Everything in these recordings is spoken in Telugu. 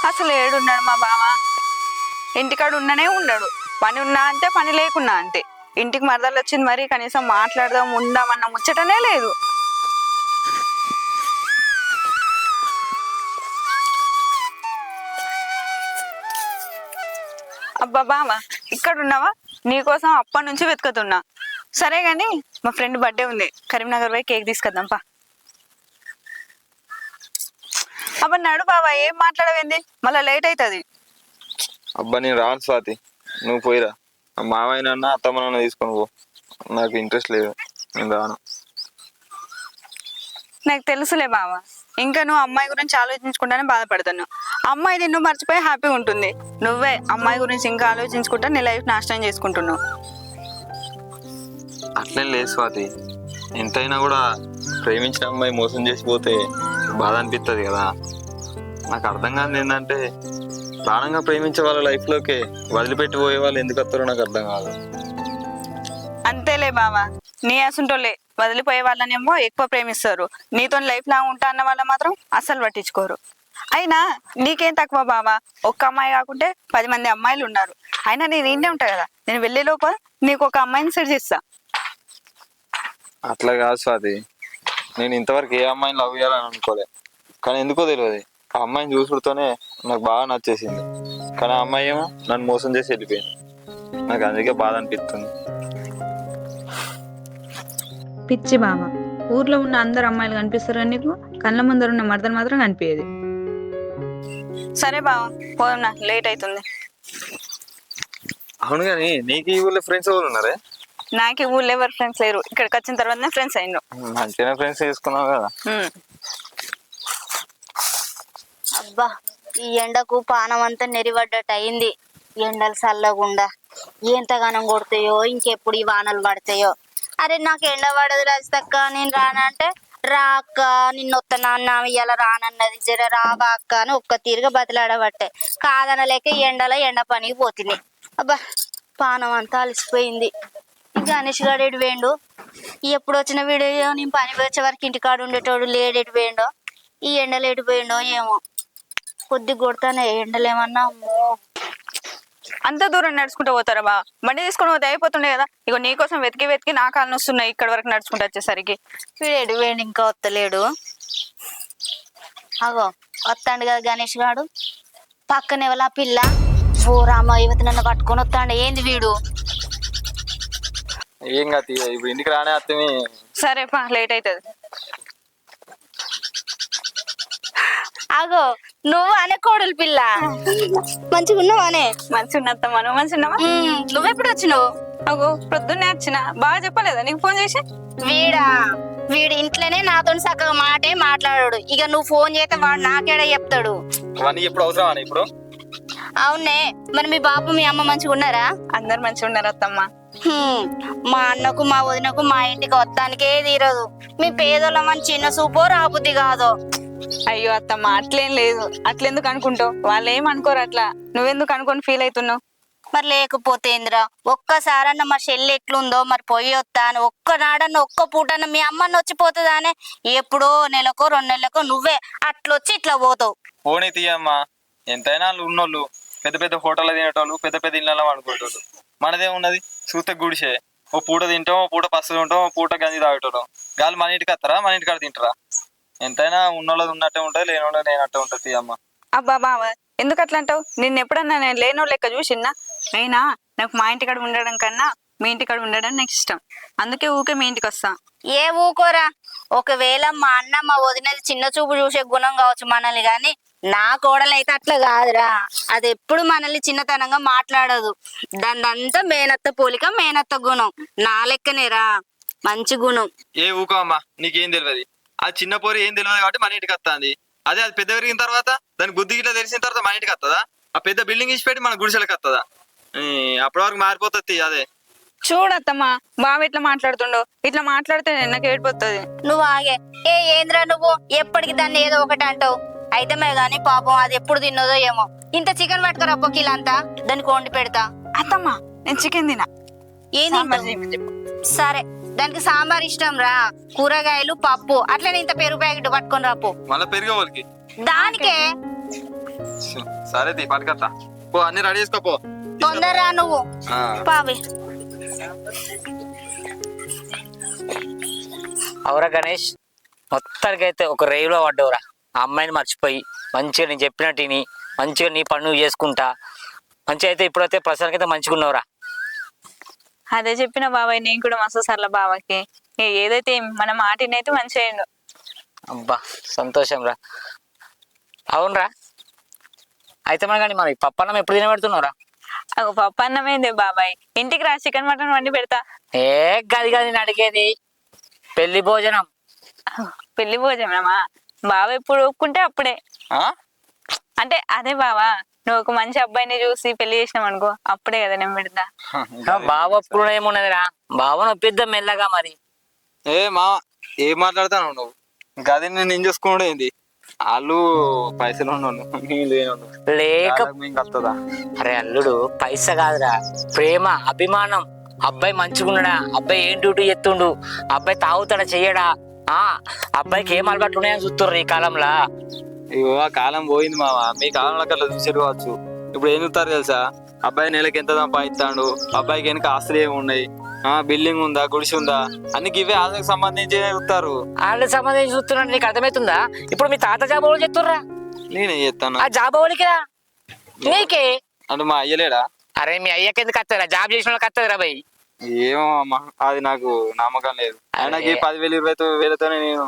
అసలు ఏడున్నాడు మా బావ? ఇంటికాడ ఉండనే ఉండడు. పని ఉన్నా అంతే, పని లేకున్నా అంతే. ఇంటికి మరదలు వచ్చింది, మరి కనీసం మాట్లాడదాం ఉందామన్న ముచ్చటనే లేదు. అబ్బా బావ, ఇక్కడ ఉన్నావా? నీకోసం అప్పటి నుంచి వెతుకుతున్నా. సరే గాని మా ఫ్రెండ్ బర్త్డే ఉంది, కరీంనగర్ పోయి కేక్ తీసుకొద్దాంపా. అబ్బా నడు బావా, ఏం మాట్లాడవేంది? మళ్ళా లేట్ అవుతుంది. అబ్బా నేను రాను స్వాతి, నువ్వు పోయిరా. మామయ్యనన్నా అత్తమ్మనన్నా తీసుకొని పో, నాకు ఇంట్రెస్ట్ లేదు, నేను రాను. నాకు తెలుసులే బావా, ఇంకా నువ్వు అమ్మాయి గురించి ఆలోచించుకుంటానే బాధపడుతున్నావు. అమ్మాయి నిన్ను మర్చిపోయి హ్యాపీగా ఉంటుంది. నువ్వే అమ్మాయి గురించి ఇంకా ఆలోచించుకుంటా నీ లైఫ్ నాశనం చేసుకుంటున్నావు. అట్లేం లేదు స్వాతి, ఎంతైనా కూడా ప్రేమించిన అమ్మాయి మోసం చేసిపోతే బాధ అనిపిస్తుంది కదా. నాకు అర్థం కాదు ఏంటంటే, ప్రాణంగా ప్రేమించే వాళ్ళ లైఫ్లోకి వదిలిపెట్టి పోయే వాళ్ళు ఎందుకు వస్తారో నాకు అర్థం కాదు. అంతేలే బావా, నీ అసుంటోళ్ళే వదిలిపోయే వాళ్ళనేమో ఎక్కువ ప్రేమిస్తారు. నీతో లైఫ్ లాంగ్ ఉంటా అన్న వాళ్ళ మాత్రం అస్సలు పట్టించుకోరు. అయినా నీకేం తక్కువ బావా, ఒక్క అమ్మాయి కాకుంటే 10 మంది అమ్మాయిలు ఉన్నారు. అయినా నేను ఇండే ఉంటా కదా, నేను వెళ్ళే లోపల నీకు ఒక అమ్మాయిని సెట్ చేస్తా. అట్లా కాదు స్వాతి, నేను ఇంతవరకు ఏ అమ్మాయిని లవ్ చేయాలని అనుకోలే. కానీ ఎందుకో తెలియదు, ఆ అమ్మాయిని చూసుడుతోనే నాకు బాగా నచ్చేసింది. కానీ ఆ అమ్మాయి ఏమో నన్ను మోసం చేసి వెళ్ళిపోయింది. నాకు అందుకే బాధ అనిపిస్తుంది. పిచ్చి బావ, ఊర్లో ఉన్న అందరు అమ్మాయిలు కనిపిస్తారు కానీ నీకు కళ్ళ ముందర ఉన్న మరదలు మాత్రం కనిపించేది. సరే బావా, పోదాం, లేట్ అవుతుంది. అవును కానీ నీకు ఈ ఊళ్ళో ఫ్రెండ్స్ ఎవరు ఉన్నారే? నాకు ఈ ఊళ్ళో ఎవరు ఫ్రెండ్స్ లేరు. ఇక్కడికి వచ్చిన తర్వాతనే ఫ్రెండ్స్ అయినారు. మంచిగా ఫ్రెండ్స్ చేసుకున్నావు కదా. అబ్బా, ఈ ఎండకు పానం అంతా నెరివడ్డట్టు అయింది. ఎండలు చల్లగుండా ఎంతగానం కొడతాయో, ఇంకెప్పుడు ఈ వానలు పడతాయో. అరే నాకు ఎండ పడదు రాజతక్క, నేను రానంటే రాక్క, నిన్నొత్తనా అన్న ఇవాళ రానన్నది, జర రావా అక్క అని ఒక్క తీరుగా బతిలాడబట్టే కాదనలేక ఎండ పనికి పోతుంది. అబ్బా పానం అంతా అలసిపోయింది. గణేష్ గారు ఎటు వేయండు? ఎప్పుడు వచ్చిన వీడియో నేను పని వచ్చే వరకు ఇంటికాడు ఉండేటోడు లేడెటు వేయండో, ఈ ఎండలు ఎటు పోయిండో ఏమో. కొద్ది కొడతానే ఎండలేమన్నా. అమ్మో, అంత దూరం నడుచుకుంటూ పోతారా బా? బండి తీసుకొని పోతే అయిపోతుండే కదా. ఇగో నీకోసం వెతికి వెతికి నా కాళ్ళు వస్తున్నాయి ఇక్కడ వరకు నడుచుకుంటూ వచ్చేసరికి. వీడు ఎటు వేయండి, ఇంకా వస్తలేడు. అగో వస్తాడు కదా గణేష్ గాడు, పక్కనే వాళ్ళ పిల్ల. ఓ రామ, యువతి నన్ను పట్టుకొని వస్తాడు. ఏంది వీడు? ఏం కాదు, ఇప్పుడు ఇంటికి రానే అత్తమే. సరే పా, లేట్ అవుతుంది. అగో నువ్వు అనే కోడలు పిల్ల, మంచిగా ఉన్నావు అనే. మంచిగా ఉన్నత్తమ్మా, నువ్వు మంచిగా ఉన్నావా? నువ్వెప్పుడు వచ్చినావు? అగో ప్రొద్దున్నే వచ్చిన. బాగా చెప్పలేదా నీకు ఫోన్ చేసి? వీడు ఇంట్లోనే నాతో చక్కగా మాటే మాట్లాడాడు. ఇక నువ్వు ఫోన్ చేస్తే వాడు నాకేడా చెప్తాడు. అవన్నీ ఎప్పుడు అవసరం ఇప్పుడు? అవునే, మరి మీ బాబు మీ అమ్మ మంచిగా ఉన్నారా? అందరు మంచిగా ఉన్నారు అత్తమ్మ. మా అన్నకు మా వదినకు మా ఇంటికి వస్తానికే తీరదు. మీ పేదోళ్ళమని చిన్న చూపో రాబుద్ది కాదో. అయ్యో అత్తమ్మ, అట్లేం లేదు. అట్లెందుకు అనుకుంటావు? వాళ్ళు ఏం అనుకోరు అట్లా. నువ్వెందుకు అనుకొని ఫీల్ అవుతున్నావు? మరి లేకపోతే ఏందిరా, ఒక్కసారన్న మా చెల్లి ఎట్లుందో మరి పోయి వస్తాను. ఒక్కనాడన్న ఒక్క పూటన్న మీ అమ్మన్న వచ్చిపోతుందానే. ఎప్పుడో నెలకో 2 నెలలకో నువ్వే అట్లొచ్చి ఇట్లా పోతావు. పోనీ తీయమ్మా, ఎంతైనా వాళ్ళు ఉన్నోళ్ళు పెద్ద పెద్ద హోటల్లో తినేటోళ్ళు, పెద్ద పెద్ద ఇళ్ళలో వండుకుంటారు. మనదేమున్నది, చూస్తే గుడిసే. ఓ పూట తింటాం, ఓ పూట పసులు ఉంటాం, ఓ పూట గంజి తాగేటోళ్ళం. గాలి మన ఇంటికి వస్తారా, మన ఇంటికాడ తింటారా? ఎంతైనా ఉన్నోళ్ళది ఉన్నట్టే ఉంటుంది, లేనోళ్ళది లేనట్టే ఉంటుంది తీయమ్మా. అబ్బా బావ, ఎందుకు అట్లా అంటావు? నిన్ను ఎప్పుడన్నా నేను లేనో లెక్క చూసిన్నా? అయినా నాకు మా ఇంటికాడ ఉండడం కన్నా మీ ఇంటికాడ ఉండడం నాకు ఇష్టం. అందుకే ఊకే మీ ఇంటికి వస్తా. ఏ ఊకోరా, ఒకవేళ మా అన్న మా వదినది చిన్న చూపు చూసే గుణం కావచ్చు మనల్ని, గాని నా కోడలైతే అట్లా కాదురా. అది ఎప్పుడు మనల్ని చిన్నతనంగా మాట్లాడదు. దాన్నంతా మేనత్త పోలిక, మేనత్త గుణం. నా లెక్కనేరా, మంచి గుణం. ఏ ఊకో అమ్మా, నీకేం తెలియదు. అది చిన్న పోరి ఏం తెలియదు కాబట్టి మన ఇంటికి వస్తుంది. అదే అది పెద్ద పెరిగిన తర్వాత, దాని బుద్ధి గిట్లా తెలిసిన తర్వాత మన ఇంటికి వస్తుందా? ఆ పెద్ద బిల్డింగ్ ఇచ్చి పెట్టి మన గుడిసెలకు వస్తుందా? అప్పటి వరకు మారిపోతుంది. అదే చూడత్తమ్మా, బావ ఇట్లా మాట్లాడుతుండో. ఇట్లా మాట్లాడితే నాకు ఏడిపోతుంది. నువ్వు ఆగే. ఏంద్రా నువ్వు ఎప్పటికి దాన్ని ఏదో ఒకటి అంటావు. అయితే మే గాని పాపం అది ఎప్పుడు తిన్నదో ఏమో. ఇంత చికెన్ పట్టుకురా పొక్కిలంతా, దానికి వండి పెడతా. అత్తమ్మా, నేను చికెన్ తినా. ఏంది? సరే, దానికి సాంబార్ ఇష్టం రా, కూరగాయలు, పప్పు, అట్లనే ఇంత పెరుగు ప్యాకెట్ పట్టుకొని రాపో. మళ్ళీ పెరిగే వాళ్ళకి దానికే తెలుసు. సరే తీ పట్టుకత్తా పో, అన్ని రెడీ చేసుకోపో. తొందరరా నువ్వు పావి. అవురా గణేష్, మొత్తానికైతే ఒక రేవులో పడ్డవురా. ఆ అమ్మాయిని మర్చిపోయి మంచిగా నేను చెప్పినట్టు విని మంచిగా నీ పని నువ్వు చేసుకుంటా మంచిగా అయితే ఇప్పుడైతే ప్రస్తుతానికైతే మంచిగా ఉన్నావురా. అదే చెప్పిన బాబాయ్, నేను కూడా మస్తు సర్ల బావకి. ఏదైతే మన మాటినైతే మంచిగా అయిండు. అబ్బా సంతోషం రా. అవునరా, అయితే మన కానీ మరి పప్పన్నం ఎప్పుడు తినబెడుతున్నావురా? అగో పప్పు అన్నమేంది బాబాయ్, ఇంటికి రా చికెన్ మటన్ వండి పెడతా. ఏ గది గది నేను అడిగేది పెళ్లి భోజనం. పెళ్లి భోజనమా? బావ ఎప్పుడు ఒప్పుకుంటే అప్పుడే. ఆ? అంటే అదే బావా, నువ్వు ఒక మంచి అబ్బాయిని చూసి పెళ్లి చేసినావు అనుకో, అప్పుడే కదా నేను పెడతా. బావ ఒప్పుడు ఏమున్నదిరా, బావను ఒప్పిద్దాం మెల్లగా మరి. ఏ మా ఏం మాట్లాడతాను నువ్వు? గది నేను చూసుకున్నాడు ఏంది? వాళ్ళు పైసలు ఉన్నాను, నేను లేను. లేక మీకు వస్తుందా? అరే అల్లుడు, పైసా కాదురా, ప్రేమ, అభిమానం. అబ్బాయి మంచిగున్నాడా, అబ్బాయి ఏం డ్యూటీ ఎత్తుండు, అబ్బాయి తాగుతాడా చెయ్యడా, అబ్బాయికి ఏం అలవాట్లు ఉన్నాయని చూస్తుర్రు ఈ కాలంలో. ఇగో ఆ కాలం పోయింది మామ, మీ కాలంలో అట్లా చూసారు కావచ్చు. ఇప్పుడు ఏం చూస్తారు తెలుసా? అబ్బాయి నెలకి ఎంత సంపాదిస్తాడు, అబ్బాయికి వెనక ఆస్తులు ఏమి ఉన్నాయి, బిల్డింగ్ ఉందా, గుడిసి ఉందా, అన్ని ఇవే ఆదానికి సంబంధించి చూస్తారు. వాళ్ళకి సంబంధించి చూస్తున్నాడు, నీకు అర్థమవుతుందా? ఇప్పుడు మీ తాత జాబ్ వాళ్ళు చెప్తుర్రా, నేనేం చేస్తాను? ఆ జాబ్ వాళ్ళకి నీకే అంటే మా అయ్యలేడా? అరే మీ అయ్యకి ఎందుకు వస్తారా, జాబ్ చేసిన వాళ్ళకి వస్తుందిరా భయ్. ఏమో అమ్మా, అది నాకు నమ్మకం లేదు. ఆయనకి 10,000 20,000 నేను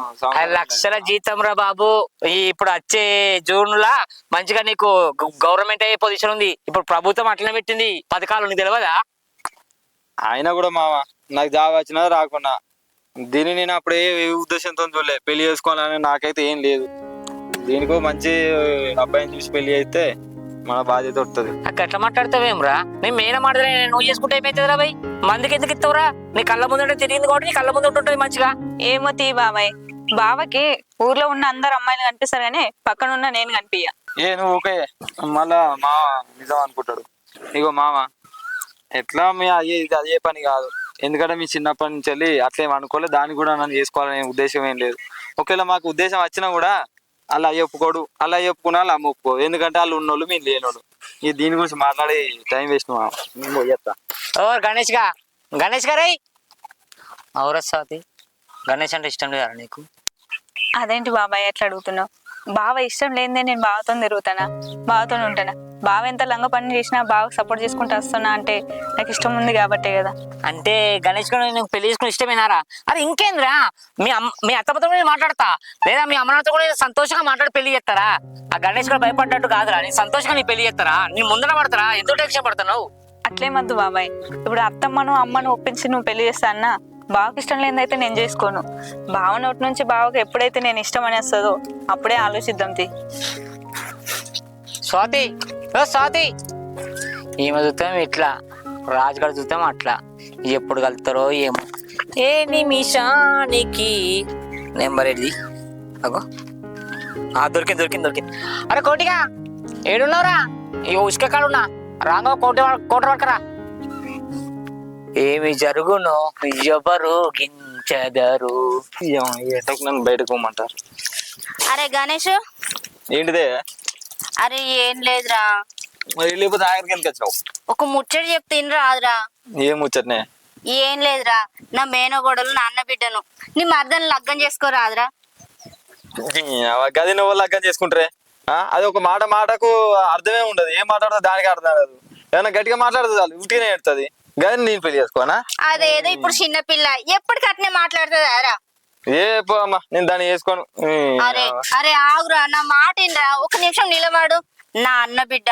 లక్షల జీతం రా బాబు. ఇప్పుడు వచ్చే జూన్ లా మంచిగా నీకు గవర్నమెంట్ అయ్యే పొజిషన్ ఉంది. ఇప్పుడు ప్రభుత్వం అట్లనే పెట్టింది పథకాలు, నీకు తెలియదా? ఆయన కూడా మామ నాకు జాబ్ వచ్చినా రాకున్నా దీన్ని నేను అప్పుడే ఏ ఉద్దేశంతో చూడలే. పెళ్లి చేసుకోవాలని నాకైతే ఏం లేదు. దీనికో మంచి అబ్బాయిని చూసి పెళ్లి అయితే మన బాధ్యత వస్తుంది. అట్లా మాట్లాడతావేమ్రా? నేను మేన మాడలే, నువ్వు చేసుకుంటే ఏమైతుందిరా భయ్? మందికి ఎందుకు ఇస్తావురా? నీ కళ్ళ ముందు తిరిగింది కాబట్టి నీ కళ్ళ ముందు ఉంటుంటది మంచిగా. ఏమో తీ బాబాయ్, బావకి ఊర్లో ఉన్న అందరు అమ్మాయిలు కనిపిస్తారు కానీ పక్కన ఉన్న నేను కనిపించా. నువ్వు ఓకే మళ్ళా మామ నిజం అనుకుంటాడు. ఇగో మామ ఎట్లా మీ అదే పని కాదు. ఎందుకంటే మీ చిన్నప్పటి నుంచి వెళ్ళి అట్లేం అనుకోలేదు. దాన్ని కూడా నన్ను చేసుకోవాలనే ఉద్దేశం ఏం లేదు. ఒకవేళ మాకు ఉద్దేశం వచ్చినా కూడా అలా అయ్యి ఒప్పుకోడు, అలా అయ్యి ఒప్పుకున్నా వాళ్ళు అమ్మ ఒప్పుకోదు. ఎందుకంటే వాళ్ళు ఉన్నోళ్ళు మేము లేనోళ్ళు. దీని గురించి మాట్లాడి టైం వేస్ట్ మామ. నేను పోయేస్తా. ఓ గణేష్ గా, గణేష్ గారై అవురా స్వాతి, గణేష్ అంటే ఇష్టం లేదా నీకు? అదేంటి బాబాయ్ ఎట్లా అడుగుతున్నావు? బావ ఇష్టం లేదే నేను బావతో తిరుగుతానా, బావతో ఉంటానా? బావ ఎంత లంగ పని చేసినా బావకు సపోర్ట్ చేసుకుంటూ వస్తున్నా అంటే నాకు ఇష్టం ఉంది కాబట్టే కదా. అంటే గణేష్ గారు నేను పెళ్లి చేసుకుని ఇష్టమేనారా? అరే ఇంకేంద్రా, మీ అత్తమ్మతో నేను మాట్లాడతా, లేదా మీ అమ్మనాతో కూడా నేను సంతోషంగా మాట్లాడి పెళ్లి చేస్తారా? ఆ గణేష్ గారు భయపడ్డట్టు కాదురా, నేను సంతోషంగా నీ పెళ్లి చేస్తారా? నేను ముందర పడతారా? ఎంతో టెన్షన్ పడతావు. అట్లేమద్దు బాబాయ్, ఇప్పుడు అత్తమ్మను అమ్మను ఒప్పించి నువ్వు పెళ్లి చేస్తా అన్నా బావకి ఇష్టం లేదైతే నేను చేసుకోను. బావ నోటి నుంచి బావకి ఎప్పుడైతే నేను ఇష్టం అని వస్తుందో అప్పుడే ఆలోచిద్దాం తీ. స్వాతి, ఓ స్వాతి, ఈమె చూస్తాం ఇట్లా, రాజుగారు చూస్తాం అట్లా. ఎప్పుడు కలుతారో ఏమో. ఏ నిమిషానికి నెంబర్ ఏది? అగో దొరికింది దొరికింది దొరికింది. అరే కోటిగా ఏడున్నావురా? ఈ ఉసుక కాడున్నా, రాంగో కోట పడకరా. ఏమి జరుగునో ఎవరు గించెదరు. నన్ను బయటకు పోమంటారు. అరే గణేష్, ఏంటిదే? అరే ఏం లేదురా, మరి లేకపోతే ఆఖరికి ఎందుకు వచ్చినావు? ఒక ముచ్చట చెప్తే రాదురా. ఏం ముచ్చటనే? ఏం లేదురా, నా మేనగోడలు నాన్న బిడ్డను నీ మర్దను లగ్గం చేసుకోరాదురా. గది నువ్వు లగ్గం చేసుకుంటారే? అది ఒక మాటకు అర్థమే ఉండదు. ఏం మాట్లాడుతుంది దానికి అర్థం కాదు. ఏమన్నా గట్టిగా మాట్లాడుతుంది చాలు ఉట్టిగానే ఎడుతుంది. గది నేను పెళ్లి చేసుకోనా? అదేదో ఇప్పుడు చిన్నపిల్ల ఎప్పటికి అట్నే మాట్లాడుతుంది అరా. ఏ పో అమ్మా, నేను దాన్ని చేసుకోను. అరే అరే ఆగురా, నా మాట ఏంరా, ఒక నిమిషం నిలబడు. నా అన్న బిడ్డ,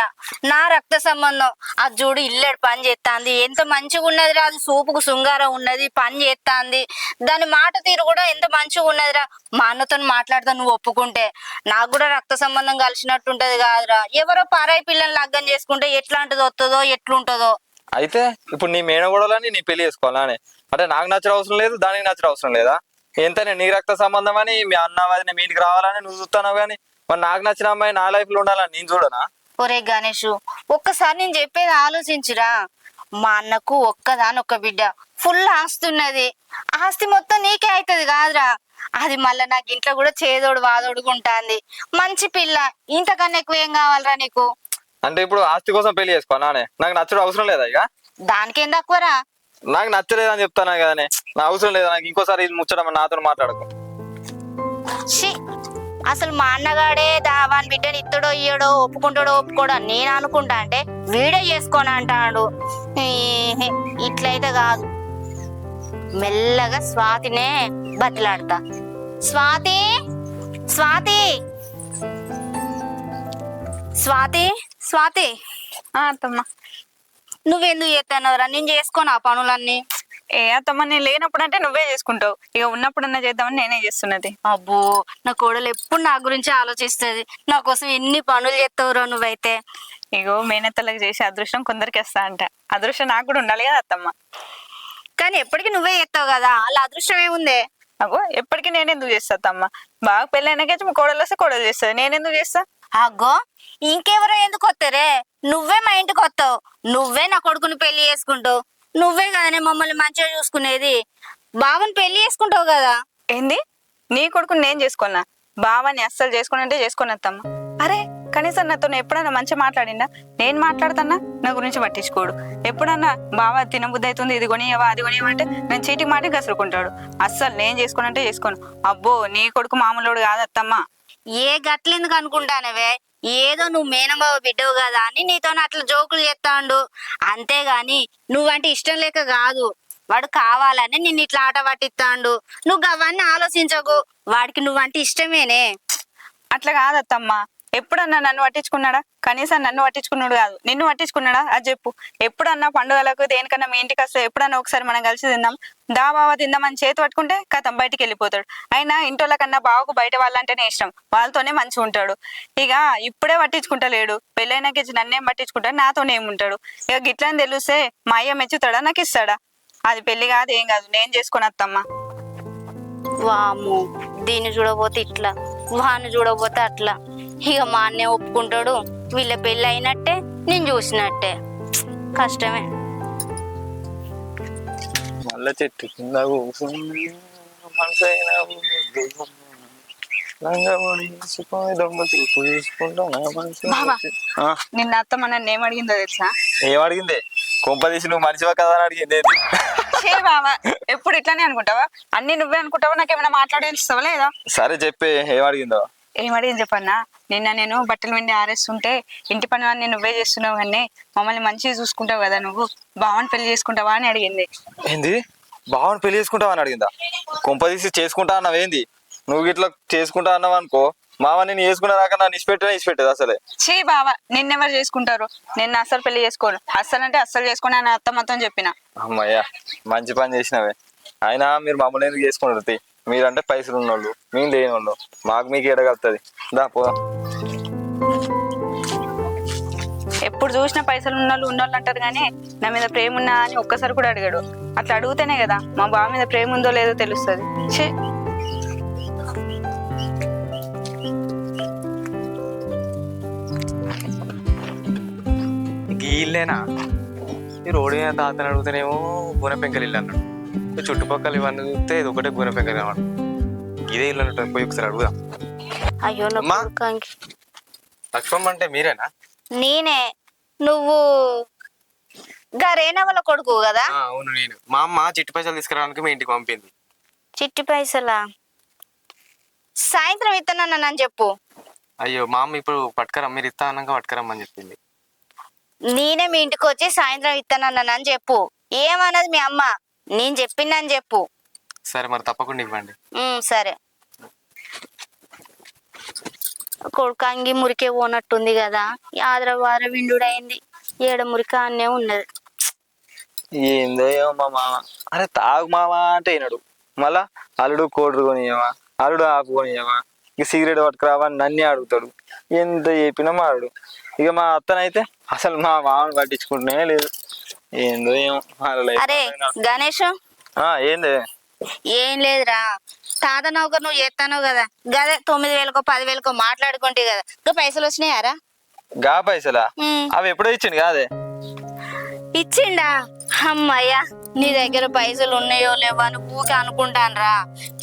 నా రక్త సంబంధం. అది చూడు ఇల్లెడు పని చేస్తాంది, ఎంత మంచిగా ఉన్నదిరా. అది సూపుకు శృంగారం ఉన్నది, పని చేస్తాంది. దాని మాట తీరు కూడా ఎంత మంచిగా ఉన్నదిరా. మా అన్నతో మాట్లాడతా నువ్వు ఒప్పుకుంటే. నాకు కూడా రక్త సంబంధం కలిసినట్టు ఉంటది కాదురా. ఎవరో పరాయి పిల్లని లగ్గం చేసుకుంటే ఎట్లాంటిది వస్తుందో ఎట్లుంటదో. అయితే ఇప్పుడు నీ మేనగోడలని నీ పెళ్లి చేసుకోవాలా? అంటే నాకు నచ్చడం అవసరం లేదు, దానికి నచ్చడం అవసరం లేదా? ఎంతనే నీ రక్త సంబంధం అని మీ అన్న వదిన మీ ఇంటికి రావాలని నువ్వు చూస్తున్నావు, కానీ మరి నాకు నచ్చిన అమ్మాయి నా లైఫ్ లో ఉండాలని నేను చూడనా? ఒరే గణేష్, ఒక్కసారి నేను చెప్పేది ఆలోచించురా. మా అన్నకు ఒక్కదానొక్క బిడ్డ, ఫుల్ ఆస్తి ఉన్నది. ఆస్తి మొత్తం నీకే అవుతుంది కాదురా. అది మళ్ళా నాకు ఇంట్లో కూడా చేదోడు వాదోడుకుంటాంది. మంచి పిల్ల, ఇంతకన్నా ఎక్కువ ఏం కావాలరా నీకు? అంటే ఇప్పుడు ఆస్తి కోసం పెళ్లి చేసుకో నానే? నాకు నచ్చడం అవసరం లేదా? ఇక దానికేం తక్కువరా? నాకు నచ్చలేదని చెప్తానా కదనే, నా అవసరం లేదా నాకు? ఇంకోసారి ఇది ముచ్చడం నాతో మాట్లాడకు. షీ, అసలు మా అన్నగాడే వాని బిడ్డని ఇత్తడో ఇయ్యడో ఒప్పుకుంటాడో ఒప్పుకోడో అని నేను అనుకుంటా అంటే వీడే చేసుకొని అంటాడు. ఇట్లయితే కాదు, మెల్లగా స్వాతినే బతిలాడతా. స్వాతి, స్వాతి, స్వాతి, స్వాతి, అత్తమ్మ. నువ్వెందుకు చేస్తానవరా? నేను చేసుకోను ఆ పనులన్నీ. ఏ అత్తమ్మ, నేను లేనప్పుడు అంటే నువ్వే చేసుకుంటావు, ఇక ఉన్నప్పుడన్నా చేద్దామని నేనే చేస్తున్నది. అబ్బో, నా కోడలు ఎప్పుడు నా గురించి ఆలోచిస్తుంది. నా కోసం ఎన్ని పనులు చేస్తావురా నువ్వైతే. ఇగో మేనత్తలకు చేసే అదృష్టం కొందరికి వస్తా అంట, అదృష్టం నాకు కూడా ఉండాలి కదా అత్తమ్మ. కానీ ఎప్పటికీ నువ్వే చేస్తావు కదా, అలా అదృష్టం ఏముందే? అగో ఎప్పటికీ నేనెందుకు చేస్తా అత్తమ్మ? బాగా పెళ్ళైనాకే మా కోడలు వస్తే కోడలు చేస్తుంది, నేనెందుకు చేస్తా? అగ్గో, ఇంకెవరో ఎందుకు వస్తారే? నువ్వే మా ఇంటికి వస్తావు, నువ్వే నా కొడుకుని పెళ్లి చేసుకుంటావు, నువ్వే కదనే మమ్మల్ని మంచిగా చూసుకునేది. బావని పెళ్లి చేసుకుంటావు కదా. ఏంది? నీ కొడుకుని నేను చేసుకోనా? బావాని అస్సలు చేసుకోనంటే చేసుకొని అత్తమ్మ. అరే కనీసం నాతో ఎప్పుడన్నా మంచిగా మాట్లాడిందా? నేను మాట్లాడుతున్నా నా గురించి పట్టించుకోడు. ఎప్పుడన్నా బావ తినబుద్ధి అవుతుంది, ఇది కొనియవా అది కొనియవా అంటే నేను చీటికి మాటి కసురుకుంటాడు. అస్సలు నేను చేసుకోనంటే చేసుకోను. అబ్బో, నీ కొడుకు మామూలుడు కాదు అత్తమ్మ. ఏ గట్లెందుకు అనుకుంటానవే? ఏదో నువ్వు మేనబావ బిడ్డవు కదా అని నీతో అట్లా జోకులు చేస్తాండు, అంతేగాని నువ్వంటే ఇష్టం లేక కాదు. వాడు కావాలని నిన్ను ఇట్లా ఆట పట్టిస్తాండు. నువ్వు అవన్నీ ఆలోచించకు, వాడికి నువ్వంటే ఇష్టమేనే. అట్లా కాదత్తమ్మ. ఎప్పుడన్నా నన్ను పట్టించుకున్నాడా? కనీసం నన్ను పట్టించుకున్నాడు కాదు, నిన్ను పట్టించుకున్నాడా అది చెప్పు. ఎప్పుడన్నా పండుగలకు దేనికన్నా మీ ఇంటికి వస్తే ఎప్పుడన్నా ఒకసారి మనం కలిసి తిందాం, దా బావ తిందామని చేతి పట్టుకుంటే కథం బయటికి వెళ్ళిపోతాడు. అయినా ఇంటోళ్ళ కన్నా బావకు బయట వాళ్ళంటేనే ఇష్టం, వాళ్ళతోనే మంచిగా ఉంటాడు. ఇక ఇప్పుడే పట్టించుకుంటలేడు, పెళ్ళైనాకి నన్నేం పట్టించుకుంటాడు, నాతోనే ఏముంటాడు. ఇక గిట్లని తెలిస్తే మా అయ్య మెచ్చుతాడా, నాకు ఇస్తాడా? అది పెళ్లి కాదు, ఏం కాదు, నేను చేసుకుని అత్తమ్మ. వాము, దీన్ని చూడబోతే ఇట్లా, వాడిని చూడబోతే అట్లా. ఇక మా అన్నే ఒప్పుకుంటాడు, వీళ్ళ పెళ్ళి అయినట్టే, నేను చూసినట్టే. కష్టమే. మళ్ళా చెట్టు కింద కూర్చుని మనసైనా బావా, నిన్న అత్తమ్మ నన్ను ఏం అడిగిందో తెలుసా? ఏం అడిగిందే? కొంపదీసి నువ్వు మనిషివా కదా అని అడిగింది. చే బావా, ఎప్పుడు ఇట్లానే అనుకుంటావా? అన్ని నువ్వే అనుకుంటావా? నాకేమైనా మాట్లాడేస్తావా లేదా? సరే చెప్పే, ఏం అడిగిందో? ఏం అడిగింది చెప్పన్నా? నిన్న నేను బట్టలు వెండి ఆరేస్తుంటే ఇంటి పని అన్ని నువ్వే చేస్తున్నావు కానీ మమ్మల్ని మంచిగా చూసుకుంటావు కదా, నువ్వు బావని పెళ్లి చేసుకుంటావా అని అడిగింది. ఏంది? బావని పెళ్లి చేసుకుంటావా అని అడిగిందా? కొంపదీసి చేసుకుంటా అన్నావేంది? నువ్వు ఇట్లా చేసుకుంటా అన్నావు అనుకో, మామ నేను చేసుకున్నాక నన్ను ఇచ్చిపెట్టేది అసలే. చే బావా, నిన్నెవరు చేసుకుంటారు? నిన్న అస్సలు పెళ్లి చేసుకోను, అస్సలు అంటే అస్సలు చేసుకోను అని అత్త మొత్తం చెప్పిన. అమ్మయ్యా, మంచి పని చేసినవే. అయినా మీరు మమ్మల్ని ఎందుకు చేసుకుంటారు? మీరంటే పైసలు ఉన్నోళ్ళు, మేము లేని వాళ్ళు, మాకు మీకు ఎడగలుగుతుంది. దా పోదాం. ఎప్పుడు చూసినా పైసలు ఉన్నోళ్ళు అంటారు కానీ నా మీద ప్రేమ ఉన్నా అని ఒక్కసారి కూడా అడిగాడు. అట్లా అడిగితేనే కదా మా బావ మీద ప్రేమ ఉందో లేదో తెలుస్తుంది. చే గీళ్ళేనా? ఈ రోడ్డు మీద తాతని అడుగుతానేమో గుణపెంకలు ఇల్లు అన్నాడు, చుట్టుపక్కల ఇవన్నీ చూస్తే ఇది ఒకటే గుణపెంకలు అన్నాడు. ఇదే ఇల్లు అన్నట్టు, పోయి ఒకసారి అడుగుదాం. అయ్యో, అమ్మా, లక్ష్మమ్మ అంటే మీరేనా? నేనే. నువ్వు గరేనా వాళ్ళ కొడుకు కదా? అవును, నేను. మా అమ్మ చిట్టి పైసలు తీసుకురావడానికి మీ ఇంటికి పంపింది. చిట్టి పైసలా? సాయంత్రం ఇస్తానని చెప్పు. అయ్యో, మా అమ్మ ఇప్పుడు పట్టుకరమ్మ, మీరు ఇస్తా అన్నాక పట్టుకరమ్మని చెప్పింది. నేనే మీ ఇంటికి వచ్చి సాయంత్రం ఇస్తానని చెప్పు. ఏమన్నది మీ అమ్మ? నేను చెప్పిందని చెప్పు. సరే, మరి తప్పకుండా ఇవ్వండి. సరే. కొడుకు అంగి మురికే పోనట్టుంది కదా, ఆదరవార విండుడైంది, ఏడ మురిక అన్నే ఉన్నది. ఏందో మా మామ, అరే తాగు మామ అంటే వినడు. మళ్ళా అల్లుడు కోడరు కొనియవా, అల్లుడు ఆకు కొనియవా, ఇక సిగరెట్ పట్టుకురావా నన్నే అడుగుతాడు. ఎంత చెప్పినా మాడు. ఇక మా అత్తనైతే అసలు మా మామని పట్టించుకుంటూనే లేదు. ఏందో ఏమో. అరే గణేష్, ఏంది? ఏం లేదురా, తాత నౌకర్ నువ్వు చేస్తాను కదా, గదే 9,000కో 10,000కో మాట్లాడుకుంటే కదా, ఇంకా పైసలు వచ్చినాయారా? గా పైసలా? అవి ఎప్పుడో ఇచ్చింది కాదే. ఇచ్చిండా? అమ్మయ్యా, నీ దగ్గర పైసలు ఉన్నాయో లేవో అని ఊకే అనుకుంటానురా.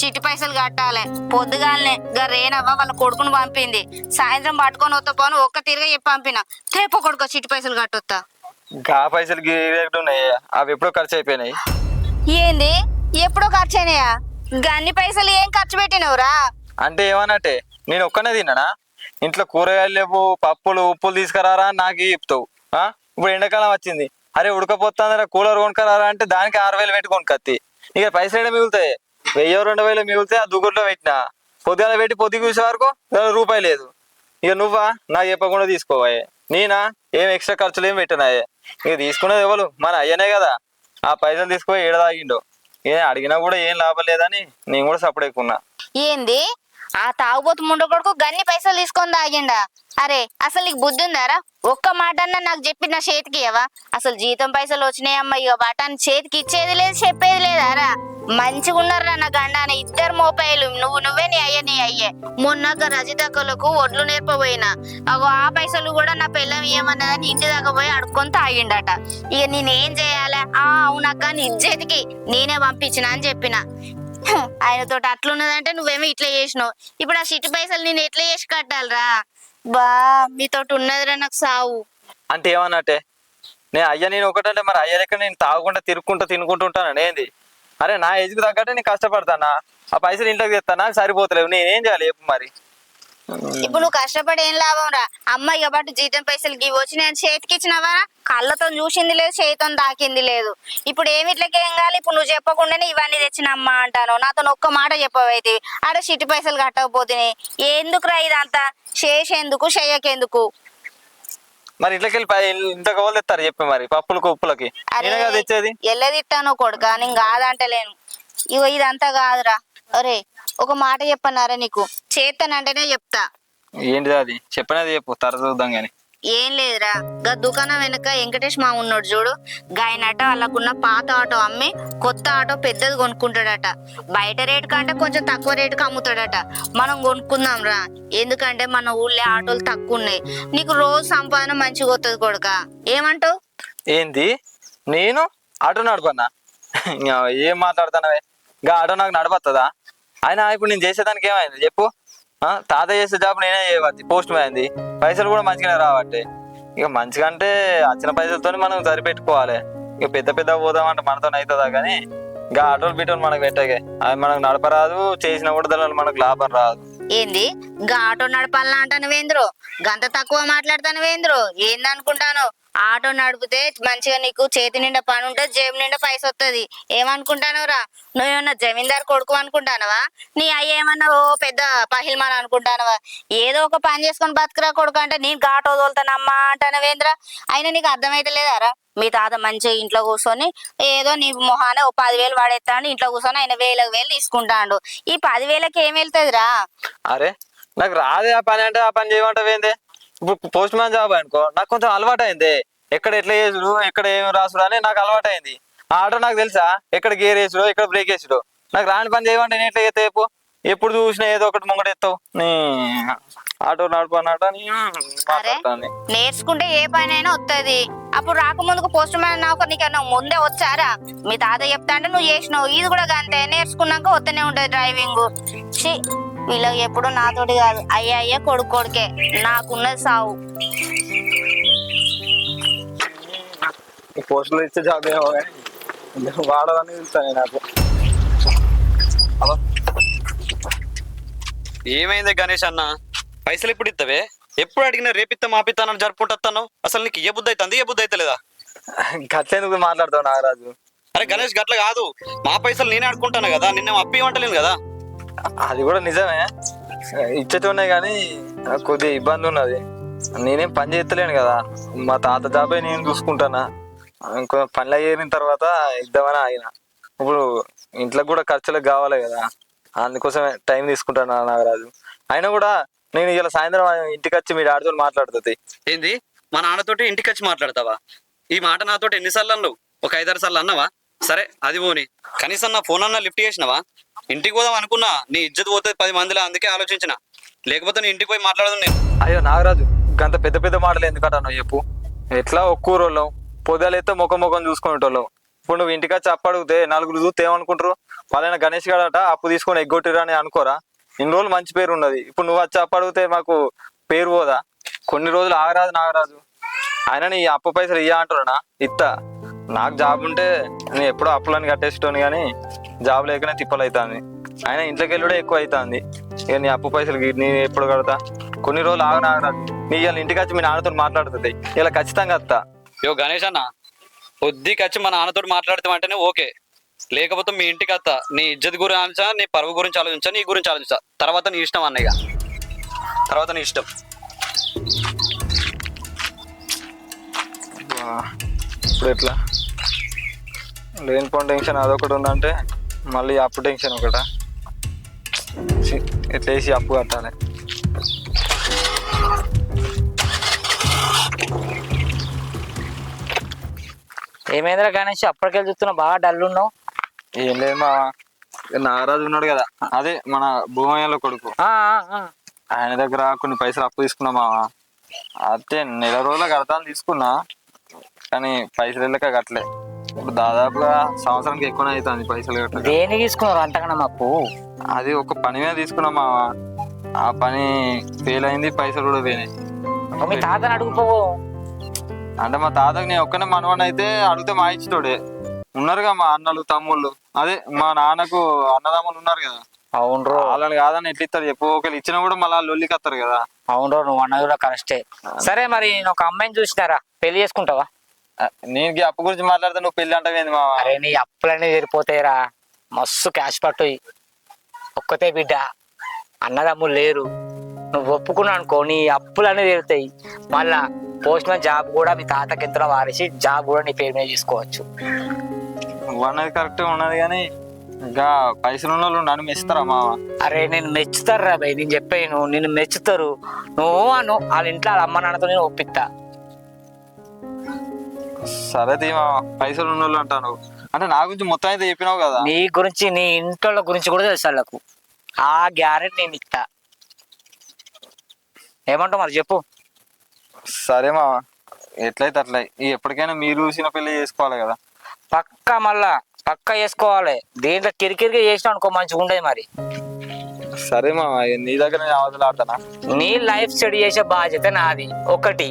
చిట్టి పైసలు కట్టాలి. పొద్దుగాలనే రేనవ్వ వాళ్ళ కొడుకును పంపింది. సాయంత్రం పట్టుకొని వస్తా పోను ఒక్క తిరిగి చెప్పి పంపిన. రేపు కొడుకో చిట్టి పైసలు కట్టొత్తా. గా పైసలు ఉన్నాయి, అవి ఎప్పుడో ఖర్చు అయిపోయినాయి. ఏంది ఎప్పుడో ఖర్చు అయినాయా? గన్ని పైసలు ఏం ఖర్చు పెట్టినవురా? అంటే ఏమన్నట్టే, నేను ఒక్కనే తిన్నానా? ఇంట్లో కూరగాయలు లేవు, పప్పులు ఉప్పులు తీసుకురారా అని నాకు చెప్తావు. ఇప్పుడు ఎండాకాలం వచ్చింది, అరే ఉడకపోతుందరా కూలర్ కొనుక్కరారా అంటే దానికి 6,000 పెట్టి కొనుక్కత్తి. ఇక పైసలు ఏడా మిగులుతాయి? 1,000-2,000 మిగులుతాయి. ఆ దుగ్గుట్లో పెట్టినా పొద్దుగా పెట్టి పొద్దుకు చూసే వరకు రూపాయి లేదు. ఇక నువ్వా నాకు చెప్పకుండా తీసుకోవాయే. నేనా ఏం ఎక్స్ట్రా ఖర్చులు ఏం పెట్టినాయే. ఇక తీసుకునేది ఎవరు? మన అయ్యనే కదా. ఆ పైసలు తీసుకుపోయి ఏడదాగిండో. అడిగినా కూడా ఏం లాభం లేదని నేను కూడా సపోర్ట్ ఎక్కున్నా. ఏంది ఆ తాగుబోతు ముండ కొడుకు గన్ని పైసలు తీసుకొని తాగిండా? అరే అసలు నీకు బుద్ధి ఉందారా? ఒక్క మాట అన్నా నాకు చెప్పి నా చేతికి ఇవ్వవా? అసలు జీతం పైసలు వచ్చినాయమ్మా, ఇక వాటాన్ని చేతికి ఇచ్చేది లేదు, చెప్పేది లేదారా? మంచిగా ఉన్నారా నా గండాన, ఇద్దరు మోపాయలు, నువ్వే నీ అయ్యే. మొన్నక రజితక్కలకు ఒడ్లు నేర్పబోయినా, అగో ఆ పైసలు కూడా నా పిల్లం ఏమన్నదని ఇంటి దాకా పోయి అడుక్కొని తాగిండట. ఇక నేనేం చేయాలి? అవునక్క నీ చేతికి నేనే పంపించిన అని చెప్పిన. ఆయనతో అట్లున్నదంటే నువ్వేమో ఇట్లా చేసినావు. ఇప్పుడు ఆ చిట్టి పైసలు నేను ఎట్లా చేసి కట్టాలరా? బా మీతోటి ఉన్నదిరా నాకు సావు. అంటే ఏమన్నట్టే, నేను ఒకటంటే మరి అయ్య లెక్క నేను తాగకుండా తినుకుంటూ ఉంటాను ఏంది? అరే నా ఏజ్కి తగ్గట్టే నేను కష్టపడతానా? ఆ పైసలు ఇంట్లోకి తెస్తానా? సరిపోతలేవు. నేనేం చేయాలి చెప్పు మరి? ఇప్పుడు నువ్వు కష్టపడి ఏం లాభం రా? అమ్మాయి కాబట్టి జీతం పైసలు గివి వచ్చి నేను చేతికి ఇచ్చినవా? కళ్ళతో చూసింది లేదు, చేతితో దాకింది లేదు. ఇప్పుడు ఏమి ఇట్లకేం కావాలి? ఇప్పుడు నువ్వు చెప్పకుండానే ఇవన్నీ తెచ్చినమ్మా అంటాను. నాతో ఒక్క మాట చెప్పవైతే ఆడ చిట్టి పైసలు కట్టకపోతే ఎందుకురా ఇదంతా? చేసేందుకు చెయ్యకెందుకు? మరి ఇంట్లోకెళ్ళి ఇంత కవలు తెస్తారు చెప్పి మరి పప్పులకు ఉప్పులకి తెచ్చేది? ఎల్లదిట్టాను కొడుక, నేను కాదంటలేను. ఇగో ఇదంతా కాదురా. అరే ఒక మాట చెప్పన్నారా నీకు? చేస్తానంటేనే చెప్తా. ఏంటిది అది? చెప్పనేది చెప్పు, తర్వాత చూద్దాం గాని. ఏం లేదురా, గా దుకాణం వెనక వెంకటేష్ మా ఉన్నాడు చూడు, గాయనట వాళ్ళకున్న పాత ఆటో అమ్మి కొత్త ఆటో పెద్దది కొనుక్కుంటాడట. బయట రేటు కంటే కొంచెం తక్కువ రేటుకి అమ్ముతాడట. మనం కొనుక్కుందాం రా, ఎందుకంటే మన ఊళ్ళో ఆటోలు తక్కువ ఉన్నాయి. నీకు రోజు సంపాదన మంచిగా వస్తుంది కొడుక, ఏమంటావు? ఏంది నేను ఆటో నడపన్నా? ఏం మాట్లాడుతున్నావే? గా ఆటో నాకు నడపస్తుందా? అయినా ఇప్పుడు నేను చేసేదానికి ఏమైంది చెప్పు? తాత చేసే జాబ్ నేనే చేయవచ్చు, పోస్ట్ పోయింది. పైసలు కూడా మంచిగానే రావట్టే. ఇక మంచిగా అంటే వచ్చిన పైసలతో మనం సరిపెట్టుకోవాలి. ఇక పెద్ద పోదామంటే మనతో అవుతుందా? కానీ ఇంకా ఆటోలు బిటోలు మనకు పెట్టగే, అవి మనకు నడపరాదు. చేసిన కూడా దానివల్ల మనకు లాభం రాదు. ఏంది గా ఆటో నడపాలన్నా అంటానువేంద్రో? గంత తక్కువ మాట్లాడతానువేంద్రో? ఏందనుకుంటాను? ఆటో నడిపితే మంచిగా నీకు చేతి నిండా పని ఉంటుంది, జేబు నిండా పైస వస్తుంది. ఏమనుకుంటానవరా? నువ్వేమన్నా జమీందారు కొడుకు అనుకుంటానవా? నీ అయ్య ఏమన్నా ఓ పెద్ద పహిల్మాన్ అనుకుంటానవా? ఏదో ఒక పని చేసుకొని బతుకురా కొడుకు అంటే నేను ఆటో తోలుతానమ్మా అంటానవేంద్ర? అయినా నీకు అర్థమైతే లేదారా? మీ తాత మంచిగా ఇంట్లో కూర్చొని ఏదో నీ మొహాన ఓ 10,000 వాడేస్తాడు, ఇంట్లో కూర్చొని ఆయన 1,000 తీసుకుంటాడు. ఈ 10,000కి ఏం వెళ్తుందిరా? అరే నాకు రాదే ఆ పని, అంటే ఆ పని చేయమంటావేందే? ఇప్పుడు పోస్ట్ మ్యాన్ జాబ్ అనుకో, నాకు కొంచెం అలవాటు అయింది. ఎక్కడ ఎట్లా చేసుడు, ఎక్కడ ఏం రాసుడు అని నాకు అలవాటు అయింది. ఆ ఆటో నాకు తెలుసా, ఎక్కడ గేర్ వేసుడు, ఎక్కడ బ్రేక్ వేసుడు. నాకు రాని పని చేయమంటే నేను ఎట్లా చేస్తా చెప్పు? ఎప్పుడు చూసినా ఏదో ఒకటి ముంగటెత్తావు. ఆటో నడపనట నేర్చుకుంటే ఏ పని అయినా వస్తుంది. అప్పుడు రాకముందుకు పోస్ట్ మ్యాన్ నీకన్నా ముందే వచ్చారా? మీ తాత చెప్తా అంటే నువ్వు చేసినావు. ఇది కూడా అంతే, నేర్చుకున్నాక వస్తూనే ఉంటది డ్రైవింగ్. వీళ్ళకి ఎప్పుడు నాతోటి కాదు, అయ్యే కొడుకే నాకున్నది సావు. పోస్టులు ఇచ్చే జాబ్ ఏమో కానీ వాడదని తెలుస్తాను నాకు. ఏమైంది గణేష్ అన్న? పైసలు ఎప్పుడు ఇస్తావే? ఎప్పుడు అడిగినా రేపిత్తా మాపిత్తానని జరుపుకుంటాను. అసలు నీకు ఏ బుద్ధి అవుతుంది, ఏ బుద్ధి అయితే లేదా? గట్లెందుకు మాట్లాడతావు నాగరాజు? అరే గణేష్ గట్ల కాదు, మా పైసలు నేనే అడుకుంటాను కదా, నిన్నే అప్పి ఇవ్వట్లేను కదా. అది కూడా నిజమే, ఇచ్చేటోనే కానీ కొద్దిగా ఇబ్బంది ఉన్నది. నేనేం పని చేస్తలేను కదా, మా తాత జాబే నేను చూసుకుంటానా. ఇంకో పనులు అయిన తర్వాత ఇద్దామని ఆగిన. ఇప్పుడు ఇంట్లో కూడా ఖర్చులకు కావాలి కదా, అందుకోసమే టైం తీసుకుంటాను నాగరాజు. అయినా కూడా నేను ఇలా సాయంత్రం ఇంటికి వచ్చి మీ డాడీతో మాట్లాడుతుంది. ఏంది మా నాన్నతోటి ఇంటికి వచ్చి మాట్లాడతావా? ఈ మాట నాతోటి ఎన్నిసార్లు అన్నావు? ఒక 5-6 సార్లు అన్నావా? సరే అది పోని, కనీసం నా ఫోన్ అన్నా లిఫ్ట్ చేసినావా? ఇంటికి పోదాం అనుకున్నా, నీ ఇజ్జత్ పోతుంది 10 మందిలో, అందుకే ఆలోచించిన. లేకపోతే నీ ఇంటికి పోయి మాట్లాడదు నేను. అయ్యో నాగరాజు, గంత పెద్ద మాటలు ఎందుకంటాను చెప్పు? ఎట్లా ఒక్కూరోళ్ళం, పొద్దులైతే ముఖం చూసుకునేటోళ్ళం. ఇప్పుడు నువ్వు ఇంటికి వచ్చి అప్పు అడిగితే నలుగురు చూస్తే ఏమనుకుంటారు? పలానా గణేష్ గాడట అప్పు తీసుకొని ఎగ్గొట్టిరా అని అనుకోరా? ఇన్ని రోజులు మంచి పేరు ఉన్నది, ఇప్పుడు నువ్వు వచ్చి అప్పు అడిగితే మాకు పేరు పోదా? కొన్ని రోజులు ఆగరాదు నాగరాజు. ఆయన నీ అప్పు పైసలు ఇయ్య అంటున్నా, ఇత్తా. నాకు జాబ్ ఉంటే నేను ఎప్పుడో అప్పులని కట్టేసేటోని, కానీ జాబ్ లేకనే తిప్పలు అవుతుంది. ఆయన ఇంట్లోకి వెళ్ళడే ఎక్కువ అవుతుంది. ఇక నీ అప్పు పైసలు నేను ఎప్పుడు కడతా? కొన్ని రోజులు నాగరాజు. నీ ఇవాళ ఇంటికి వచ్చి మీ నాన్నతో మాట్లాడుతుంది, ఇలా ఖచ్చితంగా వస్తా. గణేష్ అన్న, కొద్దికి వచ్చి మా నాన్నతో మాట్లాడతామంటేనే ఓకే, లేకపోతే మీ ఇంటికి వస్తా. నీ ఇజ్జత్ గురించి ఆలోచించా, నీ పరువు గురించి ఆలోచించా, నీ గురించి ఆలోచించా. తర్వాత నీ ఇష్టం అన్నయ్య, తర్వాత నీ ఇష్టం. ఇప్పుడు ఎట్లా? లేనిపోయిన టెన్షన్ అదొకటి ఉందంటే మళ్ళీ అప్పు టెన్షన్ ఒకట. ఎట్లా వేసి అప్పు కట్టాలి? ఏమైందిరా గణేష్, అప్పటికెళ్ళి చూస్తున్నావు, బాగా డల్ ఉన్నావు. ఏం లేదు మా నాగరాజు ఉన్నాడు కదా, అదే మన భూమయ్యలో కొడుకు. ఆయన దగ్గర కొన్ని పైసలు అప్పు తీసుకున్నా మావా. అయితే నెల రోజుల కడతాను తీసుకున్నా, కానీ పైసలు వెళ్ళక కట్టలే. ఇప్పుడు దాదాపుగా సంవత్సరానికి ఎక్కువనే అవుతుంది పైసలు కట్ట. దేనికి తీసుకున్నారు అంతకన్నా అప్పు? అది ఒక పని మీద తీసుకున్నా మావా. ఆ పని ఫెయిల్ అయింది, పైసలు కూడా పోయినాయి. మీ తాతని అడుగుపోవు. అంటే మా తాతకి నేను ఒక్కనే మనవాడిని అయితే అడిగితే మా ఇచ్చితోడే. ఉన్నారుగా మా అన్నలు తమ్ముళ్ళు, అదే మా నాన్నకు అన్నదమ్ములు ఉన్నారు కదా. అవును, వాళ్ళని కాదని ఎట్లా ఇస్తారు చెప్పు? ఒకళ్ళు ఇచ్చినా కూడా మళ్ళీ లొల్లికి వస్తారు కదా. అవును, నువ్వు అన్నది కూడా కరెక్టే. సరే మరి నేను ఒక అమ్మాయిని చూసినారా, పెళ్లి చేసుకుంటావా? నేను అప్పు గురించి మాట్లాడితే నువ్వు పెళ్లి అంటావేంది మా? అరే నీ అప్పులన్నీ తీరిపోతాయిరా, మస్తు క్యాష్ పట్టు. ఒక్కతే బిడ్డ, అన్నదమ్ములు లేరు. నువ్వు ఒప్పుకున్నా అనుకో, నీ అప్పులన్నీ తీరుతాయి. మళ్ళా పోస్ట్ మ్యాన్ జాబ్ కూడా మీ తాతకి ఎంతలో వారేసి జాబ్ కూడా నీ పేరు మీద తీసుకోవచ్చు. నువ్వు అన్నది కరెక్ట్ ఉన్నది, కానీ ఇంకా పైసలు ఉన్న వాళ్ళు నన్ను మెచ్చుతారా మావ? అరే నేను మెచ్చుతారు రా భయ్, నేను చెప్పాను నిన్ను మెచ్చుతారు. నువ్వు అను, వాళ్ళ ఇంట్లో వాళ్ళ అమ్మ నాన్నతో నేను ఒప్పిస్తా. సరే తీమా, పైసలు ఉన్న వాళ్ళు అంటాను. అంటే నా గురించి మొత్తం అయితే చెప్పినావు కదా. నీ గురించి, నీ ఇంట్లో గురించి కూడా తెలుసు వాళ్ళకు. ఆ గ్యారెంటీ నేను ఇస్తా. ఏమంటావు మరి చెప్పు? సరే మావ, ఎట్లయితే అట్లా. ఎప్పటికైనా మీరు చూసిన పెళ్లి చేసుకోవాలి కదా. పక్కా, మళ్ళా పక్కా చేసుకోవాలి. దీంట్లో కిరికిరిగా చేసినా అనుకో మంచిగా ఉండేది. మరి సరే మావ, నీ దగ్గర నేను అవతల ఆడతానా? నీ లైఫ్ స్టడీ చేసే బాధ్యత నాది ఒకటి.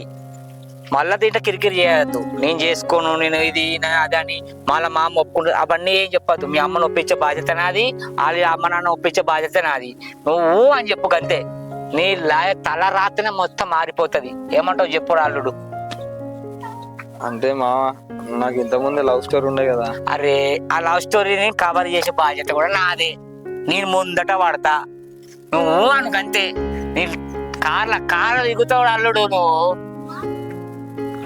మళ్ళా దీంట్లో కిరికిరి చేయొద్దు. నేను చేసుకోను, నేను ఇది అది అని మళ్ళీ మా అమ్మ ఒప్పుకుంటు అవన్నీ ఏం చెప్పద్దు. మీ అమ్మను ఒప్పించే బాధ్యత నాది, వాళ్ళ అమ్మ నాన్న ఒప్పించే బాధ్యత నాది. నువ్వు అని చెప్పు అంతే. నీ తల రాత్రినే మొత్తం మారిపోతుంది. ఏమంటావు చెప్పు అల్లుడు? అంటే మావ, నాకు ఇంతకుముందు లవ్ స్టోరీ ఉండే కదా. అరే ఆ లవ్ స్టోరీని కవర్ చేసే బాధ్యత కూడా నాదే. నేను ముందట పడతా, నువ్వు అనుకంతే. నీ కార్ల దిగుతావు అల్లుడు.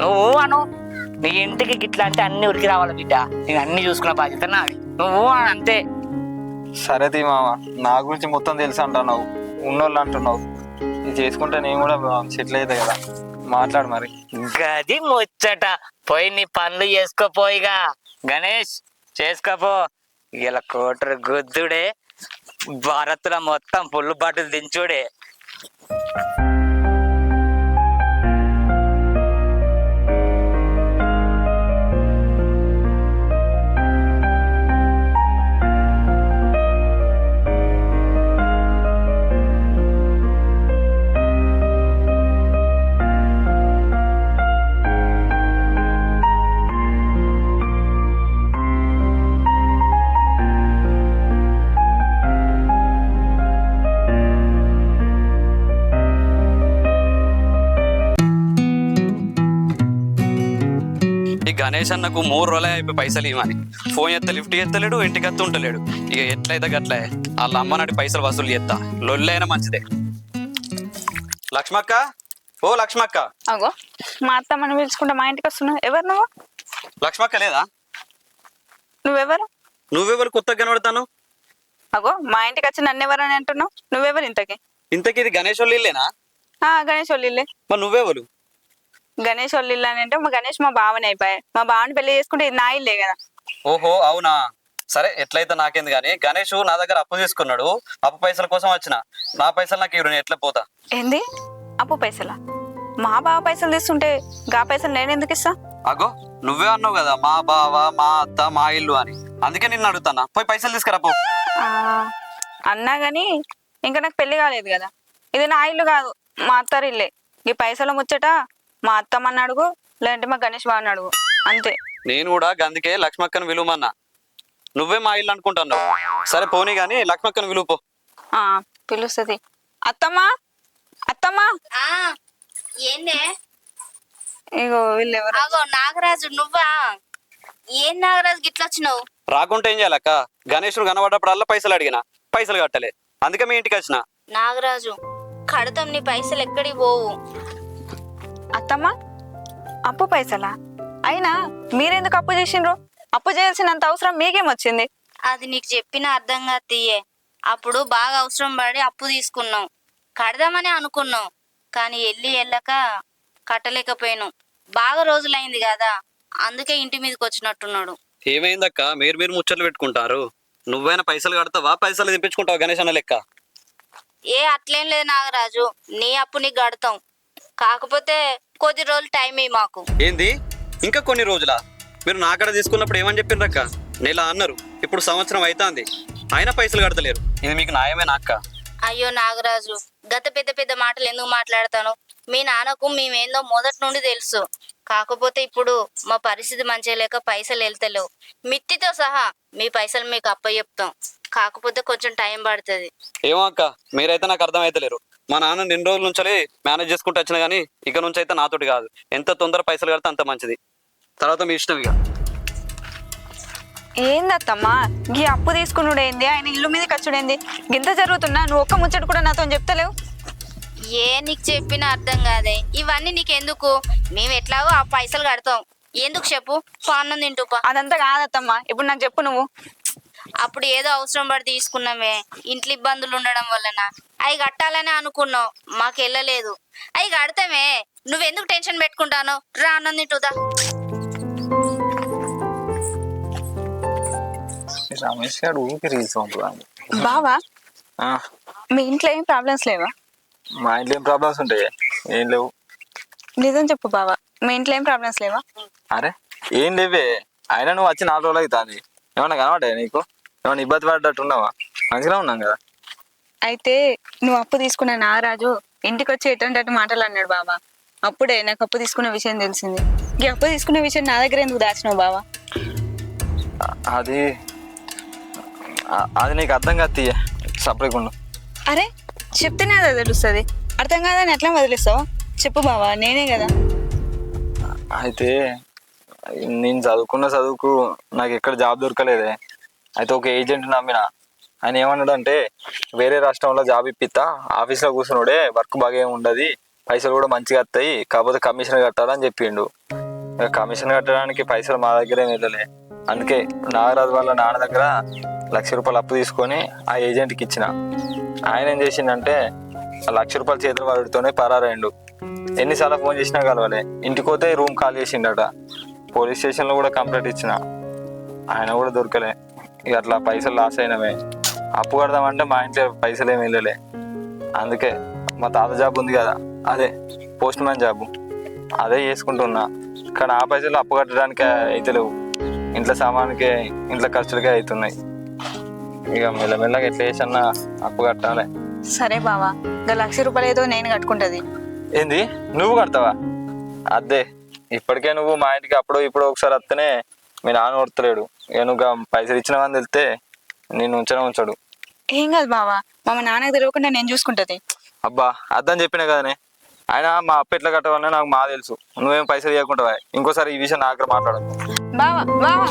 నువ్వు అను, నీ ఇంటికి గిట్లా అంటే అన్ని ఉరికి రావాలి బిడ్డ. నేను అన్ని చూసుకున్న బాధ్యత నాది. నువ్వు అంతే. సరే తీ మామ, నా గురించి మొత్తం తెలుసు అంటున్నావు, ఉన్నోళ్ళు అంటున్నావు. ఇది చేసుకుంటే నేను కూడా సెటిల్ అవుతాయి కదా. మాట్లాడు మరి. గది ముచ్చట. పోయి నీ పనులు చేసుకోపోయిగా గణేష్, చేసుకోపో. ఇలా కోటరు గుద్దుడే, భారత్లో మొత్తం పుల్లు బాటలు దించుడే. గణేష్ అన్నకు 3 రోజులే అయిపోయి పైసలు ఇవ్వని ఫోన్ చేస్తే లిఫ్ట్ చేస్తలేడు, ఇంటికి వస్తూ ఉంటలేడు. ఇక ఎట్లయితే గట్లే వాళ్ళ అమ్మ నాటి పైసలు వసూలు చేస్తా. లొల్లైనా మంచిదే. లక్ష్మక్క, ఓ లక్ష్మక్క. అగో మా అత్తమ్మని పిలుచుకుంటా మా ఇంటికి వస్తున్నావు. ఎవరు నువ్వు? లక్ష్మక్క లేదా? నువ్వెవరు? నువ్వెవరు కొత్తగా కనబడతాను? అగో మా ఇంటికి వచ్చి నన్ను ఎవరని అంటున్నావు? నువ్వెవరు ఇంతకి? ఇంతకీ ఇది గణేష్ వాళ్ళు ఇల్లేనా? గణేష్ వాళ్ళు ఇల్లే. మరి నువ్వెవరు? గణేష్ వాళ్ళు ఇల్లు అని అంటే మా గణేష్ మా బావని అయిపోయాయి. మా బావని పెళ్లి చేసుకుంటే ఇది నా ఇల్లే కదా. ఓహో అవునా, సరే ఎట్లయితే నాకేంది. కానీ గణేష్ నా దగ్గర అప్పు తీసుకున్నాడు, అప్పు పైసల కోసం వచ్చిన. నా పైసలు నాకు ఇవ్వరు, నేను ఎట్లా పోతా? ఏంది అప్పు పైసలా? మా బావ పైసలు తీసుకుంటే గా పైసలు నేను ఎందుకు ఇస్తా? అగో నువ్వే అన్నావు కదా మా బావ మా అత్త మా ఇల్లు అని, అందుకే నిన్ను అడుగుతానా. పోయి పైసలు తీసుకురా పో. ఆ, అన్నా గాని ఇంకా నాకు పెళ్లి కాలేదు కదా, ఇది నా ఇల్లు కాదు మా అత్తారి ఇల్లే. ఈ పైసలు ముచ్చట మా అత్తమ్మని అడుగు, లేదంటే మా గణేష్ బాబుని అడుగు, అంతే. నేను కూడా గందుకే లక్ష్మక్కను విలువమన్నా. నువ్వే మా ఇల్లు అనుకుంటున్నావు. సరే పోనీ గాని లక్ష్మక్కను విలువ పో. ఆ పిలుస్తుంది. అత్తమ్మా అత్తమ్మా, ఏందే? ఇగో వీళ్ళెవరు? అగో నాగరాజు నువ్వా? ఏం నాగరాజు గిట్ల వచ్చినావు? రాకుంటే ఏం చేయాలక్క, గణేశుడు కనబడ్డప్పుడల్లా పైసలు అడిగిన, పైసలు కట్టలే, అందుకే మీ ఇంటికి వచ్చిన. నాగరాజు కడతాం, నీ పైసలు ఎక్కడికి పోవు. అత్తమ్మా అప్పు పైసలా? అయినా మీరెందుకు అప్పు చేసిండ్రు? అప్పు చేయాల్సినంత అవసరం మీకేమొచ్చింది? అది నీకు చెప్పిన అర్థంగా తీయే. అప్పుడు బాగా అవసరం పడి అప్పు తీసుకున్నాం, కడదామని అనుకున్నాం, కానీ వెళ్ళక కట్టలేకపోయాను. బాగా రోజులైంది కదా, అందుకే ఇంటి మీదకి వచ్చినట్టున్నాడు. ఏమైందక్క మీరు ముచ్చట్లు పెట్టుకుంటారు? నువ్వైనా పైసలు కడతావా, పైసలు తెప్పించుకుంటావా గణేష్ అన్న లెక్క? ఏ అట్లేం లేదు నాగరాజు, నీ అప్పు నీకు కడతాం, కాకపోతే కొద్ది రోజులు టైం ఇయ్యి మాకు. ఏంది ఇంకా కొన్ని రోజులా? మీరు నాకడ తీసుకున్నప్పుడు ఏమని చెప్పిండ్రక్క? నెల అన్నారు, ఇప్పుడు సంవత్సరం అవుతుంది, అయినా పైసలు కడతలేరు. ఇది మీకు న్యాయమేనా అక్క? అయ్యో నాగరాజు, గత పెద్ద పెద్ద మాటలు ఎందుకు మాట్లాడతాను? మీ నాన్నకు మేమేందో మొదటి నుండి తెలుసు, కాకపోతే ఇప్పుడు మా పరిస్థితి మంచిగా లేక పైసలు వెళ్తలేవు. మిత్తితో సహా మీ పైసలు మీకు అప్పచెప్తాం, కాకపోతే కొంచెం టైం పడుతుంది. ఏమో అక్క, మీరైతే నాకు అర్థం అవుతలేరు. మా నాన్న 2 రోజుల నుంచి మేనేజ్ చేసుకుంటూ వచ్చిన కానీ ఇక నుంచి అయితే నాతోటి కాదు. ఎంత తొందర పైసలు కడితే అంత మంచిది, తర్వాత మీ ఇష్టం ఇక. ఏందత్తమ్మా ఈ అప్పు తీసుకున్నాడు ఏంది, ఆయన ఇల్లు మీద ఖర్చుడేంది? గింత జరుగుతున్నా నువ్వు ఒక్క ముచ్చట కూడా నాతో చెప్తలేవు. ఏ నీకు చెప్పిన అర్థం కాదే, ఇవన్నీ నీకెందుకు? మేము ఎట్లాగో ఆ పైసలు కడతాం, ఎందుకు చెప్పు? పాన్నం తింటూపా. అదంతా కాదత్తమ్మా, ఇప్పుడు నాకు చెప్పు నువ్వు. అప్పుడు ఏదో అవసరం పడి తీసుకున్నామే, ఇంట్లో ఇబ్బందులు ఉండడం వలన అవి కట్టాలని అనుకున్నావు, మాకు వెళ్ళలేదు. అవి కడతామే, నువ్వెందుకు టెన్షన్ పెట్టుకుంటాను? రా అన్నం తింటుదా. రమేష్ గారు ఊరికి రీల్స్ పంపుతాను. బావా మీ ఇంట్లో ఏం ప్రాబ్లమ్స్ లేవా? మా ఇంట్లో ఏం ప్రాబ్లమ్స్ ఉంటాయి? ఏం లేవు. నిజం చెప్పు బావా, మీ ఇంట్లో ఏం ప్రాబ్లమ్స్ లేవా? అరే ఏం లేవే, అయినా నువ్వు వచ్చి 4 రోజులు అవుతుంది. ఏమన్నా కనబడ్డా నీకు? ఏమన్నా ఇబ్బంది పడ్డట్టు ఉన్నావా? మంచిగా ఉన్నాం కదా. అయితే నువ్వు అప్పు తీసుకున్న నాగరాజు ఇంటికి వచ్చి ఎటువంటి మాటలు అన్నాడు బావా. అప్పుడే నాకు అప్పు తీసుకున్న విషయం తెలిసింది. ఈ అప్పు తీసుకున్న విషయం నా దగ్గర ఎందుకు దాచినావు బావా? అది అది నీకు అర్థం కాదు, తీయ సపరేకుండా. అరే చెప్తేనే అదే తెలుస్తుంది, అర్థం కాదని ఎట్లా వదిలేస్తావు? చెప్పు బావా, నేనే కదా. అయితే నేను చదువుకు నాకు ఎక్కడ జాబ్ దొరకలేదే. అయితే ఒక ఏజెంట్ నమ్మిన. ఆయన ఏమన్నాడు అంటే, వేరే రాష్ట్రంలో జాబ్ ఇప్పిస్తా, ఆఫీస్లో కూర్చున్నాడే, వర్క్ బాగా ఏమి ఉండదు, పైసలు కూడా మంచిగా వస్తాయి, కాకపోతే కమిషన్ కట్టాలని చెప్పిండు. కమిషన్ కట్టడానికి పైసలు మా దగ్గర ఏమి వెళ్ళలే. అందుకే నాగరాజు వాళ్ళ నాన్న దగ్గర ₹1,00,000 అప్పు తీసుకొని ఆ ఏజెంట్కి ఇచ్చిన. ఆయన ఏం చేసిండంటే ₹1,00,000 చేతులు వాడితోనే పరారైండు. ఎన్నిసార్లు ఫోన్ చేసినా కలవలే. ఇంటికి పోతే రూమ్ కాల్ చేసిండట. పోలీస్ స్టేషన్లో కూడా కంప్లైంట్ ఇచ్చిన, ఆయన కూడా దొరకలే. ఇక అట్లా పైసలు లాస్ అయినవే. అప్పు కడదామంటే మా ఇంట్లో పైసలు ఏమి వెళ్ళలే. అందుకే మా తాత జాబ్ ఉంది కదా, అదే పోస్ట్ మ్యాన్ జాబు, అదే చేసుకుంటున్నా. కానీ ఆ పైసలు అప్పు కట్టడానికి అయితే లేవు. ఇంట్లో సామాన్కే, ఇంట్లో ఖర్చులకే అవుతున్నాయి. ఇక మెల్లమెల్లగా ఎట్లా చేసన్నా అప్పు కట్టాలి. సరే బావా, ఇంకా ₹1,00,000 ఏదో నేను కట్టుకుంటది. ఏంది నువ్వు కడతావా? అదే ఇప్పటికే నువ్వు మా ఇంటికి అప్పుడో ఇప్పుడు ఒకసారి వస్తేనే మీ నాన్న కొడతలేడు. ఇక నువ్వు పైసలు ఇచ్చినవని తెలితే నేను ఉంచడు. ఏం కాదు బావా, మా నాన్నకి తెలియకుండా నేను చూసుకుంటది. అబ్బా అర్థం చెప్పినా కదనే. ఆయన మా అప్పు ఎట్లా కట్టాలనే నాకు మా తెలుసు. నువ్వేం పైసలు ఇవ్వకుంటావా? ఇంకోసారి ఈ విషయం నా దగ్గర మాట్లాడదు. బావా బావా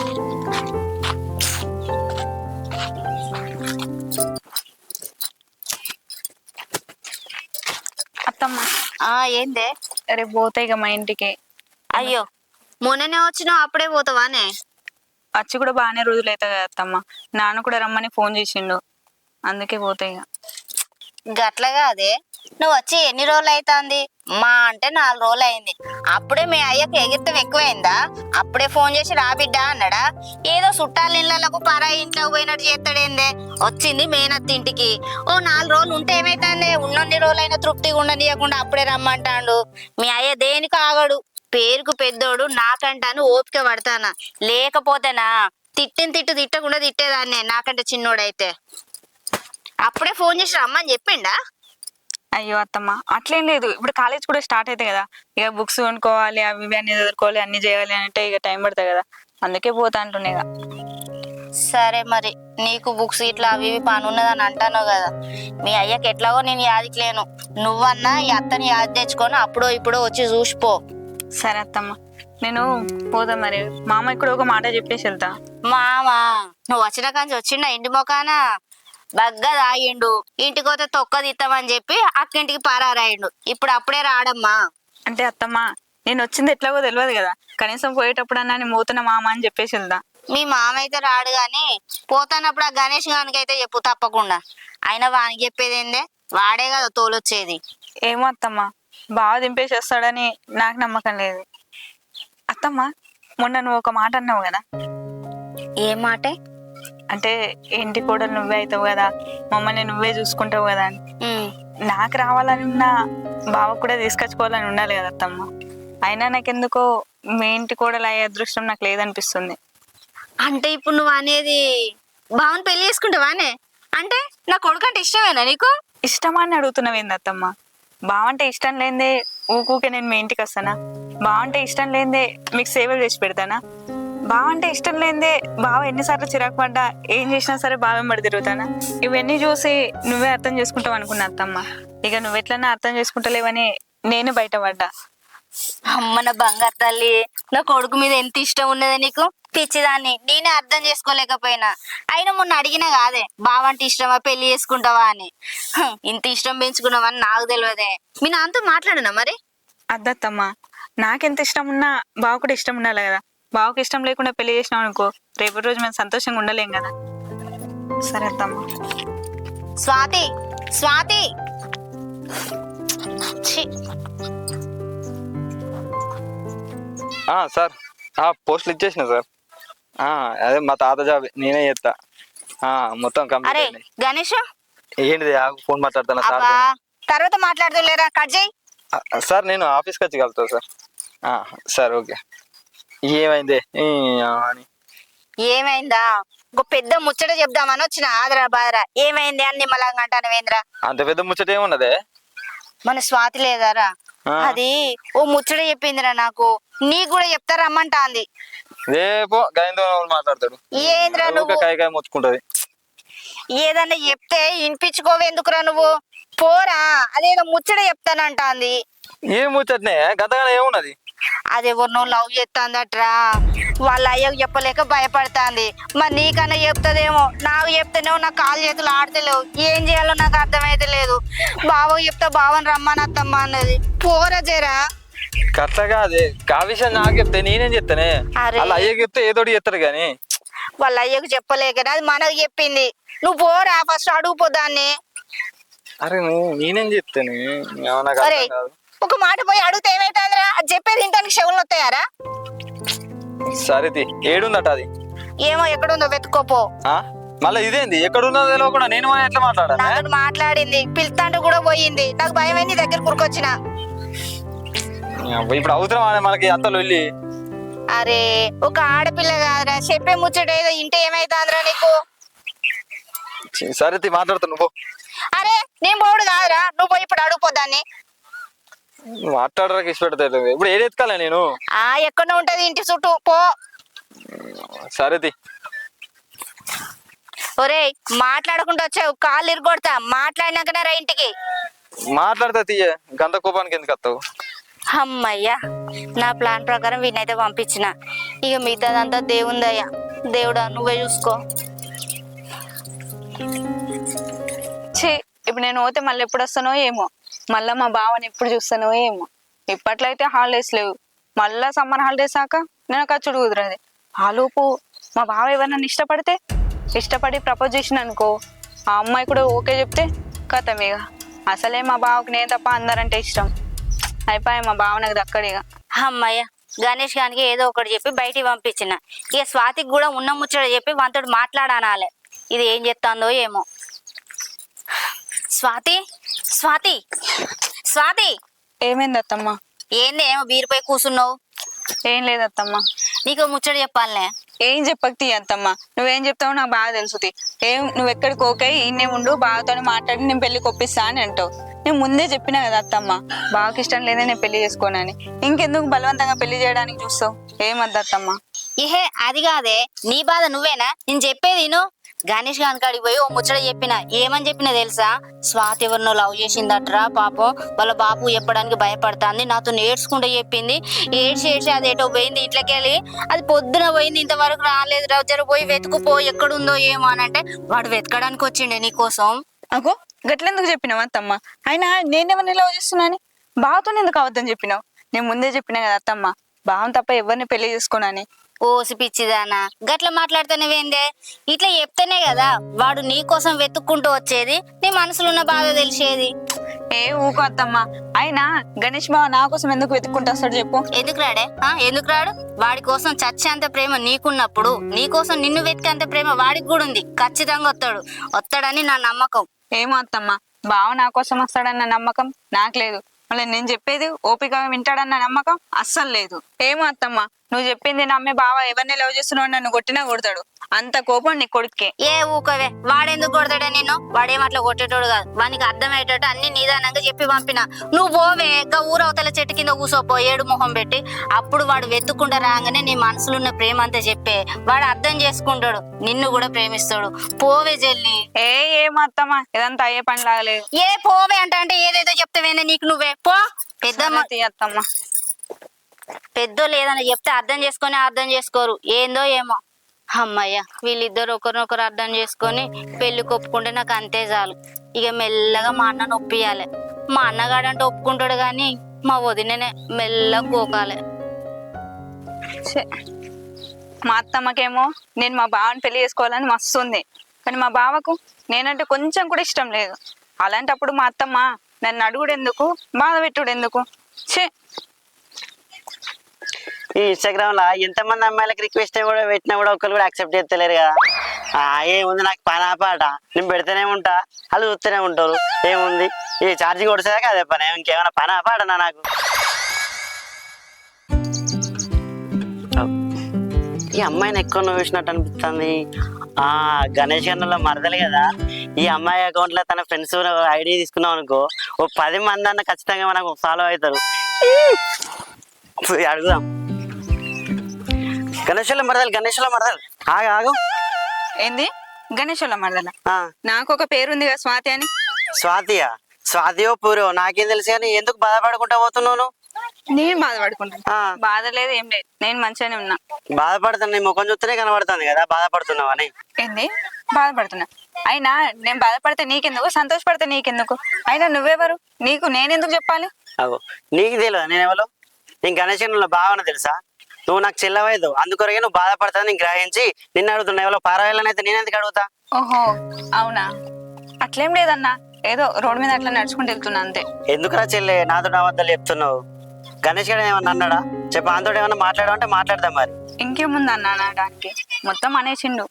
అత్తమ్మ ఏందే? రేపు పోతాయి ఇక మా ఇంటికి. అయ్యో మొన్ననే వచ్చినావు, అప్పుడే పోతావానే? వచ్చి కూడా బాగానే రోజులు అవుతాయి కదా అత్తమ్మ. నాన్న కూడా రమ్మని ఫోన్ చేసిండు, అందుకే పోతాయి ఇక. గట్లగా అదే, నువ్వు వచ్చి ఎన్ని రోజులు అవుతుంది? మా అంటే 4 రోజులు అయింది. అప్పుడే మీ అయ్యకి ఎగిరితం ఎక్కువైందా? అప్పుడే ఫోన్ చేసి రా బిడ్డ అన్నాడా? ఏదో చుట్టాల ఇళ్ళకు పరాయి ఇంట్లోకి పోయినట్టు చేస్తాడేందే? వచ్చింది మేనత్త ఇంటికి, ఓ 4 రోజులు ఉంటే ఏమైతుంది? ఉన్నన్ని రోజులైనా తృప్తిగా ఉండనియకుండా అప్పుడే రమ్మంటాడు. మీ అయ్య దేనికి ఆగడు. పేరుకు పెద్దోడు నాకంటాను ఓపిక పడతానా, లేకపోతేనా తిట్టిన తిట్టకుండా తిట్టేదాన్నే నాకంటే చిన్నోడైతే. అప్పుడే ఫోన్ చేసి రమ్మని చెప్పిండా? అయ్యో అత్తమ్మ అట్లేం లేదు, ఇప్పుడు కాలేజ్ కూడా స్టార్ట్ అవుతాయి కదా, ఇక బుక్స్ కొనుక్కోవాలి, అవి ఇవి అన్ని చదువుకోవాలి, అన్ని చేయాలి అంటే ఇక టైం పడుతుంది కదా, అందుకే పోతా అంటున్నా ఇక. సరే మరి, నీకు బుక్స్ ఇట్లా అవి ఇవి పని ఉన్నదని అంటాను కదా, మీ అయ్యకి ఎట్లాగో నేను యాదికి లేను, నువ్వన్నా ఈ అత్తని యాది తెచ్చుకొని అప్పుడో ఇప్పుడో వచ్చి చూసిపో. సరే అత్తమ్మ, నేను పోదా మరి. మామ ఇక్కడ ఒక మాట చెప్పేసి వెళ్తా. మామా నువ్వు వచ్చిన కాంచి వచ్చిండా ఇంటి మొకాన బగ్గా తాగిండు, ఇంటికి పోతే తొక్క తీస్తామని చెప్పి అక్కింటికి పారారాయిండు, ఇప్పుడు అప్పుడే రాడమ్మా. అంటే అత్తమ్మ నేను వచ్చింది ఎట్లాగో తెలియదు కదా, కనీసం పోయేటప్పుడన్నా నేను పోతున్నా మామ అని చెప్పేసి వెళ్దా. మీ మామ అయితే రాడు గాని పోతానప్పుడు ఆ గణేష్ గానికి అయితే చెప్పు తప్పకుండా. అయినా వానికి చెప్పేది ఏందే, వాడే కదా తోలొచ్చేది. ఏమో అత్తమ్మ, బాగా దింపేసి వస్తాడని నాకు నమ్మకం లేదు. అత్తమ్మ మొన్న నువ్వు ఒక మాట అన్నావు కదా, ఏ మాటే? అంటే ఇంటి కూడా నువ్వే అవుతావు కదా, మమ్మల్ని నువ్వే చూసుకుంటావు కదా అని. నాకు రావాలని ఉన్నా బావ కూడా తీసుకొచ్చుకోవాలని ఉండాలి కదా అత్తమ్మ. అయినా నాకెందుకో మీ ఇంటి కోడలు అయ్యే అదృష్టం నాకు లేదనిపిస్తుంది. అంటే ఇప్పుడు నువ్వు అనేది బావని పెళ్లి చేసుకుంటావానే? అంటే నా కొడుకు అంటే ఇష్టమేనా నీకు? ఇష్టమా అని అడుగుతున్నావు ఏంది అత్తమ్మ? బావంటే ఇష్టం లేదే ఊకూకే నేను మీ ఇంటికి వస్తానా? బావంటే ఇష్టం లేదే మీకు సేవలు చేసి పెడతానా? బావంటే ఇష్టం లేదే బావ ఎన్నిసార్లు చిరాకు పడ్డా ఏం చేసినా సరే బావెంబడి తిరుగుతానా? ఇవన్నీ చూసి నువ్వే అర్థం చేసుకుంటావు అనుకున్నా అత్తమ్మ. ఇక నువ్వెట్లన్నా అర్థం చేసుకుంటలేవని నేను బయటపడ్డా. అమ్మ నా బంగారు తల్లి, నా కొడుకు మీద ఎంత ఇష్టం ఉన్నదే నీకు, పిచ్చిదాన్ని నేనే అర్థం చేసుకోలేకపోయినా. అయినా మొన్న అడిగినా కాదే బావంటే ఇష్టమా పెళ్లి చేసుకుంటావా అని. ఇంత ఇష్టం పెంచుకున్నావని నాకు తెలియదే. మీ నాన్నతో మాట్లాడినా మరి? అద్దత్తమ్మ, నాకెంత ఇష్టం ఉన్నా బావ కూడా ఇష్టం ఉండాలి కదా. బావకి ఇష్టం లేకుండా పెళ్లి చేసినాం అనుకో, రేపటి రోజు మేము సంతోషంగా ఉండలేం కదా. సరే అత్తమ్మ. స్వాతి, స్వాతి, ఛీ. సార్ పోస్టులు ఇచ్చేసిన సార్. అదే మా తాత జాబ్ నేనే చేస్తా. మొత్తం అరే కంప్లీట్ అయింది. గణేష్, ఏంటిది ఫోన్ మాట్లాడుతున్నా సార్. అబ్బా తర్వాత మాట్లాడుతులేరా, కట్ చేయి. సార్ నేను ఆఫీస్కి వచ్చి కలుగుతా సార్. Sir okay. ఏమైంది అని? ఏమైందా? ఒక పెద్ద ముచ్చట చెప్దామని వచ్చిన ఆదరా బాదరా. ఏమైంది అని నిమ్మలంగా అంటాను వేంద్రా? అంత పెద్ద ముచ్చట ఏమున్నదే? మన స్వాతి లేదారా, అది ఓ ముచ్చట చెప్పిందిరా నాకు, నీకు కూడా చెప్తా రమ్మంటా అంది. రేపో గైందో మాట్లాడతాడు. ఏంద్రా నువ్వు కాయ మొత్తుకుంటది. ఏదన్నా చెప్తే వినిపించుకోవెందుకురా నువ్వు? పోరా, అదేదో ముచ్చట చెప్తానంట అంది. ఏం ముచ్చటనే గతగానే ఏమున్నది? అదెవరినో లవ్ చేస్తాందట్రా, వాళ్ళ అయ్యకు చెప్పలేక భయపడతాంది. మరి నీకన్నా చెప్తుందేమో, నాకు చెప్తేనేమో నా కాలు చేతులు ఆడతలేవు, ఏం చేయాలో నాకు అర్థమైతే లేదు. బావ చెప్తా బావని రమ్మనత్తమ్మా అన్నది. పోరా జరా. కట్టగా అదే కా విషయం నాకు చెప్తే నేనేం చెప్తానే? అరే. అలా అయ్యకి చెప్తే ఏదోటి చెప్తారు గాని వాళ్ళ అయ్యకు చెప్పలేకనే అది మనకు చెప్పింది. నువ్వు పోరా, ఫస్ట్ అడుగుపోదాన్ని. అరే నేనేం చెప్తాను? అరే ఒక మాట పోయి అడిగితే ఏమైతుందిరా? అది చెప్పేది ఇంటానికి చెవులు వస్తాయారా? సరే ఏడుందట అది? ఏమో ఎక్కడుందో వెతుక్కోపో. మళ్ళీ ఇదేంది ఎక్కడున్నదో తెలియకుండా నేను ఎట్లా మాట్లాడాలి? నాతో మాట్లాడింది, పిలుతాంటూ కూడా పోయింది. నాకు భయమైంది నీ దగ్గర కురుకొచ్చిన. ఇప్పుడు అవసరం మనకి అంత లొల్లి. అరే ఒక ఆడపిల్ల కాదురా, చెప్పే ముచ్చట ఏదో ఇంటే ఏమైతుందిరా నీకు? సరే మాట్లాడుతా నువ్వు. అరే నేను పోడు కాదురా, నువ్వు పోయి ఇప్పుడు అడుగుపోదాన్ని. మాట్లాడడానికి ఇష్టం పెడతా. ఇప్పుడు ఏదెత్తుకాలే నేను? ఎక్కడ ఉంటది ఇంటి చుట్టూ, పో. సరే ఒరేయ్ మాట్లాడకుండా వచ్చావు, కాళ్ళు ఇరుగొడతా. మాట్లాడినాకనే రా ఇంటికి. మాట్లాడతా తీయ, గంత కోపానికి ఎందుకు వస్తావు? అమ్మయ్యా, నా ప్లాన్ ప్రకారం వీనైతే పంపించిన. ఇక మిగతాదంతా దేవుందయ్యా. దేవుడా నువ్వే చూసుకో. ఇప్పుడు నేను పోతే మళ్ళీ ఎప్పుడు వస్తానో ఏమో, మళ్ళీ మా బావని ఎప్పుడు చూస్తానో ఏమో. ఇప్పట్లో అయితే హాలిడేస్ లేవు, మళ్ళా సమ్మర్ హాలిడేస్ ఆక నేను ఖర్చుడు కుదరది. ఆలోపు మా బావ ఎవరినైనా ఇష్టపడి ప్రపోజ్ చేసిన అనుకో, ఆ అమ్మాయి కూడా ఓకే చెప్తే కథమేగా. అసలే మా బావకు నేను తప్ప అందరంటే ఇష్టం. అయిపోయా మా బావ నాకు దక్కడిగా. అమ్మయ్య, గణేష్ గానికి ఏదో ఒకటి చెప్పి బయటికి పంపించిన. ఇక స్వాతికి కూడా ఉన్న ముచ్చట చెప్పి వంతోడు మాట్లాడానాలే. ఇది ఏం చెప్తాందో ఏమో. స్వాతి, స్వాతి, స్వాతి. ఏమైంది అత్తమ్మ? ఏంది ఏమో బీరుపై కూసున్నావు? ఏం లేదు అత్తమ్మ. నీకు ముచ్చట చెప్పాలనే. ఏం చెప్పకు తీ అత్తమ్మ, నువ్వేం చెప్తావో నాకు బాగా తెలుసుతి. ఏం నువ్వు ఎక్కడికి ఓకే ఈయనే ఉండు, బావతో మాట్లాడి నేను పెళ్లికి ఒప్పిస్తా అని అంటావు. నేను ముందే చెప్పినా కదా అత్తమ్మ, బావకి ఇష్టం లేదే నేను పెళ్లి చేసుకోనని. ఇంకెందుకు బలవంతంగా పెళ్లి చేయడానికి చూస్తావు? ఏమద్దు అత్తమ్మ. ఇహే అది కాదే, నీ బాధ నువ్వేనా? నేను చెప్పేది విను. గణేష్ గాని కాడికి పోయి ఓ ముచ్చట చెప్పిన. ఏమని చెప్పినా తెలుసా? స్వాతి ఎవరినో లవ్ చేసిందట్రా, పాపం వాళ్ళ బాపు చెప్పడానికి భయపడుతుంది, నాతో నేర్చుకుంటూ చెప్పింది. ఏడ్చి అదేటో పోయింది ఇంట్లోకెళ్ళి. అది పొద్దున పోయింది, ఇంతవరకు రాలేదు. రోజు పోయి వెతుకుపో ఎక్కడుందో ఏమో అని అంటే వాడు వెతకడానికి వచ్చిండే నీకోసం. అగో గట్లెందుకు చెప్పినావు అత్తమ్మ? అయినా నేనేమన్నా లవ్ చేస్తున్నాని బావతో ఎందుకు అవద్దని చెప్పినావు? నేను ముందే చెప్పినా కదా అత్తమ్మ, బావం తప్ప ఎవరిని పెళ్లి చేసుకోనని. ఓసి పిచ్చిదానా, గట్ల మాట్లాడుతానేవేందే? ఇట్లా చెప్తేనే కదా వాడు నీ కోసం వెతుక్కుంటూ వచ్చేది, నీ మనసులో ఉన్న బాధ తెలిసేది. ఏ ఊకో అత్తమ్మ. అయినా గణేష్ బావ నా కోసం ఎందుకు వెతుక్కుంటూ వస్తాడు చెప్పు? ఎందుకు రాడే? ఎందుకు రాడు? వాడి కోసం చచ్చేంత ప్రేమ నీకున్నప్పుడు నీ కోసం నిన్ను వెతికేంత ప్రేమ వాడికి కూడా ఉంది. ఖచ్చితంగా వస్తాడని నా నమ్మకం. ఏమో అత్తమ్మ, బావ నా కోసం వస్తాడన్న నమ్మకం నాకు లేదు. మళ్ళీ నేను చెప్పేది ఓపికగా వింటాడన్న నమ్మకం అస్సలు లేదు. ఏమో అత్తమ్మ, నువ్వు చెప్పింది నమ్మే బావ ఎవరిని లవ్ చేస్తున్నావు నన్ను కొట్టినా కొడతాడు. అంత కోపం నీ కొడుకే. ఏ ఊకవే, వాడెందుకు కొడతాడే నిన్ను? వాడేమట్లా కొట్టేటోడు కాదు. వానికి అర్థమయ్యేటట్టు అన్ని నిదానంగా చెప్పి పంపిన. నువ్వు పోవే, ఊరవతల చెట్టు కింద కూసోపో ఏడు మొహం పెట్టి. అప్పుడు వాడు వెతుక్కుంటా రాగానే నీ మనసులో ఉన్న ప్రేమ అంతా చెప్పే వాడు అర్థం చేసుకుంటాడు, నిన్ను కూడా ప్రేమిస్తాడు. పోవే జల్లి. ఏమో అత్తమ్మ, ఇదంతా అయ్యే పని లాగలేదు. ఏ పోవే అంటే ఏదేదో చెప్తావేనే నీకు నువ్వే పో. పెద్దమ్మ అత్తమ్మ, పెద్దోళ్ళు ఏదైనా చెప్తే అర్థం చేసుకోరు. ఏందో ఏమో. అమ్మయ్య, వీళ్ళిద్దరు ఒకరినొకరు అర్థం చేసుకొని పెళ్లి ఒప్పుకుంటే నాకు అంతే చాలు. ఇక మెల్లగా మా అన్నను ఒప్పియాలి. మా అన్నగాడంటే ఒప్పుకుంటాడు గాని మా వదిననే మెల్లగా గోకాలే. మా అత్తమ్మకేమో నేను మా బావని పెళ్లి చేసుకోవాలని మస్తు ఉంది, కానీ మా బావకు నేనంటే కొంచెం కూడా ఇష్టం లేదు. అలాంటప్పుడు మా అత్తమ్మ నన్ను అడుగుడు ఎందుకు, బాధ పెట్టుడు ఎందుకు? ఛే, ఈ ఇన్స్టాగ్రామ్ లో ఎంతమంది అమ్మాయిలకు రిక్వెస్ట్ కూడా పెట్టినా కూడా ఒకరు కూడా యాక్సెప్ట్ చేస్తలేరు కదా. ఏముంది, నాకు పని ఆపాట, నేను పెడితేనే ఉంటా, వాళ్ళు చూస్తూనే ఉంటారు. ఏముంది, ఈ ఛార్జింగ్ కొడిసేదాకా అదే పని, ఇంకేమైనా పని ఆపాటనా నాకు? ఈ అమ్మాయిని ఎక్కువ నువ్వు చూసినట్టు అనిపిస్తుంది. గణేష్ గన్నులో మరదలు కదా, ఈ అమ్మాయి అకౌంట్ లో తన ఫ్రెండ్స్ ఐడి తీసుకున్నాం అనుకో, ఓ 10 మంది అన్న ఖచ్చితంగా మనకు ఫాలో అవుతారు. అడుగుదాం. గణేష్లో మరదలు ఆగు. ఏంది గణేషుల మరదల? నాకు ఒక పేరుంది కదా, స్వాతి అని. స్వాతియో పూరో నాకేం తెలుసు, కానీ ఎందుకు బాధపడుకుంటా పోతున్నావు? నేను బాధపడుకుంటాను? బాధ లేదు, ఏం లేదు, నేను మంచిగానే ఉన్నా. బాధపడుతున్నా, నీ ముఖం చూస్తేనే కనబడుతుంది కదా బాధపడుతున్నావు అని. ఏంది బాధపడుతున్నా? అయినా నేను బాధపడితే నీకెందుకు, సంతోషపడితే నీకెందుకు? అయినా నువ్వెవరు? నీకు నేనెందుకు చెప్పాలి? అగో నీకు తెలియదు నేనెవరు? నేను గణేష్ భావన తెలుసా? నువ్వు నాకు చెల్లవైదు, అందుకొరకే నువ్వు బాధపడతావు నేను గ్రహించి నిన్ను అడుగుతున్నా. ఎవరో పారాయణనైతే నేను ఎందుకు అడుగుతా? ఓహో అవునా, అట్లేం లేదన్నా, ఏదో రోడ్డు మీద అట్లా నడుచుకుంటూ వెళ్తున్నా అంతే. ఎందుకురా చెల్లె నాతో అబద్ధాలు చెప్తున్నావు? గణేష్ గారు ఏమన్నా అన్నాడా? చెప్ప అంతో ఏమన్నా మాట్లాడమంటే మాట్లాడదాం. మరి ఇంకేముంది అన్నా అనడానికి, మొత్తం అనేసిండు.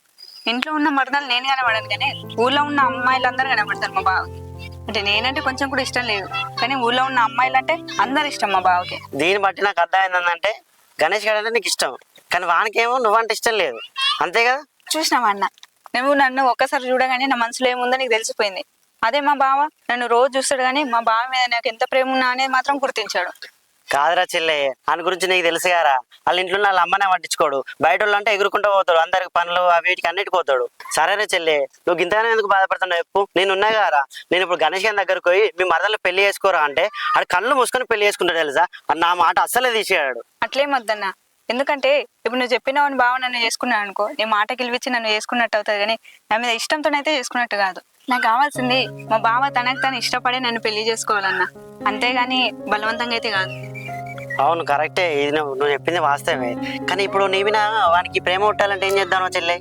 ఇంట్లో ఉన్న మరదలు నేను కనబడను, కానీ ఊళ్ళో ఉన్న అమ్మాయిలందరూ కనబడతారు మా బావకి. అంటే నేనంటే కొంచెం కూడా ఇష్టం లేదు, కానీ ఊళ్ళో ఉన్న అమ్మాయిలు అంటే అందరు ఇష్టం మా బావకి. దీన్ని బట్టి నాకు అర్థమైందంటే గణేష్ గారు అంటే నీకు ఇష్టం, కానీ వానికేమో నువ్వంటే ఇష్టం లేదు, అంతే కదా? చూసినావా అన్న, నువ్వు నన్ను ఒక్కసారి చూడగానే నా మనసులో ఏముందో నీకు తెలిసిపోయింది. అదే మా బావ నన్ను రోజు చూస్తాడు, కానీ మా బావ మీద నాకు ఎంత ప్రేమ ఉన్నా అనేది మాత్రం గుర్తించాడు. కాదురా చెల్లె, ఆయన గురించి నీకు తెలుసు గారా, వాళ్ళ ఇంట్లో వాళ్ళ అమ్మనే పట్టించుకోడు, బయట వాళ్ళు అంటే ఎగురుకుంటూ పోతాడు, అందరికి పనులు వీటికి అన్నిటికి పోతాడు. సరేనా చెల్లె, నువ్వు ఇంతగానే ఎందుకు బాధపడుతున్నావు చెప్పు? నేను ఉన్నా గారా, నేను ఇప్పుడు గణేష్ గారి దగ్గరకు పోయి మీ మరదలు పెళ్లి చేసుకోరా అంటే ఆడు కళ్ళు మూసుకొని పెళ్లి చేసుకుంటాడు తెలుసా? నా మాట అస్సలే తీసేయాడు. అట్లేం వద్దన్నా, ఎందుకంటే ఇప్పుడు నువ్వు చెప్పినావు బావ నన్ను చేసుకున్నాను అనుకో, నీ మాట గెలిపించి నన్ను చేసుకున్నట్టు అవుతుంది, కానీ నా మీద ఇష్టంతోనైతే చేసుకున్నట్టు కాదు. నాకు కావాల్సింది మా బావ తనకు తను ఇష్టపడి నన్ను పెళ్లి చేసుకోవాలన్నా, అంతేగాని బలవంతంగా అయితే కాదు. అవును కరెక్టే, ఇది నువ్వు చెప్పింది వాస్తవమే, కానీ ఇప్పుడు నీవినా వానికి ప్రేమ పుట్టాలంటే ఏం చేద్దాను చెల్లె?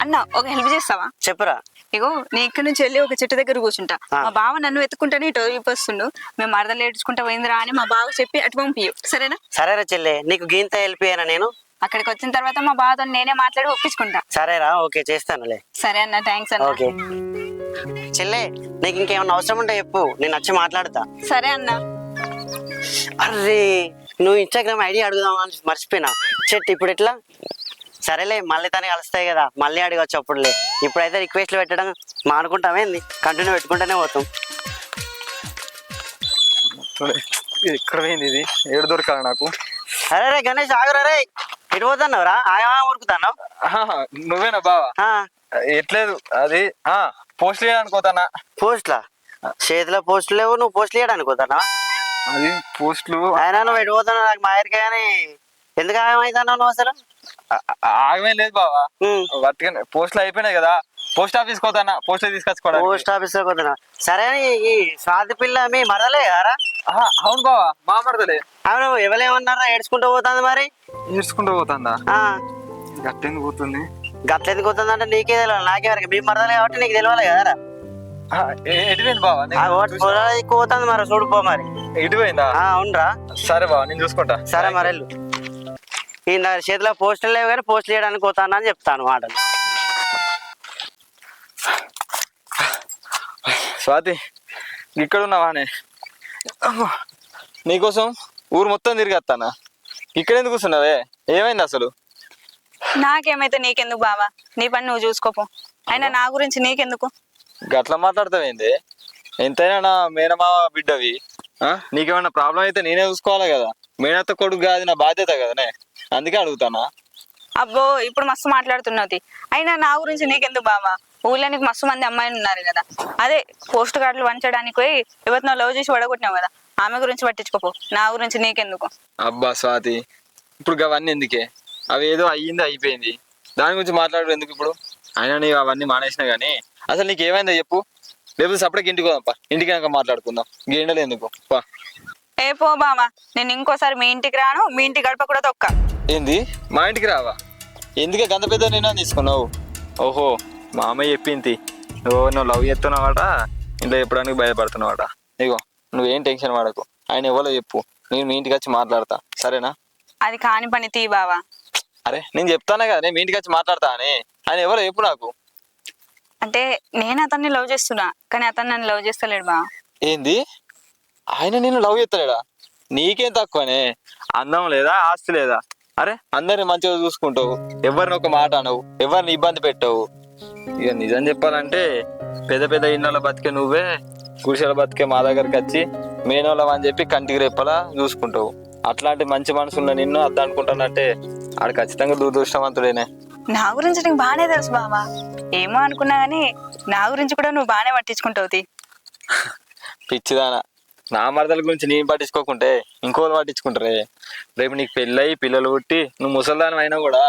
అన్న ఒక హెల్ప్ చేస్తావా? చెప్పురా. ఇగో నీ ఇక్కడ నుంచి వెళ్ళి ఒక చెట్టు దగ్గర కూర్చుంటా, మా బావ నన్ను ఎత్తుకుంటానే ఇటు వస్తుండు, మేము మరదలు ఏడ్చుకుంటా పోయిందిరా అని మా బావ చెప్పి అటు పంపియు, సరేనా? సరేరా చెల్లె, నీకు గీంత హెల్ప్ అయ్యానా నేను? అక్కడికి వచ్చిన తర్వాత మా బావతో నేనే మాట్లాడి ఒప్పించుకుంటా. సరేరా, ఓకే చేస్తానులే. సరే అన్న, థ్యాంక్స్ అన్న. ఓకే చెల్లె, నీకు ఇంకేమన్నా అవసరం ఉంటే చెప్పు, నేను వచ్చి మాట్లాడతా. సరే అన్న. అర్రే నువ్వు ఇన్స్టాగ్రామ్ ఐడి అడుగుదామని మర్చిపోయినా. చెట్టు ఇప్పుడు ఎట్లా? సరేలే మళ్ళీ తనకి కలుస్తాయి కదా, మళ్ళీ అడగచ్చు అప్పుడులే. ఇప్పుడైతే రిక్వెస్ట్లు పెట్టడం మానుకుంటామేంది, కంటిన్యూ పెట్టుకుంటూనే పోతాం. ఎక్కడ పోయింది ఇది? ఏడు దొరకాలి నాకు. అరే రే గణేష్ ఆగురా రే, ఎటు పోతున్నావురా? ఆయా ఉరుకుతున్నావు. నువ్వేనా బావా? ఎట్లేదు అది పోస్ట్ అనుకోతానా. పోస్ట్లా? చేతిలో పోస్టులు లేవు, నువ్వు పోస్టులు చేయడానికి పోతానా? అది పోస్టులు అయినా నువ్వు ఎటు పోతున్నావు నాకు మాయరికే, కానీ ఎందుకు ఆయమవుతున్నావు నువ్వు అసలు? ఆగమే లేదు బావా, వట్టిగానే పోస్టులు అయిపోయినాయి కదా, పోస్ట్ ఆఫీస్ పోతానా, పోస్ట్ తీసుకొచ్చుకోవడానికి. పోస్ట్ ఆఫీస్ లో పోతున్నా. సరే ఈ స్వాతి పిల్ల మీ మరదలే కదా? అవును బావా, మా మరదలే. అవును, ఎవరేమన్నారా ఏడ్చుకుంటూ పోతుంది మరి? ఈడ్చుకుంటూ పోతుందా? గట్టెందుకు పోతుంది? గట్లెందుకు పోతుంది అంటే నీకే తెలియాలి, నాకే వరకు. మీ మరదలే కాబట్టి నీకు తెలియాలి కదరా. ఎటుపోయింది బావా? ఎక్కువ పోతుంది మరి, చూడుపో మరి. ఎటుపోయిందా? అవునరా. సరే బావా, నేను చూసుకుంటా. సరే మరి వెళ్ళు. ఈ నా చేతిలో పోస్టులు లేవు కానీ పోస్టులు చేయడానికి పోతాను అని చెప్తాను మాటలు. స్వాతి, ఇక్కడ ఉన్నావానే? నీకోసం ఊరు మొత్తం తిరిగి వస్తానా, ఇక్కడ ఎందుకు కూర్చున్నావే? ఏమైంది అసలు? నాకేమైతే నీకెందుకు బావా, నీ పని నువ్వు చూసుకోపో. అయినా నా గురించి నీకెందుకు? గట్లా మాట్లాడతావేంది? ఎంతైనా నా మేనమావ బిడ్డవి. నీకేమన్నా ప్రాబ్లం అయితే నేనే చూసుకోవాలి కదా. మేనత్త కొడుకు కాదు నా బాధ్యత కదనే, అందుకే అడుగుతానా. అబ్బో ఇప్పుడు మస్తు మాట్లాడుతున్నది. అయినా నా గురించి నీకెందుకు బావా? ఊళ్ళో నీకు మస్తు మంది అమ్మాయిలు ఉన్నారు కదా, అదే పోస్ట్ కార్డులు వంచడానికి పోయి ఎవరినో లవ్ చేసి వడగొట్టినావు కదా, ఆమె గురించి పట్టించుకోపో. నా గురించి నీకెందుకు? అబ్బా స్వాతి, ఇప్పుడు అవన్నీ ఎందుకే? అవి ఏదో అయ్యింది అయిపోయింది, దాని గురించి మాట్లాడు ఎందుకు ఇప్పుడు? అయినా నీవు అవన్నీ మానేసినా కానీ అసలు నీకు ఏమైందో చెప్పు, లేకపోతే సపరేట్గా ఇంటికి పోదాంపా, ఇంటికి కనుక మాట్లాడుకుందాం. గేండలు ఎందుకు పా. ఏ పో బావా, నేను ఇంకోసారి మీ ఇంటికి రాను, మీ ఇంటి గడప కూడా తొక్క. ఏంది మా ఇంటికి రావా? ఎందుకే గంత పెద్ద నిర్ణయం తీసుకున్నావు? ఓహో మామయ్య చెప్పింది, నువ్వు లవ్ చేస్తున్నావాట, ఇంట్లో చెప్పడానికి భయపడుతున్నావాట. ఇగో నువ్వేం టెన్షన్ పడకు, ఆయన ఎవరో చెప్పు, నేను మీ ఇంటికి వచ్చి మాట్లాడతా, సరేనా? అది కాని పని తీ బావా. అరే నేను చెప్తానే కదా, నేను మీ ఇంటికి వచ్చి మాట్లాడతా అని. ఆయన ఎవరో చెప్పు నాకు. అంటే నేను అతన్ని లవ్ చేస్తున్నా, కానీ అతను నన్ను లవ్ చేస్తలేడు బావా. ఏంది? ఆయన నేను లవ్ చేస్తలేడా? నీకేం తక్కువనే? అందం లేదా, ఆస్తి లేదా? అరే అందరిని మంచిగా చూసుకుంటావు, ఎవరిని ఒక మాట అనవు, ఎవరిని ఇబ్బంది పెట్టవు. ఇక నిజం చెప్పాలంటే పెద్ద పెద్ద ఇళ్ళలో బతికే నువ్వే గుడిసెల బతికే మా దగ్గరికి వచ్చి మేనోళ్ళం అని చెప్పి కంటికి రెప్పలా చూసుకుంటావు. అట్లాంటి మంచి మనసున్న నిన్ను అర్థం అనుకుంటానంటే ఆడు ఖచ్చితంగా దురదృష్టవంతుడేనే. నా గురించి నీకు బాగానే తెలుసు బావా, ఏమో అనుకున్నా గానీ నా గురించి కూడా నువ్వు బాగానే పట్టించుకుంటావు. పిచ్చిదానా, నా మరదల గురించి నేను పట్టించుకోకుంటే ఇంకోళ్ళు పట్టించుకుంటారే? రేపు నీకు పెళ్ళయి పిల్లలు పుట్టి నువ్వు ముసల్దానం అయినా కూడా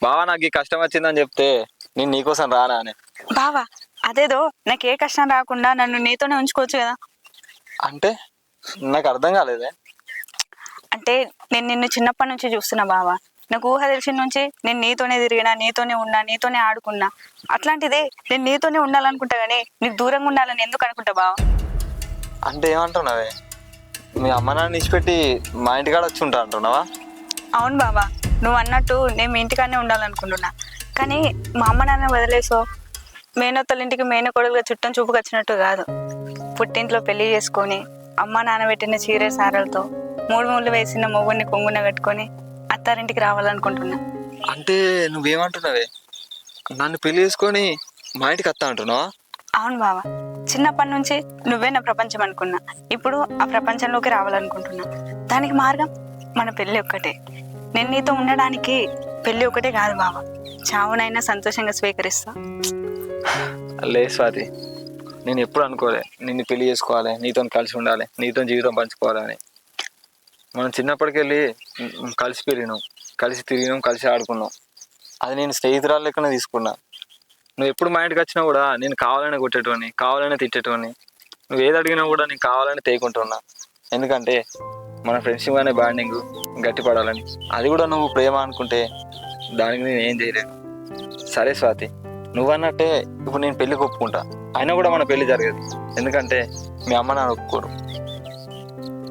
బావా నాకు ఈ కష్టం వచ్చిందని చెప్తే నేను నీకోసం రానా అని. బావా అదేదో నాకు ఏ కష్టం రాకుండా నన్ను నీతోనే ఉంచుకోవచ్చు కదా. అంటే నాకు అర్థం కాలేదే. అంటే నేను నిన్ను చిన్నప్పటి నుంచి చూస్తున్నా బావా, నాకు ఊహ తెలిసిన నుంచి నేను నీతోనే తిరిగినా, నీతోనే ఉన్నా, నీతోనే ఆడుకున్నా. అట్లాంటిదే నేను నీతోనే ఉండాలనుకుంటా కానీ నీకు దూరంగా ఉండాలని ఎందుకు అనుకుంటా బావా? అంటే ఏమంటున్నావే? మీ అమ్మ నాన్న ఇచ్చిపెట్టి మా ఇంటికాడ వచ్చి ఉంటా అంటున్నావా? అవును బావా, నువ్వు అన్నట్టు నేను మీ ఇంటికాడనే ఉండాలనుకుంటున్నా, కానీ మా అమ్మ నాన్న వదిలేసో మేనత్తల ఇంటికి మేనకోడలుగా చుట్టం చూపుకి వచ్చినట్టు కాదు. పుట్టింట్లో పెళ్లి చేసుకొని అమ్మ నాన్న పెట్టిన చీర సారలతో 3 ముళ్ళు వేసిన మొగుడిని కొంగున కట్టుకొని అత్తారింటికి రావాలనుకుంటున్నా. అంటే నువ్వేమంటున్నావే? నన్ను పెళ్లి చేసుకొని మా ఇంటికి వస్తా అంటున్నావా? అవును బావా, చిన్నప్పటి నుంచి నువ్వే నా ప్రపంచం అనుకున్నా, ఇప్పుడు ఆ ప్రపంచంలోకి రావాలనుకుంటున్నా. దానికి మార్గం మన పెళ్ళి ఒక్కటే. నేను నీతో ఉండడానికి పెళ్ళి ఒకటే కాదు బావా, చావునైనా సంతోషంగా స్వీకరిస్తా. లే స్వాతి, నేను ఎప్పుడు అనుకోలే నిన్ను పెళ్లి చేసుకోవాలి, నీతో కలిసి ఉండాలి, నీతో జీవితం పంచుకోవాలని. మనం చిన్నప్పటికెళ్ళి కలిసి పెరిగినాం, కలిసి తిరిగినాం, కలిసి ఆడుకున్నాం. అది నేను స్నేహితురాలు లెక్కనే తీసుకున్నా. నువ్వు ఎప్పుడు మా ఇంటికి వచ్చినా కూడా నేను కావాలని కొట్టేటోని, కావాలని తిట్టేటోని. నువ్వు ఏది అడిగినా కూడా నేను కావాలని తేకుంటున్నా. ఎందుకంటే మన ఫ్రెండ్షిప్ అనే బాండింగ్ గట్టిపడాలని. అది కూడా నువ్వు ప్రేమ అనుకుంటే దానికి నేను ఏం చేయలేను. సరే స్వాతి, నువ్వన్నట్టే ఇప్పుడు నేను పెళ్ళికి ఒప్పుకుంటా, అయినా కూడా మన పెళ్లి జరగదు. ఎందుకంటే మీ అమ్మ నాన్న ఒప్పుకోరు.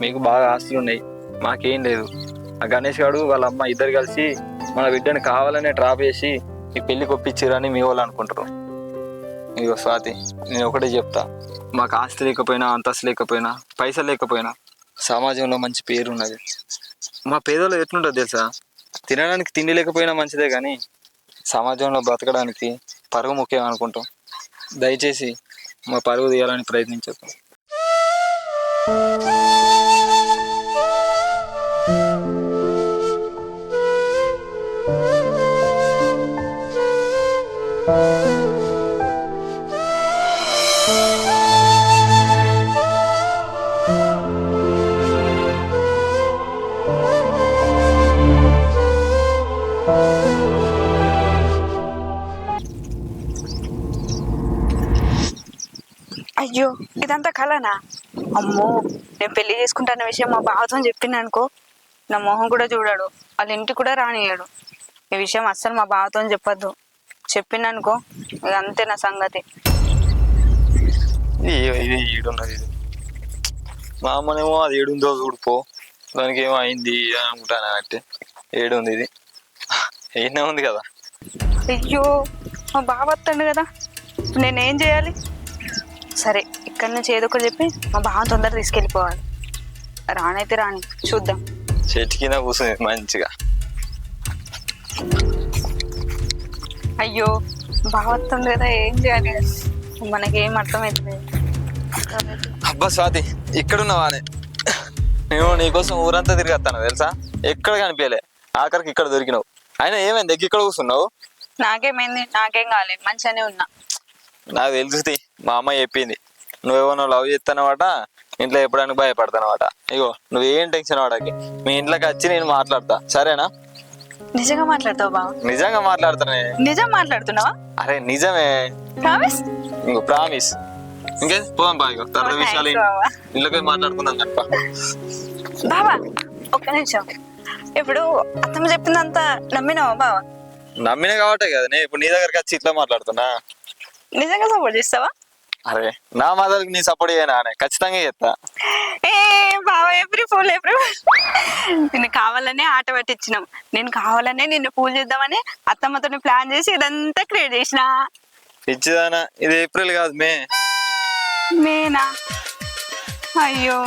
మీకు బాగా ఆస్తులు ఉన్నాయి, మాకేం లేదు. ఆ గణేష్ గారు వాళ్ళ అమ్మ ఇద్దరు కలిసి మన బిడ్డని కావాలనే డ్రాప్ చేసి ఈ పెళ్ళికి ఒప్పించారని మీ వాళ్ళు అనుకుంటారు. ఇదిగో స్వాతి, నేను ఒకటే చెప్తా, మాకు ఆస్తి లేకపోయినా, అంతస్తు లేకపోయినా, పైసలు లేకపోయినా సమాజంలో మంచి పేరు ఉన్నది. మా పేదోళ్ళు ఎట్లుంటుంది తెలుసా, తినడానికి తిండి లేకపోయినా మంచిదే కానీ సమాజంలో బ్రతకడానికి పరువు ముఖ్యం అనుకుంటాం. దయచేసి మా పరువు తీయాలని ప్రయత్నించదు. అయ్యో ఇదంతా కలనా? అమ్మో, నేను పెళ్లి చేసుకుంటాన్న విషయం మా బావతో చెప్పింది అనుకో, నా మొహం కూడా చూడాడు, వాళ్ళ ఇంటికి కూడా రానియ్యాడు. ఈ విషయం అస్సలు మా బావతో చెప్పొద్దు. చెప్పిందనుకో ఇక అంతే నా సంగతి. ఇది ఈడున్నది. ఇది మా అమ్మనేమో అది ఏడుందో చూడిపో, దానికి ఏమో అయింది అని అనుకుంటాను అంటే ఏడుంది. ఇది ఏనే ఉంది కదా. అయ్యో, మా బావ వస్తాడు కదా, ఇప్పుడు నేనేం చేయాలి? సరే, ఇక్కడి నుంచి ఏదో ఒకటి చెప్పి మా బావ తొందర తీసుకెళ్ళిపోవాలి. రానైతే రాని, చూద్దాం. చెట్టు కింద కూర్చుంది మంచిగా. అయ్యో, బావ వస్తుంది కదా, ఏం చేయాలి? మనకేం అర్థమవుతుంది. అబ్బా స్వాతి, ఇక్కడున్నావానే? నేను నీకోసం ఊరంతా తిరిగేస్తాను తెలుసా, ఎక్కడ కనిపించలే, ఆఖరికి ఇక్కడ దొరికినావు. అయినా ఏమైంది ఇక్కడ కూర్చున్నావు? నాకేమైంది? నాకేం కాలేదు, మంచిగానే ఉన్నా. నాకు తెలుసు, మా అమ్మ చెప్పింది నువ్వేమో లవ్ చేస్తానమాట, ఇంట్లో ఎప్పుడానికి భయపడతానమాట. ఇగో నువ్వేం టెన్షన్ పడకి, మీ ఇంట్లోకి వచ్చి నేను మాట్లాడతా, సరేనా? నిజంగా మాట్లాడతావు బావ? నిజంగా మాట్లాడతానే. నిజం మాట్లాడుతున్నావా? అరే నిజమే, ప్రామిస్? ఇంకో ప్రామిస్. ఇంకే పోదాం బా, ఇగో తర్వాత విషయాలు ఇంట్లోకి మాట్లాడుకుందాం కనుక. బావా ఒక్క నిమిషం, ఇప్పుడు అత్తమ్మ చెప్పిందంతా నమ్మినావా బావా? నమ్మినా కాబట్టే కదా నేను ఇప్పుడు నీ దగ్గరికి వచ్చి ఇట్లా మాట్లాడుతున్నా. నిజంగా సపోర్ట్ చేస్తావా? అరే నా మదర్కి నీ సపోర్ట్ చేయనా? ఖచ్చితంగా చేస్తా. ఏ బావా, ఎవ్రీ ఫూల్ నిన్ను కావాలనే ఆట పట్టించినాం. నేను కావాలనే నిన్ను పూల్ చేద్దామని అత్తమ్మతో ప్లాన్ చేసి ఇదంతా క్రియేట్ చేసిన. ఇచ్చిదానా, ఇది ఏప్రిల్ కాదు మే. మేనా? అయ్యో,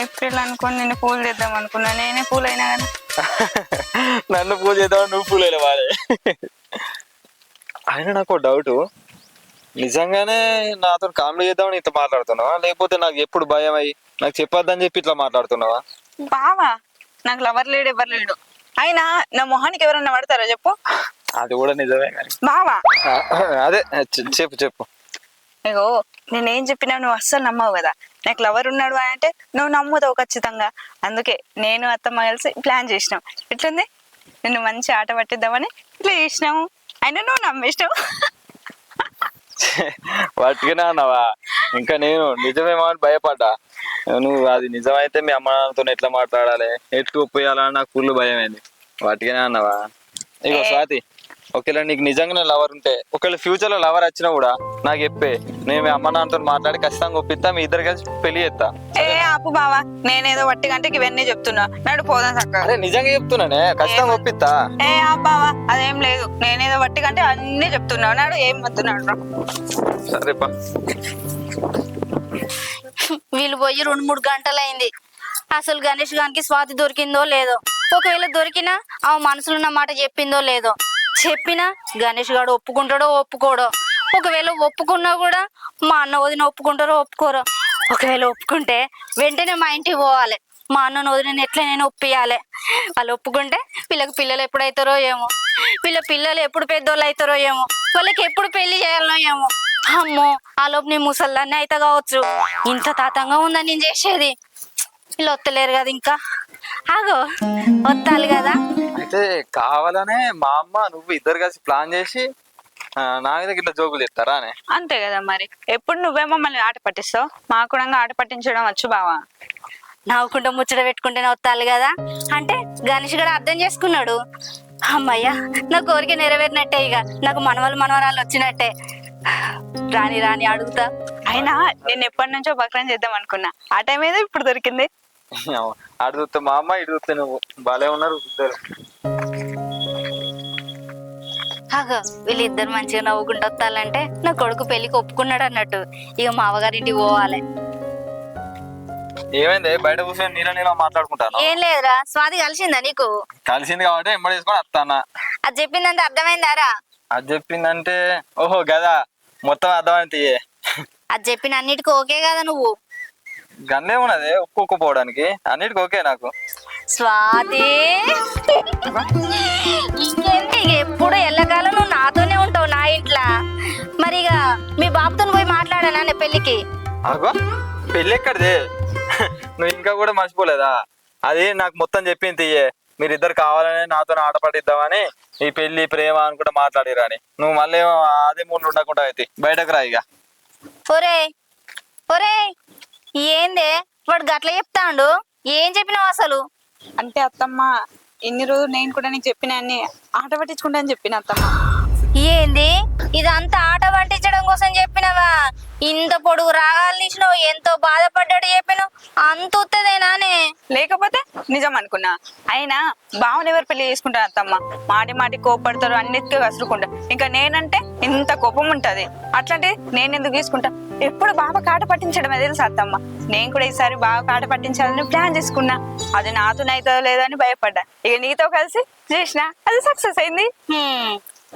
ఏప్రిల్ అనుకోని నిన్ను పూల్ చేద్దాం అనుకున్నా, నేనే పూల్ అయినా కదా. నన్ను పూజ చేద్దాం, నువ్వు పూలు అయినా వాడే. అయినా నాకు డౌట్, నిజంగానే నాతో కామెడీ చేద్దామని ఇట్లా మాట్లాడుతున్నావా, లేకపోతే నాకు ఎప్పుడు భయం అయ్యి నాకు చెప్పొద్దని చెప్పి ఇట్లా మాట్లాడుతున్నావా? బావా, నాకు లవర్ లేడు, ఎవరు లేడు. అయినా నా మొహానికి ఎవరన్నా పడతారా చెప్పు? అది కూడా నిజమే కానీ బావా అదే చెప్పు చెప్పు. ఇగో నేనేం చెప్పినా నువ్వు అస్సలు నమ్మవు కదా. నాకు లవర్ ఉన్నాడు అని అంటే నువ్వు నమ్ముతావు ఖచ్చితంగా. అందుకే నేను అత్తమ్మ కలిసి ప్లాన్ చేసినాం. ఎట్లుంది? నిన్ను మంచి ఆట పట్టిద్దామని ఇట్లా చేసినాము. అయినా నువ్వు నమ్మేసినావు. వాటికినా అన్నావా? ఇంకా నేను నిజమేమో అని భయపడ్డా. నువ్వు అది నిజమైతే మీ అమ్మ నాన్నతో ఎట్లా మాట్లాడాలి, ఎట్లు ఒప్పేయాలని నాకు ఫుల్ భయం అయింది. వాటికినా అన్నావా? ఇగో స్వాతి, ఒకవేళ నీకు నిజంగానే లవర్ ఉంటే, ఒకవేళ ఫ్యూచర్ లో లవర్ వచ్చినా కూడా నాకు చెప్పే, నేను మీ అమ్మ నాన్నతో మాట్లాడి ఖచ్చితంగా ఒప్పిస్తా, మీ ఇద్దరు కలిసి పెళ్లి చేస్తా. ఏ ఆపు బావా, నేనేదో వట్టి గంటకి ఇవన్నీ చెప్తున్నా, నడు పోదాం చక్కగా. అరే నిజంగా చెప్తున్నానే, ఖచ్చితంగా ఒప్పిస్తా. ఏ ఆ బావా, అదేం లేదు, నేనేదో వట్టి గంటే అన్ని చెప్తున్నావు, నాడు ఏం వద్దున్నాడు. సరేపా. వీళ్ళు పోయి 2-3 గంటలైంది. అసలు గణేష్ గానికి స్వాతి దొరికిందో లేదో, ఒకవేళ దొరికినా ఆ మనసులో ఉన్న మాట చెప్పిందో లేదో. చెప్పినా గణేష్ గాడు ఒప్పుకుంటాడో ఒప్పుకోడో. ఒకవేళ ఒప్పుకున్నా కూడా మా అన్న వదిన ఒప్పుకుంటారో ఒప్పుకోరో. ఒకవేళ ఒప్పుకుంటే వెంటనే మా ఇంటికి పోవాలి, మా అన్న వదిన ఎట్లా నేను ఒప్పియాలి. వాళ్ళు ఒప్పుకుంటే వీళ్ళకి పిల్లలు ఎప్పుడైతారో ఏమో, వీళ్ళ పిల్లలు ఎప్పుడు పెద్దోళ్ళు అవుతారో ఏమో, వాళ్ళకి ఎప్పుడు పెళ్లి చేయాలనో ఏమో. అమ్మో, ఆ లోపు నీ ముసల్దాన్ని అయితే కావచ్చు. ఇంత తాతంగా ఉందని నేను చేసేది. వీళ్ళు వత్తలేరు కదా, ఇంకా ఆగో వత్తాలి కదా. అయితే కావాలనే మా అమ్మ నువ్వు ఇద్దరు కలిసి ప్లాన్ చేసి నా మీద ఇట్లా జోకులు చెప్తారా అని? అంతే కదా మరి, ఎప్పుడు నువ్వే మమ్మల్ని ఆట పట్టిస్తావు, మాకు కూడా ఆట పట్టించడం వచ్చు బావా. నవ్వుకుంటూ ముచ్చట పెట్టుకుంటేనే వత్తాలి కదా. అంటే గణేష్ కూడా అర్థం చేసుకున్నాడు. అమ్మయ్యా, నా కోరిక నెరవేరినట్టే, ఇక నాకు మనవరాలు వచ్చినట్టే. రాని రాని అడుగుతా. అయినా నేను ఎప్పటి నుంచో బక్రం చేద్దాం అనుకున్నా, ఆ టైం ఏదో ఇప్పుడు దొరికింది. అటు చూస్తే మా అమ్మ, ఇటు చూస్తే నువ్వు, బాలే ఉన్నారు ఇద్దరు. ఆగో, వీళ్ళిద్దరు మంచిగా నవ్వుకుంటూ వస్తాలంటే నా కొడుకు పెళ్లికి ఒప్పుకున్నాడు అన్నట్టు. ఇక మా అవ్వగారింటికి పోవాలి. ఏమైంది బయట కూర్చొని నీళ్ళ మాట్లాడుకుంటాను ఏం లేదురా, స్వాతి కలిసిందా నీకు? కలిసింది కాబట్టి ఎంబడి తీసుకొని వస్తానా. అది చెప్పిందంటే అర్థమైందారా? అది చెప్పిందంటే ఓహో గదా మొత్తం అర్థమైంది. అది చెప్పిన అన్నిటికీ ఓకే కదా నువ్వు? గన్నే ఉన్నది ఒప్పుకోపోవడానికి, అన్నిటికీ ఓకే నాకు. స్వాతి ఇంకేంటి, ఇక ఎప్పుడు ఎల్లకాలం నువ్వు నాతోనే ఉంటావు నా ఇంట్లో. మరి ఇక మీ బాబుతో పోయి మాట్లాడానా నీ పెళ్ళికి? అగో పెళ్ళి ఎక్కడిది? నువ్వు ఇంకా కూడా మర్చిపోలేదా? అది నాకు మొత్తం చెప్పింది తీయే, మీరిద్దరు కావాలని నాతో ఆట పట్టిద్దామని ఈ పెళ్లి ప్రేమ అనుకుంటా మాట్లాడిరా అని. నువ్వు మళ్ళీ అదే మూడు ఉండకుండా అయితే బయటకు రా ఇక. ఒరే ఒరే, ఏందే వాడు గట్ల చెప్తాండు? ఏం చెప్పినావు అసలు? అంటే అత్తమ్మ ఇన్ని రోజులు నేను కూడా నీకు చెప్పిన అన్ని ఆట పట్టించుకుంటా అని చెప్పిన అత్తమ్మ. ఏంది ఇదంతా ఆట పట్టించడం కోసం చెప్పినవా? ఇంత పొడుగు రాగాలు తీసినావు, ఎంతో బాధపడ్డాడు చెప్పినావు, అంత ఉత్తదేనానే? లేకపోతే నిజం అనుకున్నా. అయినా బావని ఎవరు పెళ్లి చేసుకుంటారు అత్తమ్మ? మాటి మాటి కోపడతారు, అన్నిటికీ కసురుకుంటా. ఇంకా నేనంటే ఇంత కోపం ఉంటది, అట్లాంటి నేను ఎందుకు తీసుకుంటా? ఎప్పుడు బావ కాట పట్టించడమే తెలుసు అత్తమ్మ. నేను కూడా ఈసారి బాగా కాట పట్టించాలని ప్లాన్ చేసుకున్నా. అది నాతోనైతే లేదో అని భయపడ్డా. ఇక నీతో కలిసి చేసిన, అది సక్సెస్ అయింది.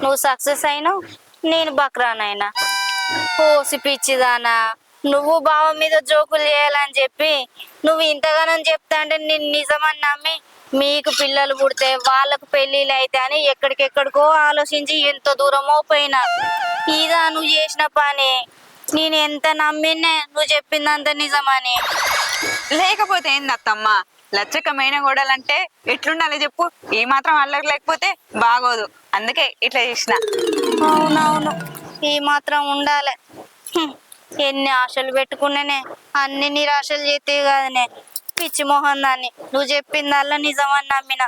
నువ్వు సక్సెస్ అయినావు, నేను బక్రానైనా. పోసి పిచ్చిదానా, నువ్వు బావ మీద జోకులు చేయాలని చెప్పి నువ్వు ఇంతగానం చెప్తా అంటే నేను నిజమని నమ్మి మీకు పిల్లలు పుడితే వాళ్ళకు పెళ్ళిళ్ళు అయితే అని ఎక్కడికెక్కడికో ఆలోచించి ఎంతో దూరమో పోయినా. ఇదా నువ్వు చేసిన పని? నేను ఎంత నమ్మినే నువ్వు చెప్పిందంత నిజమని. లేకపోతే ఏంది అత్తమ్మ, లచ్చకమైన గోడలంటే ఎట్లుండాలి చెప్పు? ఏ మాత్రం అల్లరి లేకపోతే బాగోదు, అందుకే ఇట్లా చేసిన. అవునవును, ఈ మాత్రం ఉండాలి. ఎన్ని ఆశలు పెట్టుకున్నానే, అన్ని నిరాశలు చేతే కదనే. పిచ్చి మొహం దాన్ని, నువ్వు చెప్పిందల్లా నిజమని నమ్మిన.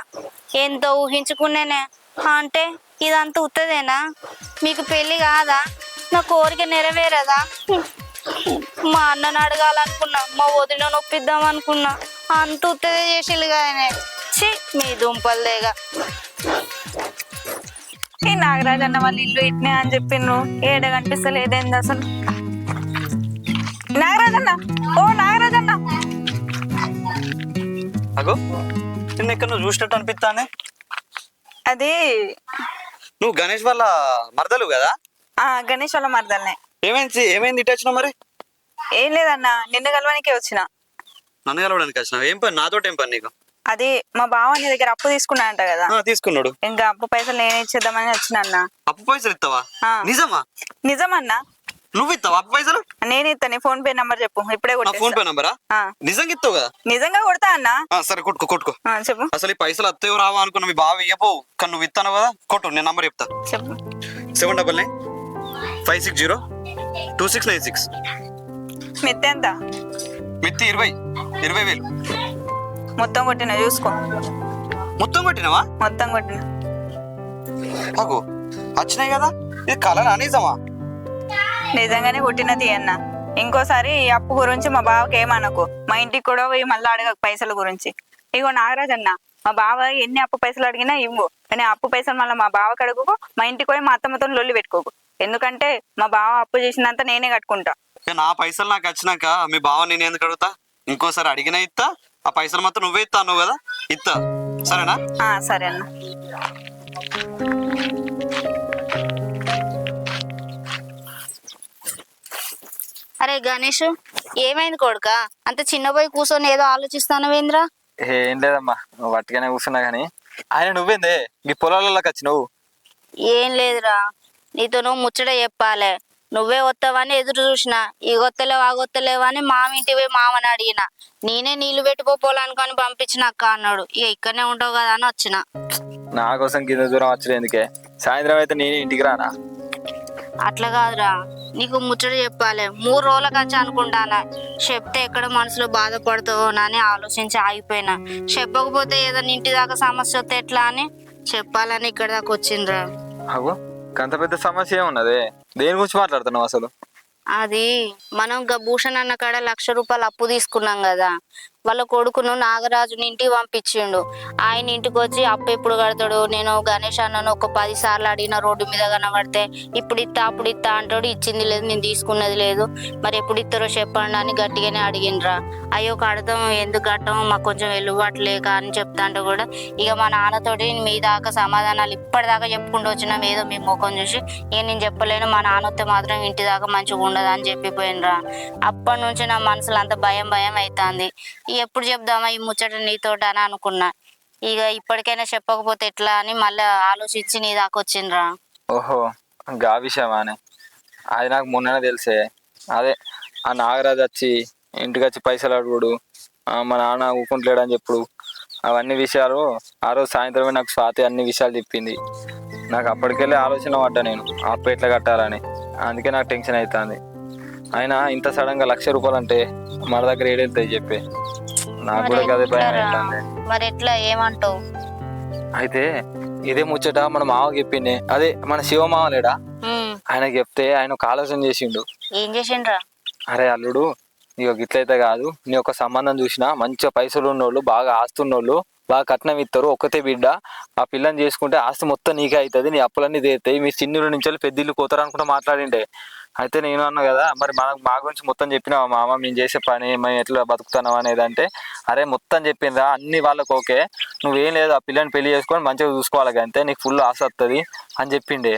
ఎంతో ఊహించుకున్నానే. అంటే ఇదంతా ఉత్తదేనా? మీకు పెళ్లి కాదా? నా కోరిక నెరవేరదా? మా అన్నను అడగాలనుకున్నా, మా వదిన నొప్పిద్దాం అనుకున్నా, అంత ఉత్తదే చేసిల్లు కదనే. ఛీ, మీ దుంపల్దేగా. ఈ నాగరాజ్ అన్న వాళ్ళ ఇల్లు ఇట్నే అని చెప్పిండ్రు, ఏడ కనిపిస్తలేదేంది అసలు? నాగరాజ్ అన్న, ఓ నాగరాజ్ అన్న. అగో నిన్న ఎక్కడ నువ్వు చూసినట్టు అనిపిస్తానే. అది నువ్వు గణేష్ వాళ్ళ మరదలు కదా? గణేష్ వాళ్ళ మరదల్నే. ఏమైంది ఇటు వచ్చినావు మరి? ఏం లేదన్నా, నిన్ను కలవనికే వచ్చిన. నన్ను కలవడానికి వచ్చినావు? ఏం పని నాతో? ఏం పని నీకు? అది మా బావ నీ దగ్గర అప్పు తీసుకున్నా అంట కదా, తీసుకున్నాడు. ఇంకా అప్పు పైసలు నేనే ఇచ్చేద్దామని వచ్చిన అన్న. అప్పు పైసలు ఇస్తావా? నిజమా? నిజమన్నా. నువ్వు ఇస్తావా అప్పు పైసలు? నేను ఇస్తా. నీ ఫోన్ పే నంబర్ చెప్పు, ఇప్పుడే ఫోన్ పే నంబరా? నిజంగా ఇస్తావు కదా? నిజంగా కొడతా అన్నా. సరే కొట్టుకో. చెప్పు. అసలు ఈ పైసలు అత్తయో రావా అనుకున్నా, మీ బావ ఇయ్యపోవు, కానీ నువ్వు ఇస్తాను కదా. కొట్టు, నేను నంబర్ చెప్తా. చెప్పు. 799-560-2696. మిత్తి ఎంత? మిత్తి 20,000. మొత్తం కొట్టిన, చూసుకో. మొత్తం కొట్టినవా? మొత్తం కొట్టిన. అగో వచ్చినాయి కదా, ఇది కలనా నిజమా? నిజంగానే కొట్టినది అన్న. ఇంకోసారి ఈ అప్పు గురించి మా బావకి ఏమనకు, మా ఇంటికి కూడా పోయి మళ్ళీ అడగకు పైసల గురించి. ఇగో నాగరాజ్ అన్న, మా బావ ఎన్ని అప్పు పైసలు అడిగినా ఇవ్వు, కానీ అప్పు పైసలు మళ్ళీ మా బావకి అడుగుకో. మా ఇంటికి పోయి మా అత్తమ్మతో లొల్లి పెట్టుకోకు, ఎందుకంటే మా బావ అప్పు చేసినంత నేనే కట్టుకుంటా. నా పైసలు నాకు వచ్చినాక మీ బావ నేను ఎందుకు అడుగుతా? ఇంకోసారి అడిగినా ఇస్తా, ఆ పైసలు మాత్రం నువ్వే ఇస్తా అన్నావు కదా, ఇస్తా. సరేనా? సరే అన్న. అరే గణేష్, ఏమైంది కొడుక? అంత చిన్న పోయి కూర్చొని ఏదో ఆలోచిస్తానవేంద్రా? ఏం లేదమ్మా, నువ్వు వట్టిగానే కూర్చున్నా కానీ. ఆయన నువ్వేందే ఈ పొలాలలోకి వచ్చినావు? ఏం లేదురా, నీతో నువ్వు ముచ్చట చెప్పాలే. నువ్వే వస్తావని ఎదురు చూసిన, ఈ గొత్తలేవు ఆ గొత్తలేవు అని మామింటి పోయి మామని అడిగిన. నేనే నీళ్లు పెట్టిపోలానికి అని పంపించిన అక్క అన్నాడు. ఇక ఇక్కడనే ఉంటావు కదా అని వచ్చిన. నా కోసం కింద దూరం వచ్చలేదు ఎందుకే? సాయంత్రం అయితే నేను ఇంటికి రానా? అట్లా కాదురా, నీకు ముచ్చట చెప్పాలి. 3 రోజుల కంచి అనుకుంటానా, చెప్తే ఎక్కడ మనసులో బాధపడుతావోనని ఆలోచించి ఆగిపోయినా. చెప్పకపోతే ఏదైనా ఇంటి దాకా సమస్య వస్తే ఎట్లా అని చెప్పాలని ఇక్కడ దాకా వచ్చిండ్రా. అగో అంత పెద్ద సమస్య ఏమున్నదే? దేని గురించి మాట్లాడుతున్నావు అసలు? అది మనం భూషణ్ అన్న కాడ 1,00,000 రూపాయలు అప్పు తీసుకున్నాం కదా, వాళ్ళ కొడుకును నాగరాజుని ఇంటికి పంపించిండు. ఆయన ఇంటికి వచ్చి అప్పు ఎప్పుడు కడతాడు, నేను గణేష్ అన్నను ఒక 10 సార్లు అడిగిన రోడ్డు మీద కనబడితే ఇప్పుడు ఇత్తా అప్పుడు ఇత్తా అంటాడు. ఇచ్చింది లేదు, నేను తీసుకున్నది లేదు, మరి ఎప్పుడు ఇస్తారో చెప్పండి అని గట్టిగానే అడిగినరా. అయ్యో కడతాం, ఎందుకు కట్టం, మాకు కొంచెం వెలువట్లేక అని చెప్తా అంటే కూడా ఇక మా నాన్నతోటి మీ దాకా సమాధానాలు ఇప్పటిదాకా చెప్పుకుంటూ వచ్చినాం. ఏదో మీ ముఖం చూసి ఇక నేను చెప్పలేను, మా నాన్నతో మాత్రం ఇంటి దాకా మంచిగా ఉండదు అని చెప్పిపోయినరా. అప్పటి నుంచి నా మనసులో అంత భయం భయం అవుతుంది. ఎప్పుడు చెప్దామా ఈ ముచ్చట నీతోటి అని అనుకున్నా. ఇక ఇప్పటికైనా చెప్పకపోతే ఎట్లా అని మళ్ళీ ఆలోచించి నీ దాకా వచ్చిండ్రా. ఓహో, గా విషయమానే. అది నాకు మొన్ననే తెలిసే. అదే ఆ నాగరాజు వచ్చి ఇంటికి వచ్చి పైసలు అడుగుడు, మా నాన్న ఊకుంటలేడని చెప్పుడు, అవన్నీ విషయాలు ఆ రోజు సాయంత్రమే నాకు స్వాతి అన్ని విషయాలు చెప్పింది. నాకు అప్పటికెళ్ళి ఆలోచన పడ్డా నేను అప్పు ఎట్లా కట్టాలని. అందుకే నాకు టెన్షన్ అవుతుంది. అయినా ఇంత సడన్గా 1,00,000 రూపాయలు అంటే మన దగ్గర ఏడెళ్తాయి చెప్పే. నాకు కూడా అదే భయం అవుతుంది. మరి ఎట్లా ఏమంటావు? అయితే ఇదే ముచ్చట మన మావ చెప్పిండే, అదే మన శివమావ లేడా, ఆయనకి చెప్తే ఆయన ఒక ఆలోచన చేసిండు. ఏం చేసిండ్రా? అరే అల్లుడు, నీకు గిట్లయితే కాదు, నీ ఒక సంబంధం చూసినా మంచిగా పైసలు ఉన్నోళ్ళు, బాగా ఆస్తున్నోళ్ళు, బాగా కట్నం ఇస్తారు, ఒక్కతే బిడ్డ, ఆ పిల్లని చేసుకుంటే ఆస్తి మొత్తం నీకే అవుతుంది, నీ అప్పులన్నీ తీరుతాయి, మీ చిన్నూరు నుంచి పెద్ద ఇల్లు కోతారు అనుకుంటా మాట్లాడిండే. అయితే నేను అన్నా కదా, మరి మా గురించి మొత్తం చెప్పినావా మామ, మేము చేసే పని మేము ఎట్లా బతుకుతున్నాం అనేది. అంటే అరే మొత్తం చెప్పిండ్రా, అన్ని వాళ్ళకి ఓకే, నువ్వేం లేదు ఆ పిల్లని పెళ్లి చేసుకొని మంచిగా చూసుకోవాలి అంతే, నీకు ఫుల్ ఆశ వస్తుంది అని చెప్పిండే.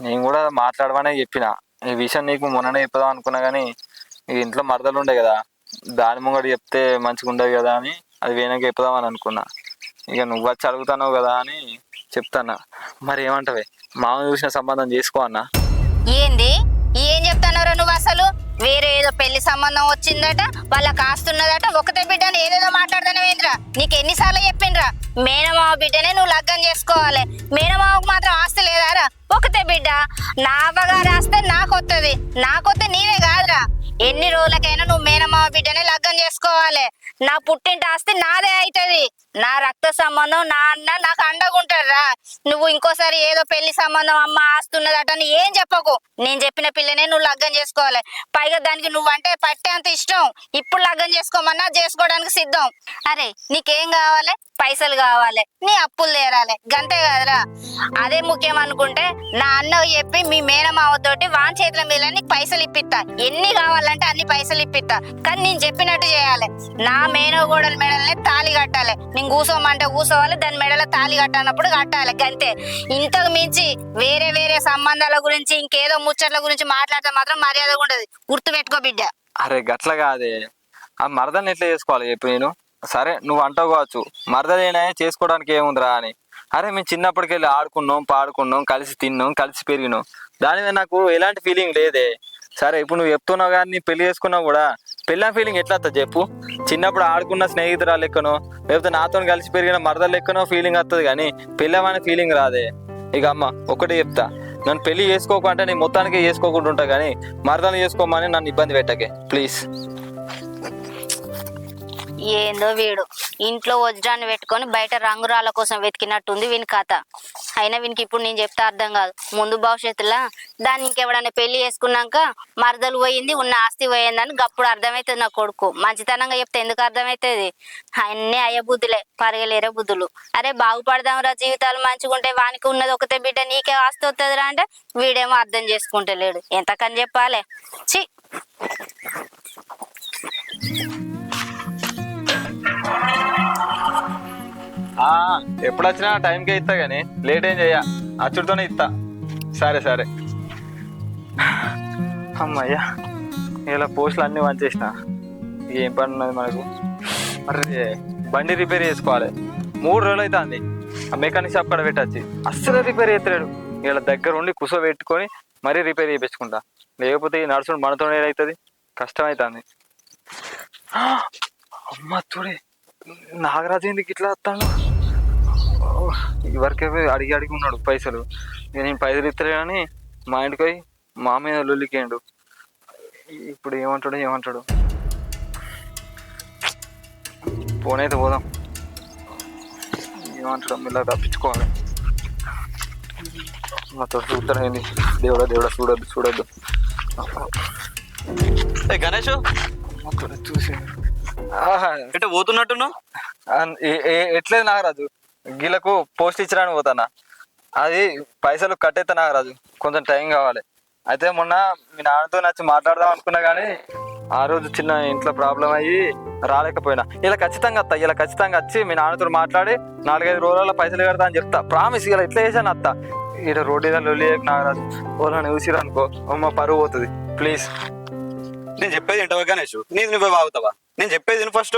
నేను కూడా మాట్లాడమనే చెప్పిన ఈ విషయం, నీకు మొన్ననే చెప్దాం అనుకున్నా కానీ ఈ ఇంట్లో మరదలు ఉండే కదా, దాని ముంగడు చెప్తే మంచిగా ఉండదు కదా అని అది వేణకి చెప్దామని అనుకున్నా. ఇక నువ్వు వచ్చి అడుగుతున్నావు కదా అని చెప్తానా. మరి ఏమంటావే, మామ చూసిన సంబంధం చేసుకో అన్నా. ఏంది ఏం చెప్తానరా నువ్వు? అసలు వేరే ఏదో పెళ్లి సంబంధం వచ్చిందట, వాళ్ళకి ఆస్తున్నదట, ఒకటే బిడ్డని ఏదేదో మాట్లాడతానేంద్రా? నీకు ఎన్నిసార్లు చెప్పిండ్రా, మేనమావ బిడ్డనే నువ్వు లగ్గం చేసుకోవాలి, మేనమావకు మాత్రం ఆస్తి లేదారా? ఒకతే బిడ్డ, నా అవ్వగారి ఆస్తి నాకొత్తది, నాకొత్తే నీవే కాదురా. ఎన్ని రోజులకైనా నువ్వు మేనమావ బిడ్డనే లగ్గం చేసుకోవాలి. నా పుట్టింటి ఆస్తి నాదే అవుతుంది, నా రక్త సంబంధం నా అన్న నాకు అండగుంటారా. నువ్వు ఇంకోసారి ఏదో పెళ్లి సంబంధం అమ్మ ఆస్తున్నదట అని ఏం చెప్పకు. నేను చెప్పిన పిల్లనే నువ్వు లగ్గం చేసుకోవాలి. పైగా దానికి నువ్వంటే పట్టేంత ఇష్టం. ఇప్పుడు లగ్గం చేసుకోమన్నా చేసుకోవడానికి సిద్ధం. అరే నీకేం కావాలి? పైసలు కావాలి, నీ అప్పులు తీరాలి, గంతే కదరా. అదే ముఖ్యం అనుకుంటే నా అన్న చెప్పి మీ మేనమావతోటి వాన్ చేతుల మీద నీకు పైసలు ఇప్పిస్తా, ఎన్ని కావాలంటే అన్ని పైసలు ఇప్పిస్తా. కానీ నేను చెప్పినట్టు చేయాలి. నా మేనగోడల మెడలనే తాళి కట్టాలి. నేను కూసోమంటే కూసోవాలి, దాని మెడలో తాళి కట్టనప్పుడు కట్టాలి, గంతే. ఇంతకు మించి వేరే వేరే సంబంధాల గురించి ఇంకేదో ముచ్చట్ల గురించి మాట్లాడితే మాత్రం మర్యాద ఉండదు, గుర్తు పెట్టుకో బిడ్డ. అరే గట్ల కాదే, ఆ మరదల్ని ఎట్లా చేసుకోవాలి చెప్పు. నేను సరే నువ్వు అంటావు కావచ్చు, మరదలేనా చేసుకోవడానికి ఏముందిరా అని. అరే మేము చిన్నప్పటికెళ్ళి ఆడుకున్నాం, పాడుకున్నాం, కలిసి తిన్నాం, కలిసి పెరిగినాం, దాని మీద నాకు ఎలాంటి ఫీలింగ్ లేదే. సరే ఇప్పుడు నువ్వు చెప్తున్నావు కానీ పెళ్లి చేసుకున్నావు కూడా, పెళ్ళ ఫీలింగ్ ఎట్లా వస్తుంది చెప్పు? చిన్నప్పుడు ఆడుకున్న స్నేహితురాలు లెక్కనో లేకపోతే నాతో కలిసి పెరిగిన మరదలు లెక్కనో ఫీలింగ్ వస్తుంది కానీ పెళ్ళమనే ఫీలింగ్ రాదే. ఇక అమ్మ ఒకటే చెప్తా, నన్ను పెళ్లి చేసుకోకుంటే నేను మొత్తానికి చేసుకోకుండా ఉంటా కానీ మరదలు చేసుకోమని నన్ను ఇబ్బంది పెట్టకే ప్లీజ్. ఏందో వీడు ఇంట్లో వజ్రాన్ని పెట్టుకొని బయట రంగురాల కోసం వెతికినట్టుంది వీని కథ. అయినా వీనికి ఇప్పుడు నేను చెప్తే అర్థం కాదు, ముందు భవిష్యత్తులో దాన్ని ఇంకెవడన్నా పెళ్లి చేసుకున్నాక మరదలు పోయింది, ఉన్న ఆస్తి పోయిందని గప్పుడు అర్థమవుతుంది నా కొడుకు. మంచితనంగా చెప్తే ఎందుకు అర్థమవుతుంది? అన్నీ అయ్యే బుద్ధులే, పరగలేరే బుద్ధులు. అరే బాగుపడదాం రా, జీవితాలు మంచిగా ఉంటే, వానికి ఉన్నది ఒకటే బిడ్డ నీకే ఆస్తి వస్తుందిరా అంటే వీడేమో అర్థం చేసుకుంటలేడు. ఎంతకని చెప్పాలి? చి ఎప్పుడు వచ్చినా టైంకే ఇస్తా కానీ లేట్ ఏం చెయ్య, అచ్చుడితోనే ఇస్తా. సరే సరే అమ్మయ్యా, ఇలా పోస్టులు అన్నీ వంచేసిన. ఏం పని ఉన్నది మనకు? మరి బండి రిపేర్ చేసుకోవాలి, 3 రోజులు అవుతుంది. ఆ మెకానిక్ షాప్ కాడ పెట్టచ్చి అస్సలు రిపేర్ చేస్తలేడు. ఇలా దగ్గర ఉండి కుసో పెట్టుకొని మరీ రిపేర్ చేయించుకుంటా, లేకపోతే ఈ నడుచుడు మనతో ఏదవుతుంది, కష్టమవుతుంది. అమ్మ చూడే, నాగరాజు ఎందుకు ఇట్లా వస్తాను? ఇవరకే అడిగి అడిగి ఉన్నాడు పైసలు. నేను పైసలు ఇస్తలేనని మా ఇంటికి పోయి మా మీద లొల్లికేయండు. ఇప్పుడు ఏమంటాడు? పోనైతే పోదాం, ఏమంటాడు ఇలా తప్పించుకోవాలి. నాతో చూస్తాడేంది, దేవుడా చూడొద్దు. గణేష్ చూసి అంటే పోతున్నట్టున్నావు. ఎట్లేదు నాగరాజు, గీలకు పోస్ట్ ఇచ్చిరాని పోతానా, అది పైసలు కట్టేస్తా నాగరాజు, కొంచెం టైం కావాలి. అయితే మొన్న మీ నాన్నతో నచ్చి మాట్లాడదాం అనుకున్నా కానీ ఆ రోజు చిన్న ఇంట్లో ప్రాబ్లం అయ్యి రాలేకపోయినా. ఇలా ఖచ్చితంగా వస్తా, ఇలా ఖచ్చితంగా వచ్చి మీ నాన్నతో మాట్లాడి 4-5 రోజుల్లో పైసలు కడతా అని చెప్తా, ప్రామిస్. ఇలా ఎట్లా చేశాను అత్త, ఈడ రోడ్డు మీద లొల్లి నాగరాజు, వాళ్ళని చూసిరనుకో అమ్మ పరువు పోతుంది, ప్లీజ్. నేను చెప్పేది ఏంటవా గణేష్, నీది నువ్వే బాగుతావా? నేను చెప్పేది ఫస్ట్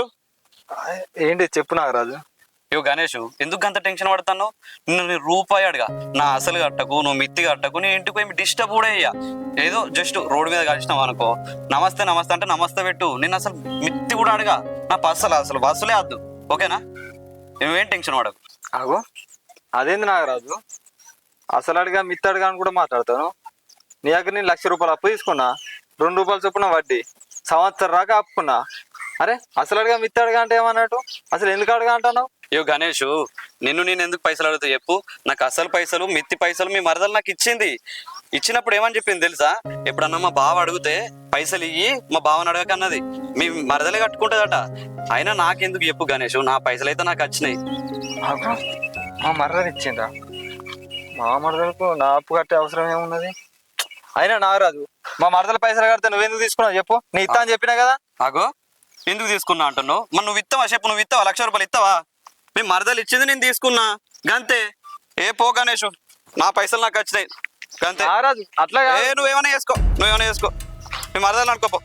ఏంటి చెప్పు నాగరాజు. ఇవ్వ గణేష్, ఎందుకు అంత టెన్షన్ పడతాను? నిన్ను రూపాయి అడగా, నా అసలు కట్టకు, నువ్వు మిత్తి కట్టకు, నీ ఇంటికి పోయి డిస్టర్బ్ కూడా అయ్యా. ఏదో జస్ట్ రోడ్డు మీద కలిసినావు అనుకో, నమస్తే నమస్తే అంటే నమస్తే పెట్టు. నేను అసలు మిత్తి కూడా అడగా, నా అసలు బస్సులే వద్దు, ఓకేనా? నువ్వేం టెన్షన్ పడకు. అగో అదేంది నాగరాజు, అసలు అడిగా మిత్తి అడిగా అని కూడా మాట్లాడతాను. నీ దగ్గర నేను 1,00,000 రూపాయలు అప్పు తీసుకున్నా, 2 రూపాయలు చొప్పున వడ్డీ, సంవత్సరం రాక అప్పుకున్నా. అరే అసలు అడిగా మిత్తి అడగా అంటే ఏమన్నట్టు, అసలు ఎందుకు అడగా అంటున్నావు? ఇవ్వ గణేష్, నేను ఎందుకు పైసలు అడుగుతా చెప్పు? నాకు అసలు పైసలు మిత్తి పైసలు మీ మరదలు నాకు ఇచ్చింది. ఇచ్చినప్పుడు ఏమని చెప్పింది తెలుసా? ఎప్పుడన్నా మా బావ అడిగితే పైసలు ఇయ్యి, మా బావని అడగకన్నది. మీ మరదలే కట్టుకుంటుందట. అయినా నాకెందుకు చెప్పు గణేష్, నా పైసలు అయితే నాకు వచ్చినాయి. మా మరదలు ఇచ్చిందా? మా మరదలకు నా అప్పు కట్టే అవసరం ఏమున్నది? అయినా నాగరాజు, మా మరదల పైసలు కడితే నువ్వెందుకు తీసుకున్నావు చెప్పు? నీ ఇస్తా అని చెప్పినా కదా. అగో ఎందుకు తీసుకున్నా అంటున్నావు? మరి నువ్వు ఇస్తావా చెప్పు, నువ్వు ఇస్తావా? 1,00,000 రూపాయలు ఇస్తావా? మీ మరదలు ఇచ్చింది నేను తీసుకున్నా, గంతే. ఏ పో గణేష్, నా పైసలు నాకు వచ్చినాయి, గంతే. నాగరాజు అట్లా నువ్వేమైనా చేసుకో, మీ మరదలు అనుకోపో.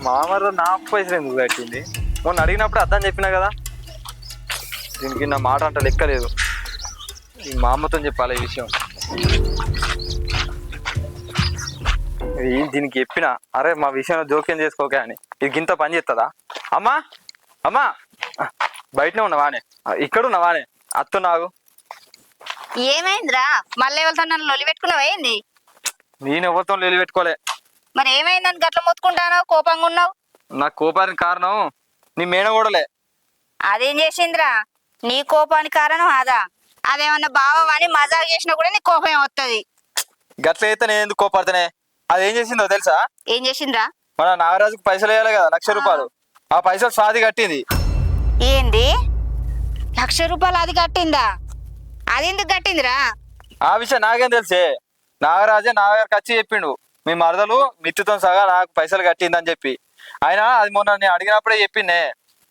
మా మరదలు నా అప్పు పైసలు ఎందుకు కట్టింది? మొన్న అడిగినప్పుడు అర్థం చెప్పినా కదా. దీనికి నా మాట అంట లెక్కలేదు, మా అమ్మతో చెప్పాలి ఈ విషయం. దీనికి చెప్పిన, అరే మా విషయంలో జోక్యం చేసుకోకే అని. ఇది ఇంత పని చేస్తుందా? అమ్మా అమ్మా, బయటనే ఉన్నవానే, ఇక్కడ ఉన్నవానే, అత్తున్నాగు. ఏమైందిరా? మళ్ళీ వెళ్తా నన్ను లొలి పెట్టుకున్నావు? ఏంది? నేను ఎవరితో లొల్లి పెట్టుకోలే. మరి ఏమైందని గట్ల మొత్తుకుంటానో, కోపంగా ఉన్నావు? నా కోపానికి కారణం నీ మేనగోడలే. అదేం చేసిందిరా? నీ కోపానికి కారణం అదా? అదేమన్నా బావని మజాక్ చేసినా కూడా నీ కోపం వస్తుంది. గట్ల అయితే నేను ఎందుకు కోపడతానే? అది ఏం చేసిందో తెలుసా? ఏం చేసిందిరా? మన నాగరాజుకు పైసలు వేయాలి కదా, 1,00,000 రూపాయలు. ఆ పైసలు స్వాతి కట్టింది. ఏంది? 1,00,000 రూపాయలు అది కట్టిందా? అది ఎందుకు కట్టిందిరా? ఆ విషయం నాకేం తెలిసే. నాగరాజే నా దగ్గరకు వచ్చి చెప్పిండు, మీ మరదలు మిత్తితో సగా నాకు పైసలు కట్టిందని చెప్పి. ఆయన అది మొన్న నేను అడిగినప్పుడే చెప్పిండే,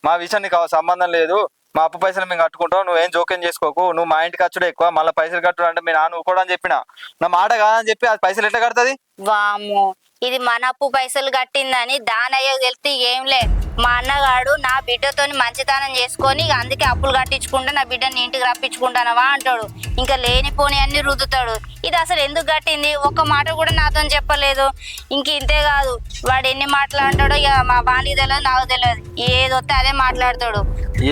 మా విషయం నీకు సంబంధం లేదు, మా అప్పు పైసలు మేము కట్టుకుంటాం, నువ్వేం జోక్యం చేసుకోకు, నువ్వు మా ఇంటికి ఖర్చుడే ఎక్కువ, మళ్ళీ పైసలు కట్టుడు అంటే మీ నాన్న ఊకోవడం అని చెప్పిన. నా మాట కాదని చెప్పి అది పైసలు ఎట్లా కడుతుంది? వామ్మో, ఇది మన అప్పు పైసలు కట్టిందని దానయ్య తెలిస్తే ఏంలే. మా అన్నగాడు నా బిడ్డతోని మంచితనం చేసుకొని అందుకే అప్పులు కట్టించుకుంటా నా బిడ్డని ఇంటికి రప్పించుకుంటానవా అంటాడు. ఇంకా లేనిపోని అన్ని రుద్దుతాడు. ఇది అసలు ఎందుకు కట్టింది ఒక్క మాట కూడా నాతో చెప్పలేదు. ఇంక ఇంతే కాదు, వాడు ఎన్ని మాటలు అంటాడో ఇక మా వానికి తెలియదు, నాకు తెలియదు. ఏదొస్తే అదే మాట్లాడతాడు.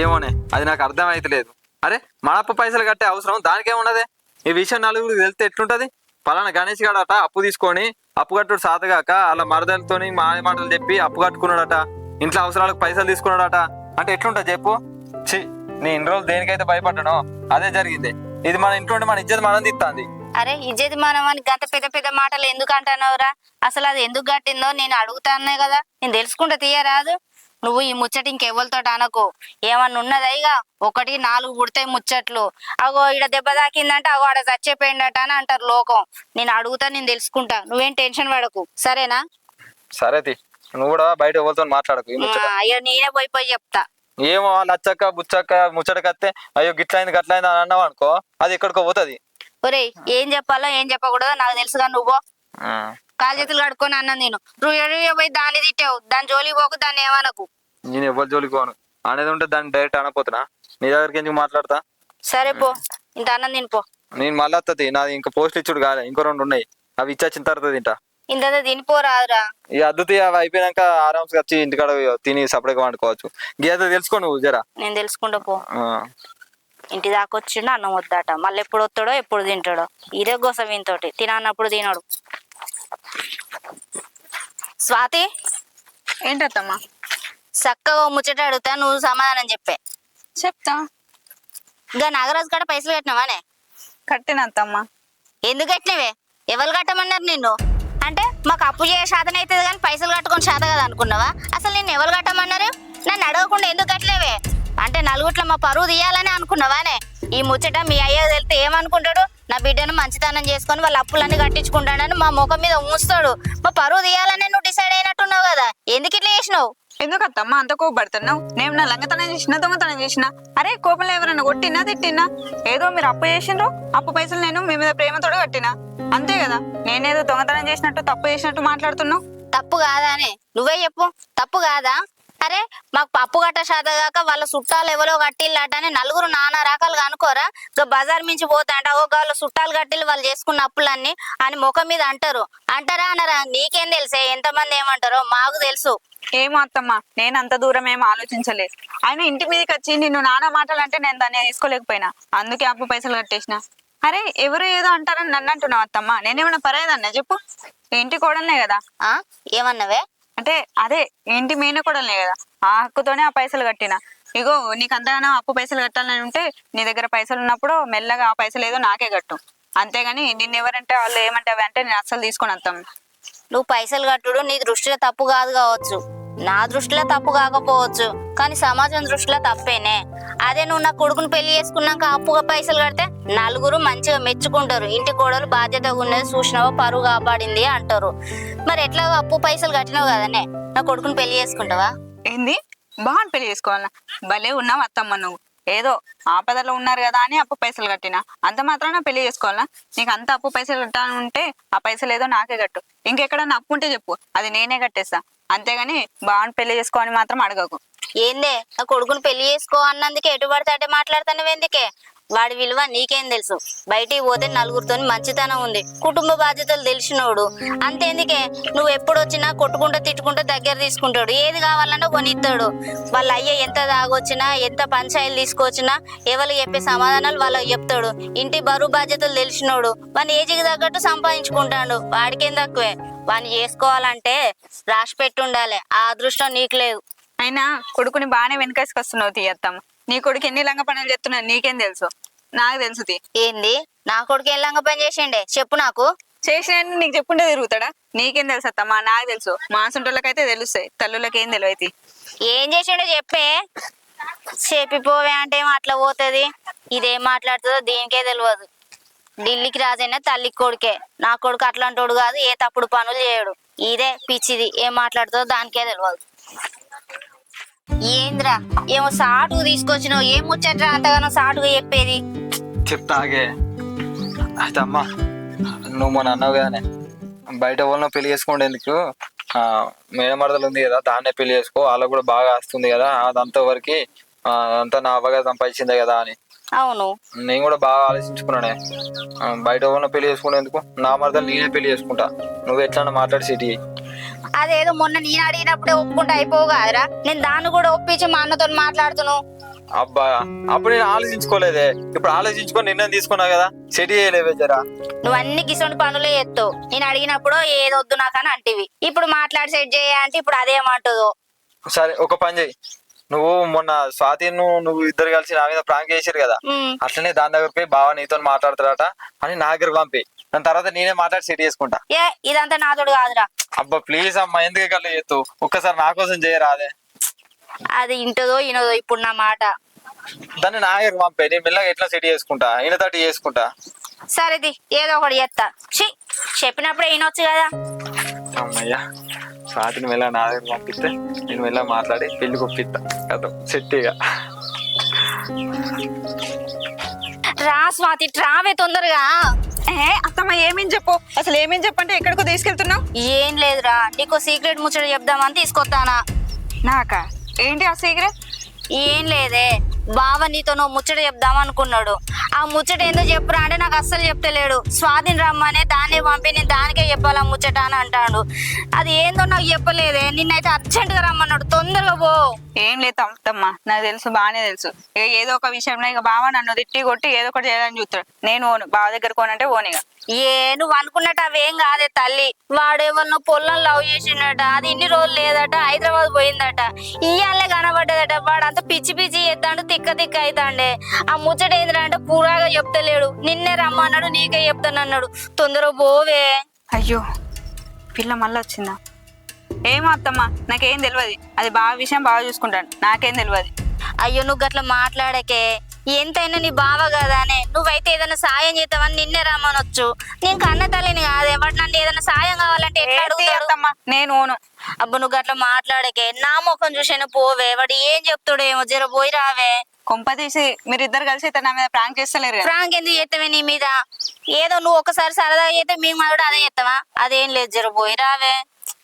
ఏమోనే, అది నాకు అర్థం అయితలేదు. అరే మన అప్పు పైసలు కట్టే అవసరం దానికేమున్నదే? ఈ విషయం నలుగురికి తెలిస్తే ఎట్లుంటది? పలానా గణేష్ గాడట అప్పు తీసుకొని అప్పు కట్టుడు సాతగాక అలా మరదలతోని మాటలు చెప్పి అప్పు కట్టుకున్నాడట, ఇంట్లో అవసరాలకు పైసలు తీసుకున్నాడట అంటే ఎట్లుంటది చెప్పు? ఛీ, నీ ఇన్ని రోజులు దేనికైతే భయపడ్డానో అదే జరిగింది. ఇది మన ఇంట్లో మన ఇజ్జత్ మనం తీస్తుంది. అరే ఇజ్జత్ మనం అని గంత పెద్ద పెద్ద మాటలు ఎందుకు అంటున్నావురా? అసలు అది ఎందుకు కట్టిందో నేను అడుగుతానే కదా, నేను తెలుసుకుంటా తీయరాదు. నువ్వు ఈ ముచ్చట ఇంకెవరితో అనకు. ఏమన్నా ఉన్నదైగా 1-4 పుడతాయి ముచ్చట్లు. అగో ఈడ దెబ్బ తాకిందంటే అగో ఆడ చచ్చిపోయిందట అని అంటారు లోకం. నేను అడుగుతా, నేను తెలుసుకుంటా, నువ్వేం టెన్షన్ పడకు, సరేనా? సరే నువ్వు కూడా బయట ఎవరితో మాట్లాడకు. అయ్యో నేనే పోయి చెప్తా. ఏమో లచ్చక్క బుచ్చక్క ముచ్చటకత్తే అయ్యో గిట్లయింది గట్లయింది అని అన్నావు అనుకో, అది ఎక్కడికో పోతుంది. ఒరే ఏం చెప్పాలో ఏం చెప్పకూడదో నాకు తెలుసుగా. నువ్వు కాలు చేతులు కడుక్కొని అన్నాను నేను. నువ్వు పోయి దాన్ని తిట్టావు, దాని జోలికి పోకు, దాన్ని ఏమనకు. నేను ఎవరి జోలికి పోను, అనేది ఉంటే దాన్ని డైరెక్ట్ అనపోతున్నా. నీ దగ్గరికి ఎందుకు మాట్లాడతా? సరే పో, ఇంత అన్నం తినిపో. నేను మళ్ళీ వస్తుంది, నాది ఇంకా పోస్ట్ ఇచ్చుడు కాలే, ఇంకో 2 ఉన్నాయి, అవి ఇచ్చిన తర్వాత తింటా. ఇంత తినిపోరాదురా. ఈ అద్దుతి అవి అయిపోయినాక ఆరామ్స్ వచ్చి ఇంటికాడ తిని సపరేట్గా వండుకోవచ్చు. గీత తెలుసుకో నువ్వు జరా. నేను తెలుసుకుంటా పో. ఇంటి దాకా వచ్చిండు, అన్నం వద్దట. మళ్ళీ ఎప్పుడు వస్తాడో ఎప్పుడు తింటాడో. ఇదే గోస వీనితోటి, తినన్నప్పుడు తినడు. స్వాతి, ఏంటత్తమ్మా? చక్కగా ముచ్చట అడుగుతా, నువ్వు సమాధానం చెప్పే. చెప్తా. ఇంకా నాగరాజు కాడ పైసలు కట్టినావానే? కట్టిన అత్తమ్మా. ఎందుకు కట్టినవే? ఎవరు కట్టమన్నారు నిన్ను? అంటే మాకు అప్పు చేయ శాతం అవుతుంది కానీ పైసలు కట్టుకొని శాతం కదా అనుకున్నావా? అసలు నేను ఎవరు కట్టమన్నారు? నన్ను అడగకుండా ఎందుకు కట్టలేవే? అంటే నలుగుట్ల మా పరువు తీయాలని అనుకున్నావానే? ఈ ముచ్చట మీ అయ్య తెలితే ఏమనుకుంటాడు? నా బిడ్డను మంచితనం చేసుకొని వాళ్ళ అప్పులన్నీ కట్టించుకుంటాడని మా ముఖం మీద ఉంచుతాడు. మా పరువు తీయాలని నువ్వు డిసైడ్ అయినట్టున్నావు కదా, ఎందుకు ఇట్లా చేసినావు? ఎందుకు అత్తమ్మ అంత కోపడుతున్నావు? నేను నా లంగతనం చేసినా దొంగతనం చేసినా? అరే కోపంలో ఎవరైనా కొట్టినా తిట్టినా? ఏదో మీరు అప్పు చేసిండ్రు, అప్పు పైసలు నేను మీ మీద ప్రేమతోడు కట్టినా, అంతే కదా. నేనేదో దొంగతనం చేసినట్టు తప్పు చేసినట్టు మాట్లాడుతున్నావు. తప్పు కాదానే? నువ్వే చెప్పు, తప్పు కాదా? అరే మాకు పప్పు కట్ట శాతగాక వాళ్ళ చుట్టాలు ఎవరో కట్టిల్లట అని నలుగురు నానా రకాలుగా అనుకోరా? బజార్ మించి పోతాంట వాళ్ళ చుట్టాలు కట్టిల్లు వాళ్ళు చేసుకున్న అప్పులన్నీ అని ముఖం మీద అంటారు. అంటారా అనరా? నీకేం తెలుసే ఎంతమంది ఏమంటారో? మాకు తెలుసు. ఏమో అత్తమ్మ, నేను అంత దూరం ఏమో ఆలోచించలేదు. ఆయన ఇంటి మీదకి వచ్చి నిన్ను నానా మాటలు అంటే నేను దాన్ని తీసుకోలేకపోయినా, అందుకే అప్పు పైసలు కట్టేసిన. అరే ఎవరు ఏదో అంటారని నన్ను అంటున్నావు అత్తమ్మ? నేనేమన్నా పర్లేదన్నా చెప్పు? ఇంటి కోడలనే కదా. ఆ ఏమన్నావే? అంటే అదే ఇంటి మెయిన్ కోడలనే కదా, ఆ హక్కుతోనే ఆ పైసలు కట్టిన. ఇగో నీకు అంతగానో అప్పు పైసలు కట్టాలని ఉంటే నీ దగ్గర పైసలు ఉన్నప్పుడు మెల్లగా ఆ పైసలు ఏదో నాకే కట్టు, అంతేగాని నిన్నెవరంటే వాళ్ళు ఏమంటే అవి అంటే నేను అస్సలు తీసుకొని అత్తమ్మ. నువ్వు పైసలు కట్టుడు నీ దృష్టిలో తప్పు కాదు కావచ్చు, నా దృష్టిలో తప్పు కాకపోవచ్చు, కానీ సమాజం దృష్టిలో తప్పేనే. అదే నువ్వు నా కొడుకుని పెళ్లి చేసుకున్నాక అప్పుగా పైసలు కడితే నలుగురు మంచిగా మెచ్చుకుంటారు. ఇంటి కోడలు బాధ్యతగా ఉన్నది చూసినావో పరువు కాపాడింది అంటారు. మరి ఎట్లా అప్పు పైసలు కట్టినావు కదనే, నా కొడుకుని పెళ్లి చేసుకుంటావా? ఏంది బాగా పెళ్లి చేసుకోవాలన్నా? భలే ఉన్నావు అత్తమ్మ నువ్వు. ఏదో ఆపదలో ఉన్నారు కదా అని అప్పు పైసలు కట్టినా, అంత మాత్రాన పెళ్లి చేసుకోవాలా? నీకు అంత అప్పు పైసలు కట్టాలంటే ఆ పైసలు ఏదో నాకే కట్టు. ఇంకెక్కడన్నా అప్పు ఉంటే చెప్పు, అది నేనే కట్టేస్తా, అంతేగాని బాగా పెళ్లి చేసుకోవాలని మాత్రం అడగకు. ఏందే నా కొడుకుని పెళ్లి చేసుకో అన్నందుకే ఎటు పడితే అటే మాట్లాడుతాను ఎందుకే? వాడి విలువ నీకేం తెలుసు? బయటికి పోతే నలుగురితో మంచితనం ఉంది, కుటుంబ బాధ్యతలు తెలిసినోడు. అంతేందుకే నువ్వు ఎప్పుడు వచ్చినా కొట్టుకుంటూ తిట్టుకుంటూ దగ్గర తీసుకుంటాడు, ఏది కావాలన్నా కొనిస్తాడు. వాళ్ళ అయ్య ఎంత తాగొచ్చినా ఎంత పంచాయలు తీసుకొచ్చినా ఎవరికి చెప్పే సమాధానాలు వాళ్ళకి చెప్తాడు. ఇంటి బరువు బాధ్యతలు తెలిసినోడు, వాని ఏజ్కి తగ్గట్టు సంపాదించుకుంటాడు. వాడికేం తక్కువే? వాడిని చేసుకోవాలంటే రాసి పెట్టి ఉండాలి, ఆ అదృష్టం నీకు లేదు. అయినా కొడుకుని బాగానే వెనకేసుకొస్తున్నావు తీయత్తమ్మ. నీ కొడుకు ఎన్ని లంగ పనులు చెప్తున్నా నీకేం తెలుసు? నాకు తెలుసు తీ. ఏంది నా కొడుకు ఏం లంగ పని చేసిండే చెప్పు నాకు? చేసిన నీకు చెప్పుంటే తిరుగుతాడా? నీకేం తెలుసు అత్తమ్మా? నాకు తెలుసు. మాసంటోళ్ళకైతే తెలుస్తాయి, తల్లులకి ఏం తెలియదు. ఏం చేసిండో చెప్పే. చెప్పిపోవే అంటే అట్లా పోతుంది. ఇదేం మాట్లాడుతుందో దీనికే తెలియదు. ఢిల్లీకి రాజైనా తల్లికి కొడుకే. నా కొడుకు అట్లాంటోడు కాదు, ఏ తప్పుడు పనులు చేయడు. ఇదే పిచ్చిది, ఏం మాట్లాడుతుందో దానికే తెలియదు. ఏంద్రా ఏమో సాటుకు తీసుకొచ్చినావు? ఏం ముచ్చట్రా అంతగానో సాటుగా చెప్పేది? చెప్తాగే అయితే అమ్మా, నువ్వు మొన్న అన్నావు కదానే బయట వాళ్ళని పెళ్లి చేసుకోండి ఎందుకు, మేనమరదలు ఉంది కదా దాన్నే పెళ్లి చేసుకో, వాళ్ళకు కూడా బాగా వస్తుంది కదా, అదంతా వరకు అంతా నా అవ్వగా సంపాదించిందే కదా అని. అవును, నేను కూడా బాగా ఆలోచించుకున్నానే. బయట వాళ్ళని పెళ్లి చేసుకునేందుకు నా మరదలు నేనే పెళ్లి చేసుకుంటా, నువ్వు ఎట్లా మాట్లాడి సిటీ. అదేదో మొన్న నేను అడిగినప్పుడే ఒప్పుకుంటే అయిపోగారా? నేను దాన్ని కూడా ఒప్పించి మా అన్నతో మాట్లాడుతున్నావు. అబ్బా అప్పుడు నేను ఆలోచించుకోలేదే, ఇప్పుడు ఆలోచించుకొని నిర్ణయం తీసుకున్నా కదా, సెట్ చేయలేవే జరా. నువ్వు అన్ని గిసొంటి పనులే చేస్తావు. నేను అడిగినప్పుడు ఏదొద్దు నాకని అంటివి, ఇప్పుడు మాట్లాడి సెట్ చేయ అంటే ఇప్పుడు అదేమంటుందో. సరే ఒక పని చెయ్యి, నువ్వు మొన్న స్వాతి నువ్వు ఇద్దరు కలిసి నా మీద ప్రాంక్ చేసారు కదా, అట్లనే దాని దగ్గర పోయి బావ నీతో మాట్లాడతారట అని నా దగ్గర పంపి, దాని తర్వాత నేనే మాట్లాడి సెట్ చేసుకుంటా. ఏ ఇదంతా నాతోడు కాదురా. అబ్బా ప్లీజ్ అమ్మా, ఎందుకు కల్లా చేస్తావు? ఒక్కసారి నా కోసం చేయరా అదే. అది ఇంటదో ఇనదో ఇప్పుడు నా మాట. దాన్ని నా దగ్గర పంపే, నేను మెల్లగా ఎట్లా సెట్ చేసుకుంటా, ఈయన తోటి చేసుకుంటా. సరేది ఏదో ఒకటి చేస్తా. చెప్పినప్పుడే వినొచ్చు కదా. అమ్మయ్యా, స్వాతిని మెల్ల నా దగ్గర పంపిస్తే నేను మెల్ల మాట్లాడి పెళ్లి కొప్పిస్తా కదా, సెట్టిగా. రా స్వాతి రావే తొందరగా. అత్తమ్మ ఏమేం చెప్పు, అసలు ఏమేం చెప్పంటే ఎక్కడికో తీసుకెళ్తున్నావు? ఏం లేదురా, నీకు సీక్రెట్ ముచ్చట చెప్దామని తీసుకొస్తానా. నాకా? ఏంటి ఆ సీక్రెట్? ఏం లేదే, బావ నీతో నువ్వు ముచ్చట చెప్దాం అనుకున్నాడు. ఆ ముచ్చట ఏందో చెప్పురా అంటే నాకు అస్సలు చెప్తలేడు. స్వాతిని రమ్మనే దాన్నే పంపి నేను దానికే చెప్పాలా ముచ్చట అని అంటాడు. అది ఏందో నాకు చెప్పలేదే. నిన్నైతే అర్జెంట్ గా రమ్మన్నాడు, తొందరగా పో. ఏం లేదు అత్తమ్మ, నాకు తెలుసు, బాగానే తెలుసు. ఏదో ఒక విషయంలో ఇక బావ నన్ను తిట్టి కొట్టి ఏదో ఒకటి చేయాలని చూస్తాడు. నేను ఓను, బావ దగ్గర కోనంటే ఓనిగా. నువ్వు అనుకున్నట్టు అవేం కాదే తల్లి. వాడేవన్నో పొలం లవ్ చేసిండట, అది ఇన్ని రోజులు లేదట, హైదరాబాద్ పోయిందట, ఇయ్యాలే కనబడ్డదట. వాడంతా పిచ్చి పిచ్చి చేస్తాడు, తిక్క తిక్క అవుతాండే. ఆ ముచ్చట ఏంద్రా అంటే పూరాగా చెప్తలేడు. నిన్నే రమ్మన్నాడు, నీకే చెప్తానన్నాడు, తొందరగా పోవే. అయ్యో పిల్ల మళ్ళీ వచ్చిందా? ఏమో అత్తమ్మ, నాకేం తెలియదు. అది బావ విషయం బాగా చూసుకుంటాను, నాకేం తెలియదు. అయ్యో నువ్వు గట్ల మాట్లాడకే, ఎంతైనా నీ బావ కదానే. నువ్వైతే ఏదైనా సాయం చేద్దామని నిన్నే రమ్మనొచ్చు. నేను కన్న తల్లిని కాదే, వాడు నన్ను ఏదైనా సాయం కావాలంటే ఎట్లా అడుగుతాడు? అత్తమ్మ నేను ఓను. అబ్బా నువ్వు గట్ల మాట్లాడకే, నా ముఖం చూసేనా పోవే. వాడు ఏం చెప్తాడేమో, జర పోయి రావే. కొంప తీసి మీరిద్దరు కలిసి ఇతను నా మీద ప్రాంక్ చేస్తలేరు కదా? ఫ్రాంక్ ఎందుకు చేస్తావే నీ మీద? ఏదో నువ్వు ఒకసారి సరదా చేస్తే మేము కూడా అదే చేస్తావా? అదేం లేదు, జర పోయి రావే.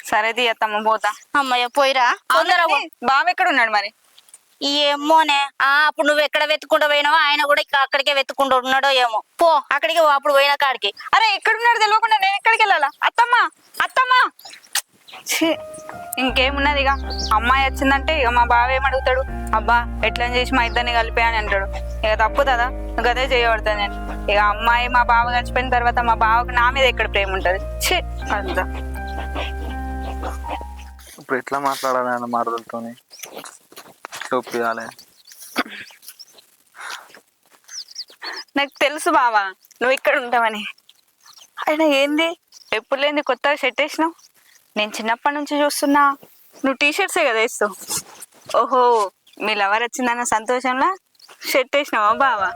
సరే అత్తమ్మ పోతా. అమ్మయ్య పోయిరా తొందరగా పో. బావ ఎక్కడ ఉన్నాడు మరి? ఏమోనే, అప్పుడు నువ్వు ఎక్కడ వెతుకుంటూ పోయినావో ఆయన కూడా అక్కడికే వెతుకుంటూ ఉన్నాడో ఏమో. పో అక్కడికి పో, అప్పుడు పోయిన కాడికి. అరే ఎక్కడున్నాడు తెలియకుండా నేను ఎక్కడికి వెళ్ళాలా? అత్తమ్మ అత్తమ్మ, ఛీ, ఇంకేమున్నది? ఇక అమ్మాయి వచ్చిందంటే ఇక మా బావ ఏమడుగుతాడు? అబ్బా ఎట్లా చేసి మా ఇద్దరిని కలిపే అని అంటాడు. ఇక తప్పు కదా, గదే చేయబడుతుంది నేను. ఇక అమ్మాయి మా బావ కలిసిపోయిన తర్వాత మా బావకు నా మీద ఎక్కడ ప్రేమ ఉంటది? ఛీ అంతా. ఇప్పుడు ఎట్లా మాట్లాడాలి ఆయన మాటలతోని? ఒప్పియాలి. నాకు తెలుసు బావా నువ్వు ఇక్కడ ఉంటావని. అయినా ఏంది ఎప్పుడు లేని కొత్తగా షర్ట్ వేసినావు? నేను చిన్నప్పటి నుంచి చూస్తున్నా నువ్వు టీషర్ట్సే కదా వేస్తావు. ఓహో, మీ లవర్ వచ్చిందన్న సంతోషంలో షర్ట్ వేసినావా బావా?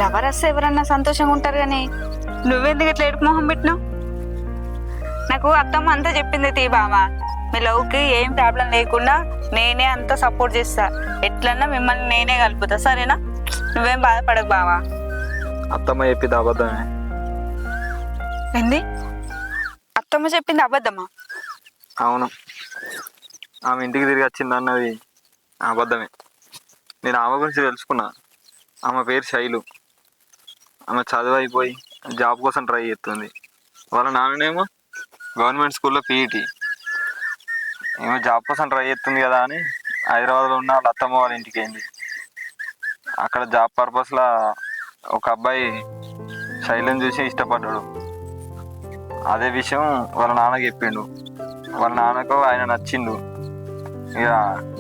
లవర్ వస్తే ఎవరన్నా సంతోషంగా ఉంటారు కానీ నువ్వెందుకు ఇట్లా ఏడుపు మొహం పెట్టినావు? నాకు అత్తమ్మ అంతా చెప్పింది తీ బావా, మీ లవ్కి ఏం ప్రాబ్లం లేకుండా నేనే అంతా సపోర్ట్ చేస్తా. ఎట్లన్నా మిమ్మల్ని నేనే కలుపుతా, సరేనా? నువ్వేం బాధపడకు బావా. అత్తమ్మ చెప్పింది అబద్ధమే. ఏంది? అత్తమ్మ చెప్పింది అబద్ధమా? అవును, ఆమె ఇంటికి తిరిగి వచ్చింది అన్నది అబద్ధమే. నేను ఆమె గురించి తెలుసుకున్నా. ఆమె పేరు శైలు. ఆమె చదువు అయిపోయి జాబ్ కోసం ట్రై చేస్తుంది. వాళ్ళ నాన్ననేమో గవర్నమెంట్ స్కూల్లో పీఈటీ. ఏమో జాబ్ కోసం ట్రై చేస్తుంది కదా అని హైదరాబాద్లో ఉన్న వాళ్ళ అత్తమ్మ వాళ్ళ ఇంటికి అయింది. అక్కడ జాబ్ పర్పస్లో ఒక అబ్బాయి శైలిని చూసి ఇష్టపడ్డాడు. అదే విషయం వాళ్ళ నాన్నకి చెప్పిండు. వాళ్ళ నాన్నకు ఆయన నచ్చిండు. ఇక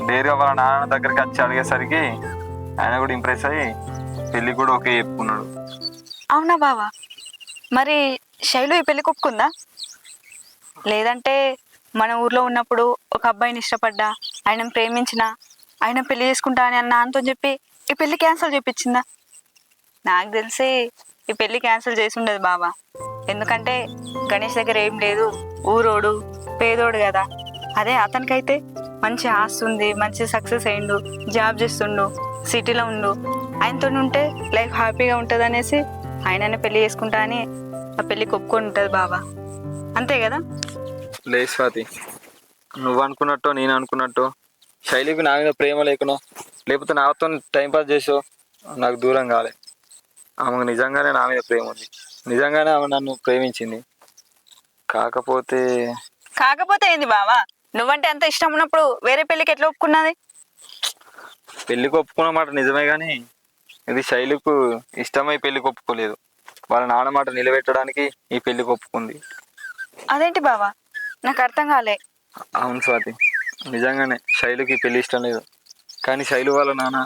డైరీగా వాళ్ళ నాన్న దగ్గరికి వచ్చి అడిగేసరికి ఆయన కూడా ఇంప్రెస్ అయ్యి పెళ్ళి కూడా ఓకే చెప్పుకున్నాడు. అవునా బావా? మరి శైలు ఈ పెళ్లి ఒప్పుకుందా? లేదంటే మన ఊర్లో ఉన్నప్పుడు ఒక అబ్బాయిని ఇష్టపడ్డా, ఆయన ప్రేమించిన, ఆయన పెళ్లి చేసుకుంటా అని అన్న అంతో చెప్పి ఈ పెళ్లి క్యాన్సిల్ చేయించిందా? నాకు తెలిసి ఈ పెళ్లి క్యాన్సిల్ చేసి ఉండదు బావా. ఎందుకంటే గణేష్ దగ్గర ఏం లేదు, ఊరోడు పేదోడు కదా. అదే అతనికైతే మంచి ఆస్తి ఉంది, మంచి సక్సెస్ అయిండు, జాబ్ చేస్తుండు, సిటీలో ఉండు. ఆయనతో ఉంటే లైఫ్ హ్యాపీగా ఉంటుంది అనేసి ఆయననే పెళ్లి చేసుకుంటా అని ఆ పెళ్ళికి ఒప్పుకొని ఉంటుంది బావా. అంతే కదా? లేదు స్వాతి, నువ్వు అనుకున్నట్టు నేను అనుకున్నట్టు శైలికి నా మీద ప్రేమ లేకునో, లేకపోతే నాతో టైంపాస్ చేసో నాకు దూరం కాలే. ఆమెకు నిజంగానే నా మీద ప్రేమ ఉంది. నిజంగానే ఆమె నన్ను ప్రేమించింది. కాకపోతే ఏంది బావా? నువ్వంటే అంత ఇష్టం ఉన్నప్పుడు వేరే పెళ్ళికి ఎట్లా ఒప్పుకున్నది? పెళ్ళికి ఒప్పుకున్న మాట నిజమే కానీ ఇది శైలికు ఇష్టమై పెళ్ళికి ఒప్పుకోలేదు. వాళ్ళ నాన్న మాట నిలబెట్టడానికి ఈ పెళ్ళికి ఒప్పుకుంది. అదేంటి బావా, నాకు అర్థం కాలే. అవును స్వాతి, నిజంగానే శైలుకి పెళ్లి ఇష్టం లేదు. కానీ శైలు వాళ్ళ నాన్న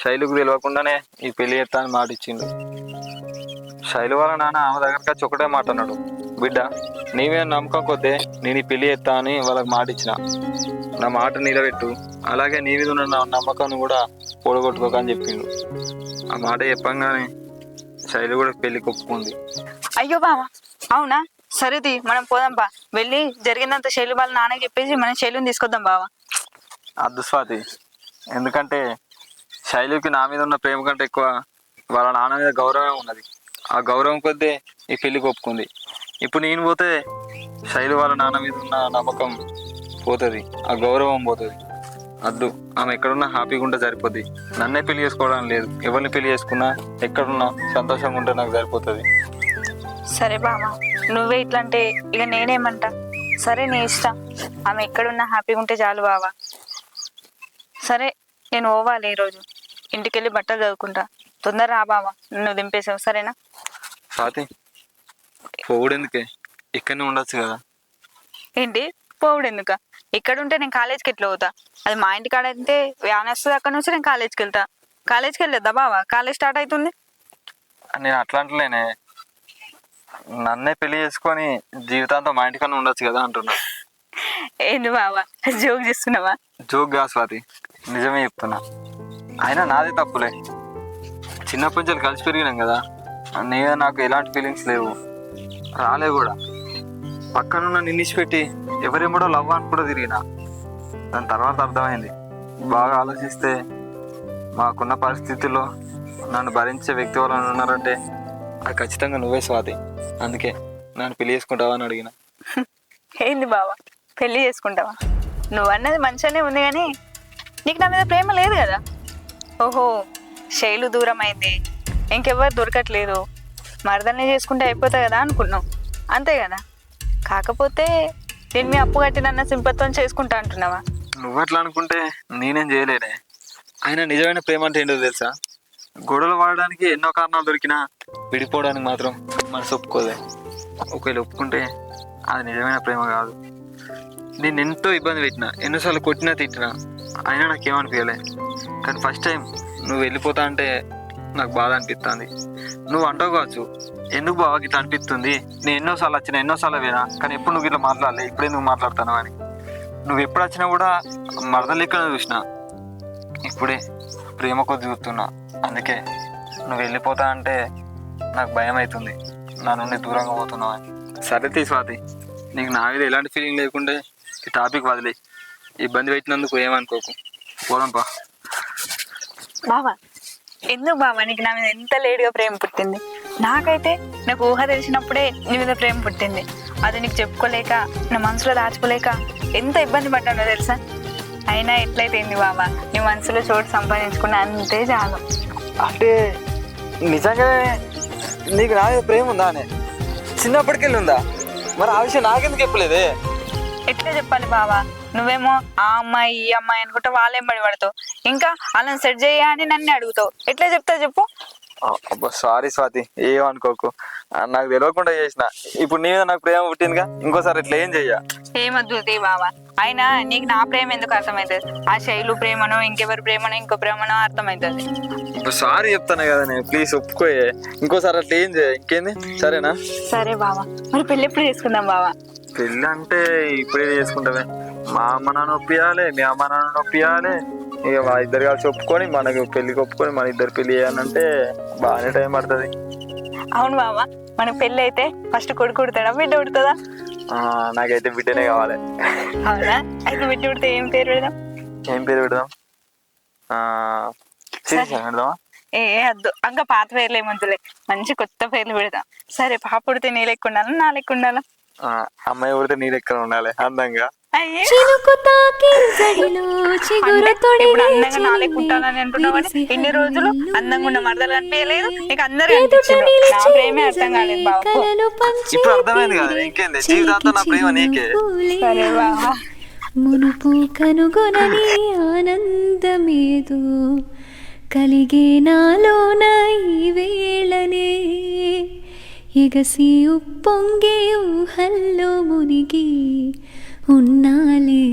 శైలుకు తెలియకుండానే ఈ పెళ్లి చేస్తా అని మాట ఇచ్చిండు. శైలు వాళ్ళ నాన్న ఆమె దగ్గరికి వచ్చి ఒకటే మాట అన్నాడు, బిడ్డ నీవే నమ్మకం కొద్దే నేను ఈ పెళ్లి చేస్తా అని వాళ్ళకి మాట ఇచ్చిన. నా మాట నిలబెట్టు, అలాగే నీ మీద ఉన్న నమ్మకాన్ని కూడా కూడగొట్టుకోక అని చెప్పిండు. ఆ మాట చెప్పంగానే శైలు కూడా పెళ్లికి ఒప్పుకుంది. అయ్యో బావా, అవునా? సరేది మనం పోదాం బా. వెళ్ళి జరిగిందంత శైలు వాళ్ళ నాన్నకి చెప్పేసి మనం శైలుని తీసుకొద్దాం బావా. అద్దు స్వాతి, ఎందుకంటే శైలుకి నా మీద ఉన్న ప్రేమ కంటే ఎక్కువ వాళ్ళ నాన్న మీద గౌరవమే ఉన్నది. ఆ గౌరవం కొద్దీ ఈ పెళ్ళికి ఒప్పుకుంది. ఇప్పుడు నేను పోతే శైలు వాళ్ళ నాన్న మీద ఉన్న నమ్మకం పోతుంది, ఆ గౌరవం పోతుంది. అద్దు, ఆమె ఎక్కడున్నా హ్యాపీగా ఉంటే సరిపోద్ది. నన్నే పెళ్లి చేసుకోవడం లేదు, ఎవరిని పెళ్లి చేసుకున్నా ఎక్కడున్నా సంతోషంగా ఉంటే నాకు సరిపోతుంది. సరే బావా, నువ్వే ఇట్లా అంటే ఇక నేనేమంటా? సరే నీ ఇష్టం, ఆమె ఎక్కడున్నా హ్యాపీగా ఉంటే చాలు బావా. సరే నేను పోవాలి, ఈరోజు ఇంటికి వెళ్ళి బట్టలు చదువుకుంటా. తొందర రా బావా, నువ్వు దింపేసావు సరేనా? స్వాతి, పోవుడు ఎందుకే, ఇక్కడనే ఉండొచ్చు కదా. ఏంటి పోవుడు ఎందుక? ఇక్కడ ఉంటే నేను కాలేజ్కి ఎట్లా పోతా? అది మా ఇంటి కాడ అయితే వ్యాన్ వస్తుంది, అక్కడ నుంచి నేను కాలేజ్కి వెళ్తా. కాలేజ్కి వెళ్ళొద్దా బావా? కాలేజ్ స్టార్ట్ అవుతుంది. నేను అట్లా అంటలేనే, నన్నే పెళ్లి చేసుకొని జీవితాంతం మా ఇంటికన్నా ఉండొచ్చు కదా అంటున్నా. ఏంటి బావా జోక్ చేస్తున్నావా? జోక్ గా స్వాతి, నిజమే చెప్తున్నా. అయినా నాదే తప్పులే. చిన్నప్పటి నుంచి కలిసి పెరిగినాం కదా, నేను నాకు ఎలాంటి ఫీలింగ్స్ లేవు, రాలే కూడా. పక్కనున్న నిన్నిచ్చిపెట్టి ఎవరెమ్మడో లవ్ అని కూడా తిరిగినా. దాని తర్వాత అర్థమైంది, బాగా ఆలోచిస్తే మాకున్న పరిస్థితుల్లో నన్ను భరించే వ్యక్తి వాళ్ళని ఉన్నారంటే అది ఖచ్చితంగా నువ్వే స్వాతి. అందుకే నన్ను పెళ్లి చేసుకుంటావా అని అడిగిన. ఏంది బావా పెళ్లి చేసుకుంటావా? నువ్వు అన్నది మంచిగానే ఉంది కానీ నీకు నా మీద ప్రేమ లేదు కదా. ఓహో, శైలు దూరం అయింది, ఇంకెవ్వరు దొరకట్లేదు, మరదల్ని చేసుకుంటే అయిపోతాయి కదా అనుకున్నావు, అంతే కదా. కాకపోతే నేను మీ అప్పు కట్టి నన్న సింపత్వం చేసుకుంటా అంటున్నావా? నువ్వెట్లా అనుకుంటే నేనేం చేయలేనే. అయినా నిజమైన ప్రేమ అంటే ఏంటో తెలుసా? గొడవలు వాడడానికి ఎన్నో కారణాలు దొరికినా విడిపోవడానికి మాత్రం మనసు ఒప్పుకోలే. ఒకవేళ ఒప్పుకుంటే అది నిజమైన ప్రేమ కాదు. నేను ఎంతో ఇబ్బంది పెట్టినా, ఎన్నోసార్లు కొట్టినా తిట్టినా, అయినా నాకేమనిపించలే. కానీ ఫస్ట్ టైం నువ్వు వెళ్ళిపోతా అంటే నాకు బాధ అనిపిస్తుంది. నువ్వు అంటావు కావచ్చు, ఎందుకు బాగా ఇట్లా అనిపిస్తుంది, నేను ఎన్నోసార్లు వచ్చినా ఎన్నోసార్లు వినా, కానీ ఎప్పుడు నువ్వు ఇట్లా మాట్లాడలే, ఇప్పుడే నువ్వు మాట్లాడతాను అని. నువ్వు ఎప్పుడు వచ్చినా కూడా మరదలు లెక్కన చూసినా, ఇప్పుడే ప్రేమ కొద్ది చూస్తున్నా. అందుకే నువ్వు వెళ్ళిపోతా అంటే నాకు భయం అవుతుంది, నా నుండి దూరంగా పోతున్నావు అని. సరే తీ స్వాతి, నీకు నా మీద ఎలాంటి ఫీలింగ్ లేకుంటే ఈ టాపిక్ వదిలే. ఇబ్బంది పెట్టినందుకు ఏమనుకోకు, పోదాంపా. బావా ఎందుకు బావా నీకు నా మీద ఎంత లేటుగా ప్రేమ పుట్టింది? నాకైతే నాకు ఊహ తెలిసినప్పుడే నీ మీద ప్రేమ పుట్టింది. అది నీకు చెప్పుకోలేక, నా మనసులో దాచుకోలేక ఎంత ఇబ్బంది పడ్డానో తెలుసా. అయినా ఎట్లయితే ఏంది బావా, నీ మనసులో చోటు సంపాదించుకున్న అంతే చాలు. అంటే నిజంగానే నీకు నా మీద ప్రేమ ఉందా అని చిన్నప్పటికెళ్ళి ఉందా? మరి ఆ విషయం నాకెందుకు చెప్పలేదే? ఎట్లా చెప్పాలి బావా, నువ్వేమో ఆ అమ్మాయి ఈ అమ్మాయి అనుకుంటే వాళ్ళేం పడి పడతావు, ఇంకా వాళ్ళని సెట్ చేయ అని నన్ను అడుగుతావు. ఎట్లా చెప్తావు చెప్పు? అబ్బా సారీ స్వాతి, ఏమనుకోకు, నాకు తెలియకుండా చేసిన. ఇప్పుడు నీ మీద నాకు ప్రేమ పుట్టిందిగా, ఇంకోసారి ఇట్లా ఏం చెయ్య. ఏమద్దు బావా, అయినా నీకు నా ప్రేమ ఎందుకు అర్థమవుతుంది? ఆ శైలు ప్రేమనో ఇంకెవరి ప్రేమనో ఇంకో ప్రేమనో అర్థమవుతుంది. ఇప్పుడు సారీ చెప్తాను కదా నేను, ప్లీజ్ ఒప్పుకోయే, ఇంకోసారి అట్లా ఏం చేయ. ఇంకేంది, సరేనా? సరే బావా, మరి పెళ్ళి ఎప్పుడు చేసుకుందాం బావా? పెళ్ళి అంటే ఇప్పుడే చేసుకుంటామే. మా అమ్మ నాన్న ఒప్పియాలి, మీ అమ్మ నాన్న ఒప్పియాలి, ఇక మా ఇద్దరు కలిసి ఒప్పుకొని మనకు పెళ్లికి ఒప్పుకొని మన ఇద్దరు పెళ్లి చేయాలంటే బాగానే టైం పడుతుంది. అవును బావా, మనకు పెళ్ళి అయితే ఫస్ట్ కొడుకు పుడతాడా బిడ్డ పుడుతుందా? నాకైతే బిడ్డనే కావాలి. అవునా? అయితే బిడ్డ పుడితే ఏం పేరు పెడదాం? ఏం పేరు పెడదాం? పెడదామా? ఏ వద్దు, ఇంకా పాత పేర్లు ఏమొద్దులే, మంచి కొత్త పేర్లు పెడదాం. సరే, పాప పుడితే నీ లెక్క ఉండాలా నా లెక్క ఉండాలా? అమ్మాయి పుడితే నీ లెక్క ఉండాలి, అందంగా. ఇప్పుడు అందంగా నా లెక్క ఉంటానని అంటున్నావు. ఇన్ని రోజులు అందంగా ఉన్న మరదలు అనిపించలేదు, నీకు అందరూ అనిపించారు. నా ప్రేమే అర్థం కాలేదు బాబు. ఇప్పుడు అర్థమైంది కదా, ఇంకేంది, జీవితాంతం నా ప్రేమ నీకే. సరే బాబా. మునుపు కనుగొనని ఆనందమేదో కలిగే నాలోన ఈ వేళనే ఎగసి ఉప్పొంగే ఊహల్లో మునిగి ఉన్నాలే.